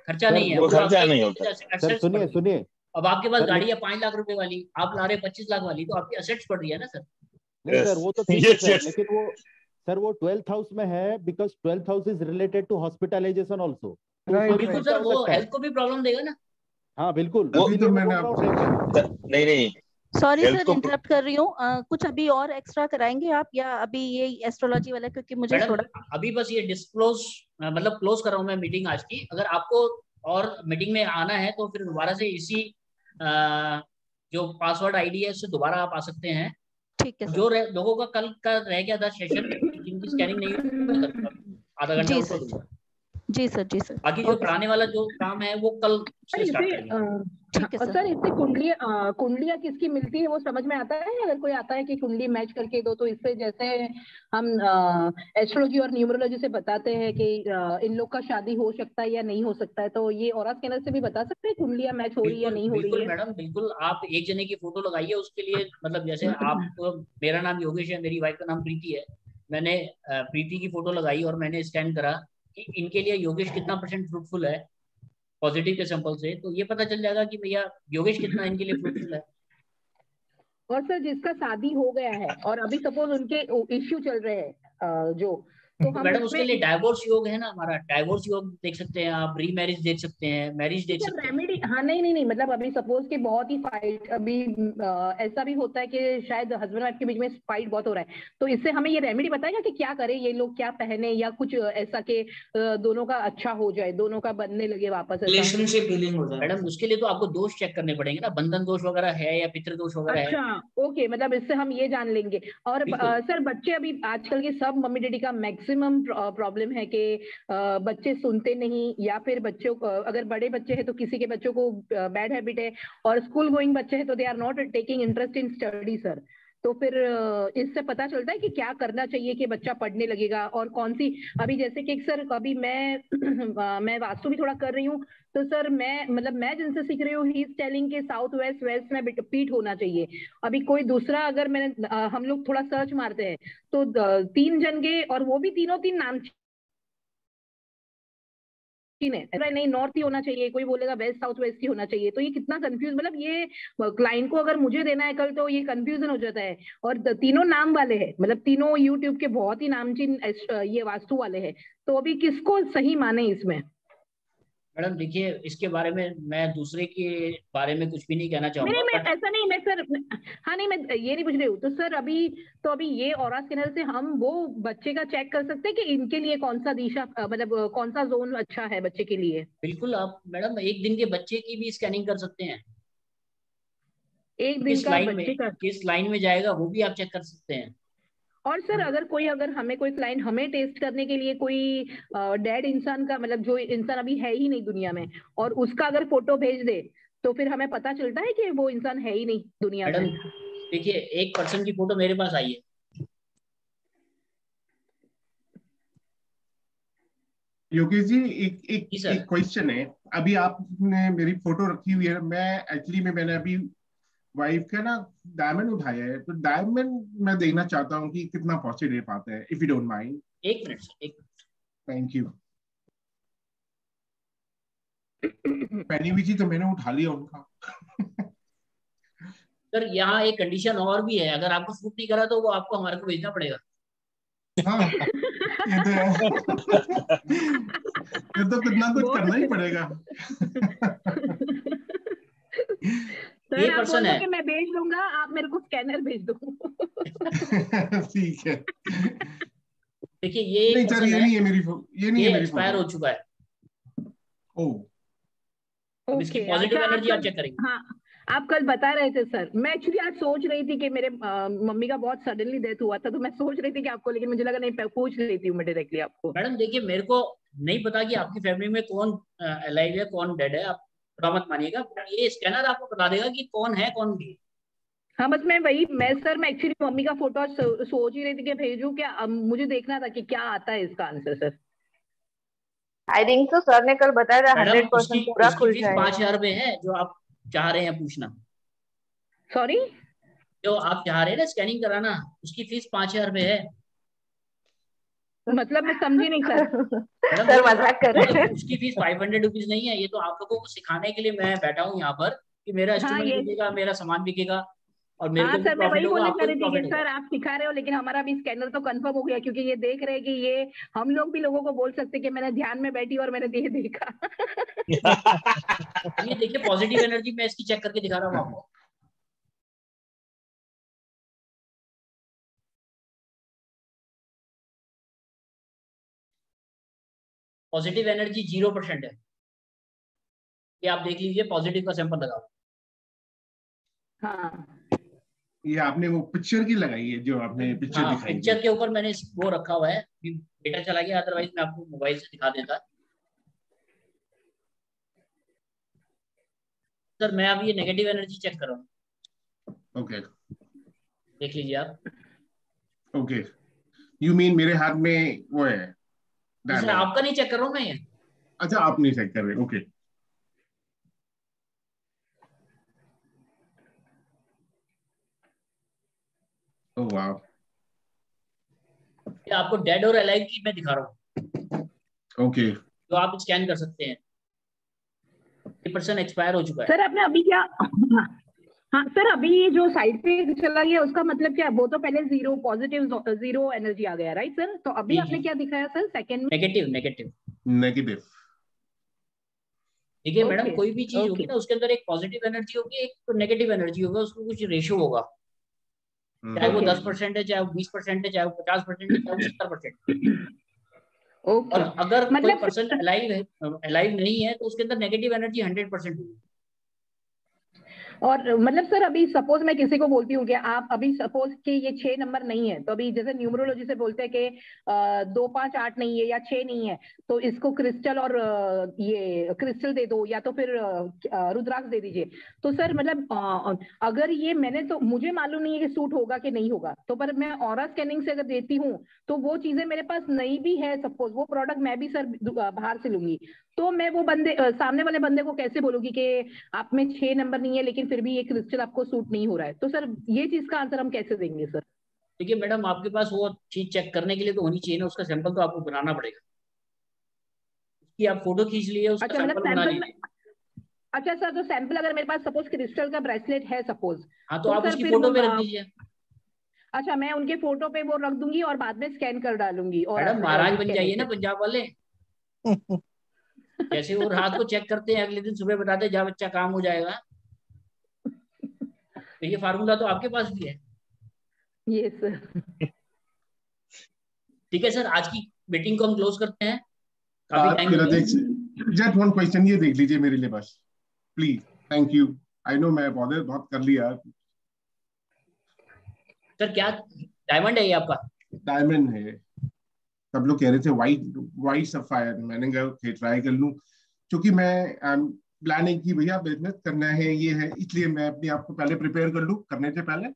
खर्चा नहीं है। वो खर्चा नहीं होता। सर सुनिए, अब आपके पास गाड़ी है 5 लाख रुपए वाली, आप ला रहे 25 लाख वाली, तो आपकी असेट्स बढ़ रही है ना सर। नहीं सर, वो तो ठीक है सर, लेकिन वो 12th हाउस में है because 12th house is related to hospitalization also. बिल्कुल सर, वो हेल्थ को भी प्रॉब्लम देगा ना। हाँ बिल्कुल। नहीं सॉरी सर, इंटरप्ट कर रही हूँ। कुछ अभी और एक्स्ट्रा कराएंगे आप, या अभी ये एस्ट्रोलॉजी वाला, क्योंकि मुझे थोड़ा अभी बस ये डिस्क्लोज मतलब क्लोज कर रहा हूँ मैं मीटिंग आज की। अगर आपको और मीटिंग में आना है तो फिर दोबारा से इसी जो पासवर्ड आईडी है उससे दोबारा आप आ सकते हैं। ठीक है। जो लोगों का कल का रह गया था सेशन, जिनकी स्कैनिंग नहीं हुई, आधा घंटा उसको दूंगा। जी सर, जी सर। बाकी जो पढ़ाने वाला जो काम है वो कल से स्टार्ट करेंगे। सर इससे कुंडलियां किसकी मिलती है वो समझ में आता है? अगर कोई आता है कि कुंडली मैच करके दो, तो इससे जैसे हम एस्ट्रोलॉजी और न्यूमरोलॉजी से बताते हैं कि इन लोग का शादी हो सकता है या नहीं हो सकता है, तो ये ऑरा स्कैनर से भी बता सकते हैं कुंडलियां मैच हो रही है या नहीं हो रही है? मैडम बिल्कुल, आप एक जने की फोटो लगाइए उसके लिए। मतलब जैसे आप, मेरा नाम योगेश है, मेरी वाइफ का नाम प्रीति है। मैंने प्रीति की फोटो लगाई और मैंने स्कैन करा कि इनके लिए योगेश कितना % फ्रूटफुल है पॉजिटिव के सैंपल से, तो ये पता चल जाएगा कि भैया योगेश कितना इनके लिए फ्रूटफुल है। और सर जिसका शादी हो गया है और अभी सपोज उनके इश्यू चल रहे हैं तो मैडम उसके लिए डाइवोर्स योग है ना हमारा, डाइवोर्स योग देख सकते हैं आप, री मैरिज देख सकते हैं, मैरिज देख सकते हैं। रेमेडी, हाँ नहीं, मतलब अभी सपोज कि बहुत ही फाइट, अभी ऐसा भी होता है कि शायद हस्बैंड वाइफ के बीच में फाइट बहुत हो रहा है, तो इससे हमें ये रेमेडी बताएगा कि क्या करें ये लोग, क्या पहने, या कुछ ऐसा कि दोनों का अच्छा हो जाए, दोनों का बनने लगे वापस, रिलेशनशिप हीलिंग हो जाए। मैडम उसके लिए तो आपको दोष चेक करने पड़ेंगे ना, बंधन दोष वगैरह है या पितृ दोष वगैरह है। अच्छा ओके, मतलब इससे हम ये जान लेंगे। और सर बच्चे, अभी आजकल के सब मम्मी डैडी का मैक्सिमम प्रॉब्लम है कि बच्चे सुनते नहीं, या फिर बच्चों को, अगर बड़े बच्चे हैं तो किसी के बच्चों को बैड हैबिट है, और स्कूल गोइंग बच्चे हैं तो they are not taking interest in study sir. तो फिर इससे पता चलता है कि क्या करना चाहिए कि बच्चा पढ़ने लगेगा, और कौन सी, अभी जैसे कि सर अभी मैं वास्तु भी थोड़ा कर रही हूँ, तो सर मैं जिनसे सीख रही हूँ, ही इज टेलिंग के साउथ वेस्ट में पीठ होना चाहिए। अभी कोई दूसरा, अगर हम लोग थोड़ा सर्च मारते हैं तो 3 जन के, और वो भी तीनों 3 नाम नहीं, नॉर्थ ही होना चाहिए, कोई बोलेगा वेस्ट साउथ वेस्ट ही होना चाहिए। तो ये कितना कंफ्यूज, मतलब ये क्लाइंट को अगर मुझे देना है कल तो ये कंफ्यूजन हो जाता है। और तीनों नाम वाले हैं, मतलब तीनों यूट्यूब के बहुत ही नामचीन ये वास्तु वाले हैं, तो अभी किसको सही माने इसमें? मैडम देखिए, इसके बारे में मैं दूसरे के बारे में कुछ भी नहीं कहना चाहूंगा। नहीं, मैं ऐसा नहीं, मैं सर, हाँ नहीं, मैं ये नहीं पूछ रही हूँ। तो सर अभी ये ऑरा स्कैनर से हम वो बच्चे का चेक कर सकते हैं कि इनके लिए कौन सा दिशा, मतलब कौन सा जोन अच्छा है बच्चे के लिए? बिल्कुल, आप मैडम 1 दिन के बच्चे की भी स्कैनिंग कर सकते हैं। 1 दिन का बच्चे का किस लाइन में जाएगा वो भी आप चेक कर सकते हैं। और सर अगर हमें कोई क्लाइंट हमें टेस्ट करने के लिए कोई डेड इंसान का, मतलब जो इंसान अभी है ही नहीं दुनिया में, और उसका अगर फोटो भेज दे, तो फिर हमें पता चलता है कि वो इंसान है ही नहीं दुनिया में। मैडम देखिए, एक पर्सन की फोटो मेरे पास आई है, योगेश जी एक क्वेश्चन है। अभी आपने मेरी फोटो रखी हुई है, मैंने अभी वाइफ का ना डायमंड उठाया है, तो डायमंड मैं देखना चाहता हूँ कि कितना पॉजिटिव आता है, इफ यू डोंट माइंड। एक मिनट। Thank you. पहनी हुई चीज तो मैंने उठा लिया उनका। सर यहाँ एक कंडीशन और भी है, अगर आपको सूट नहीं करा तो वो आपको हमारे को भेजना पड़ेगा। हाँ, ये तो है। ये तो कुछ ना कुछ करना ही पड़ेगा। सर आप बोल दो कि मैं भेज दूंगा, आप मेरे को स्कैनर भेज दो। ठीक है। देखिए ये नहीं सर, ये नहीं है मेरी, ये नहीं है मेरी एक्सपायर हो चुका है। ओके, इसकी पॉजिटिव एनर्जी आप चेक करेंगे। हाँ, आप कल बता रहे थे सर। मैं एक्चुअली आज सोच रही थी कि मेरे मम्मी का बहुत सडनली डेथ हुआ था, तो मैं सोच रही थी कि आपको, लेकिन मुझे लगा नहीं, पूछ लेती हूँ मैं डायरेक्टली आपको। मैडम देखिए, मेरे को नहीं पता कि आपकी फैमिली में कौन अलाइव है कौन डेड है, आप मत मानिएगा, ये स्कैनर आपको बता देगा कि कौन है कौन नहीं। हाँ बस मैं एक्चुअली मम्मी का फोटो सोच ही रही थी कि भेजूं क्या, मुझे देखना था कि क्या आता है इसका answer sir. I think so sir ने कल बताया था 100% पूरा खुल जाएगा। 5,000 रुपए है जो आप चाह रहे हैं पूछना। सॉरी, जो आप चाह रहे हैं ना स्कैनिंग कराना, उसकी फीस 5,000 रुपए है। मतलब मैं समझी नहीं सर। सर मजाक कर रहे हैं। उसकी फीस 500 रुपीज नहीं है, ये तो आप लोगों को सिखाने के लिए मैं बैठा हूँ यहाँ पर कि मेरा इंस्ट्रूमेंट बिकेगा, मेरा सामान बिकेगा और मेरे को सर मैं वही बोलने आपको रही थी कि सर आप सिखा रहे हो, लेकिन हमारा भी स्कैनर तो कंफर्म हो गया, क्योंकि ये देख रहे हैं कि ये हम लोग भी लोगों को बोल सकते कि मैंने ध्यान में बैठी और मैंने ये देखा। ये देखिए पॉजिटिव एनर्जी मैं इसकी चेक करके दिखा रहा हूँ आपको। पॉजिटिव एनर्जी 0% है, ये आप देख लीजिए, पॉजिटिव का सैंपल लगाओ। हाँ, ये आपने वो पिक्चर की लगाई है जो आपने पिक्चर दिखाई, पिक्चर के ऊपर मैंने वो रखा हुआ है, डेटा चला गया, अदरवाइज मैं आपको मोबाइल से दिखा देता। सर मैं अभी ये नेगेटिव एनर्जी चेक कर रहा हूँ। ओके, देख लीजिए आप। ओके, यू मीन मेरे हाथ में वो है? सर आपका नहीं चेक कर रहा हूँ मैं ये। अच्छा, आप नहीं चेक कर रहे, ओके। ओह वाह, ये आपको डेड और अलाइव की मैं दिखा रहा हूँ। ओके, तो आप स्कैन कर सकते हैं। 50% एक्सपायर हो चुका है। सर आपने अभी क्या, हाँ सर अभी ये जो साइड पे चला गया उसका मतलब क्या? वो तो पहले जीरो पॉजिटिव जीरो एनर्जी आ गया, राइट सर? तो अभी आपने क्या दिखाया सर सेकंड में? Negative negative negative. ठीक है मैडम, कोई भी चीज होगी ना उसके अंदर एक पॉजिटिव एनर्जी होगी, एक नेगेटिव एनर्जी होगा, उसको कुछ रेशियो होगा, चाहे वो 10% है, चाहे वो 20% है, चाहे वो 50% है, चाहे वो 70%। और अगर कोई पर्सन अलाइव नहीं है तो उसके अंदर नेगेटिव एनर्जी 100% होगी। और मतलब सर अभी सपोज मैं किसी को बोलती हूँ कि आप अभी सपोज कि ये 6 नंबर नहीं है, तो अभी जैसे न्यूमरोलॉजी से बोलते हैं कि 2, 5, 8 नहीं है या 6 नहीं है, तो इसको क्रिस्टल और ये क्रिस्टल दे दो या तो फिर रुद्राक्ष दे दीजिए। तो सर मतलब अगर ये मैंने, तो मुझे मालूम नहीं है कि सूट होगा कि नहीं होगा, तो पर मैं ऑरा स्कैनिंग से अगर देती हूँ तो वो चीजें मेरे पास नहीं भी है, सपोज वो प्रोडक्ट मैं भी सर बाहर से लूंगी, तो मैं वो बंदे सामने वाले बंदे को कैसे बोलूंगी कि आप में 6 नंबर नहीं है लेकिन फिर भी ये क्रिस्टल आपको सूट नहीं हो रहा है? तो सर ये चीज का आंसर हम कैसे देंगे सर? देखिए मैडम, आपके पास वो चीज चेक करने के लिए तो होनी चाहिए ना, उसका सैंपल तो आपको बनाना पड़ेगा। उसकी आप फोटो खींच लिए, उसका सैंपल बना लीजिए। अच्छा सर, तो सैंपल अगर मेरे पास सपोज क्रिस्टल का ब्रेसलेट है सपोज, हाँ तो आप उसकी फोटो पे रख दीजिए। अच्छा, मैं उनके फोटो पे वो रख दूंगी और बाद में स्कैन कर डालूंगी। और मैडम महाराज बन जाइए ना पंजाब वाले। जैसे वो रात को चेक करते हैं, अगले दिन सुबह बताते हैं जा बच्चा काम हो जाएगा। तो ये फार्मूला तो आपके पास भी है। ये सर ठीक है सर, आज की मीटिंग को हम क्लोज करते हैं, काफी टाइम हो गया। जस्ट वन क्वेश्चन ये देख लीजिए मेरे लिए बस please, thank you. I know मैं बहुत कर लिया। सर क्या डायमंड है ये आपका? डायमंड है। सब लोग कह रहे थे वाइट सफायर, मैंने कहा ट्राई कर लूं, क्योंकि मैं प्लानिंग की भैया बिजनेस करना है, ये है, इसलिए मैं अपने आप को पहले प्रिपेयर कर लूं करने से पहले।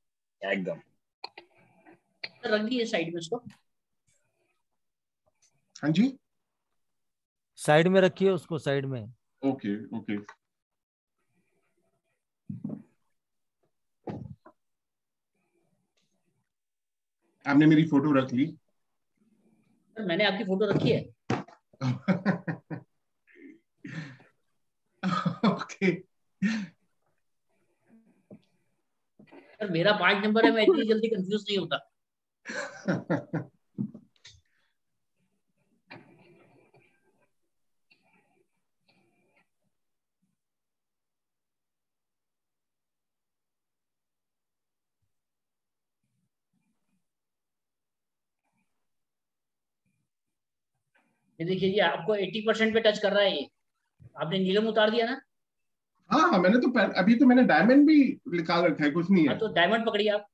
एकदम रख दिए साइड में उसको। हाँ जी, साइड में रखिए उसको, साइड में। Okay okay. आपने मेरी फोटो रख ली? मैंने आपकी फोटो रखी है। ओके। सर मेरा 5 नंबर है, मैं इतनी जल्दी कंफ्यूज नहीं होता। ये देखिए जी, आपको 80% पे टच कर रहा है ये। आपने नीलम उतार दिया ना? हाँ हाँ, मैंने तो अभी तो मैंने डायमंड भी निकाल रखा है, कुछ नहीं है। तो डायमंड पकड़िए आप।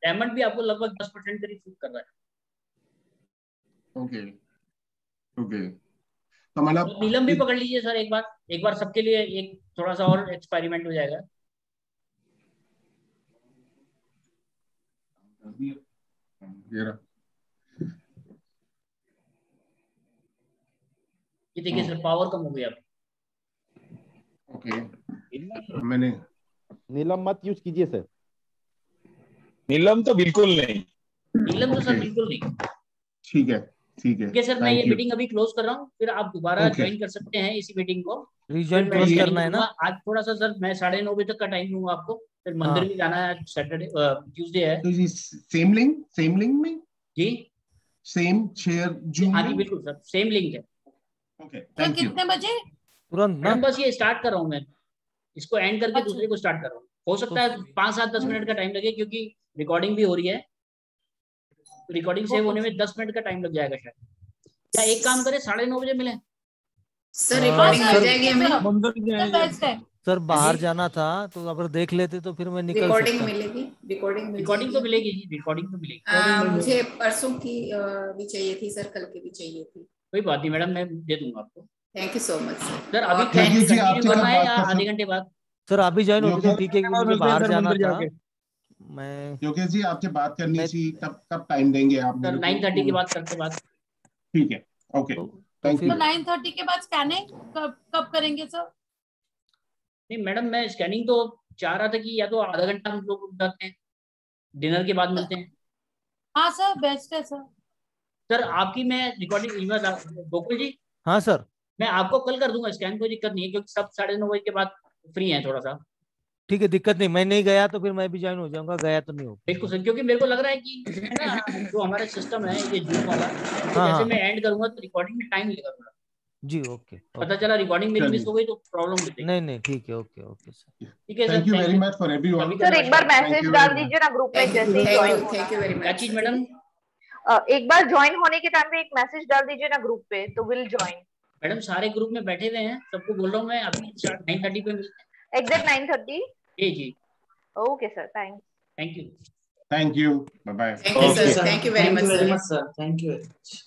डायमंड भी आपको लगभग 10% करीब सूट कर रहा है। ओके ओके, तो मतलब नीलम भी पकड़ लीजिए सर एक बार सबके लिए एक थोड़ा सा और एक्सपेरिमेंट हो जाएगा। ये देखिए सर, पावर कम हो गया। ओके, मैंने नीलम मत यूज कीजिए सर। नीलम तो बिल्कुल नहीं। नीलम तो सर बिल्कुल नहीं। ठीक है ठीक है। ओके सर, मैं ये मीटिंग अभी क्लोज कर रहा हूँ, फिर आप दोबारा ज्वाइन कर सकते हैं इसी मीटिंग को। रीजॉइन क्लोज करना है ना? आज थोड़ा सा सर मैं 9:30 बजे तक का टाइम दूंगा आपको, फिर मंदिर भी जाना है। सैटरडे ट्यूसडे है। तो जी सेम लिंक में जी, सेम शेयर जूम। हाँ जी बिल्कुल सर, सेम लिंक है। Okay, thank you. कितने बजे? तुरंत ना? मैडम बस ये स्टार्ट कर रहा हूँ मैं, इसको एंड करके दूसरे को स्टार्ट कर रहा हूँ। हो सकता है 5-7-10 मिनट का टाइम लगे, क्योंकि रिकॉर्डिंग भी हो रही है। तो रिकॉर्डिंग सेव होने में 10 मिनट का टाइम लग जाएगा शायद। क्या एक काम करें, 9:30 बजे मिले? सर रिकॉर्डिंग मिल जाएगी हमें। सर बाहर जाना था, तो अगर देख लेते तो फिर मैं निकल रिकॉर्डिंग सकता। मिलेगी, रिकॉर्डिंग तो मिलेगी जी, रिकॉर्डिंग तो मिलेगी। मुझे परसों की भी चाहिए थी सर, कल की भी चाहिए थी। कोई बात नहीं मैडम, मैं दे दूंगा आपको। Thank you so much sir. अभी कंटिन्यू करना है या आधे घंटे बाद? सर अभी ज्वाइन होगी तो ठीक है, क्योंकि मुझे बाहर जाना था। मैं योगेश जी आपसे बात करनी थी, कब टाइम देंगे आप? सर 9:30 के बाद करते बात। ठीक है, ओके, थैंक यू। तो 9:30 के बाद स्कैनिंग कब करेंगे सर? नहीं मैडम, मैं स्कैनिंग तो चाह रहा था कि या तो आधा घंटा हम लोग रुक जाते हैं, डिनर के बाद मिलते हैं। हाँ सर, बेस्ट है सर। सर आपकी मैं रिकॉर्डिंग, गोकुल जी। हाँ सर, मैं आपको कल कर दूंगा स्कैन, कोई दिक्कत नहीं है, क्योंकि सब 9:30 बजे के बाद फ्री हैं थोड़ा सा। ठीक है, दिक्कत नहीं। मैं नहीं गया तो फिर मैं भी ज्वाइन हो जाऊंगा, गया तो नहीं होगा। बिल्कुल सर, क्योंकि मेरे को लग रहा है कि है ना, जो हमारा सिस्टम है ये जूम वाला, तो जैसे मैं एंड करूंगा तो रिकॉर्डिंग में टाइम लगेगा थोड़ा जी। ओके, पता चला रिकॉर्डिंग मेरी मिस हो गई तो प्रॉब्लम हो जाएगी। नहीं ठीक है, ओके ओके सर। ठीक है sir, thank you very much for everyone. Sir एक बार मैसेज डाल दीजिए ना ग्रुप में, जैसे ही ज्वाइन हो। थैंक यू वेरी क्या चीज मैडम? एक बार ज्वाइन होने के टाइम पे एक मैसेज डाल दीजिए ना ग्रुप पे, तो विल ज्वाइन। मैडम सारे ग्रुप में बैठे हुए हैं, सबको बोल रहा हूँ मैं, अभी 9:30 पे मिलते हैं। एग्जैक्ट 9:30? जी। Okay sir, thank you. Thank you, bye bye. Thank you sir, thank you very much sir, thank you very much.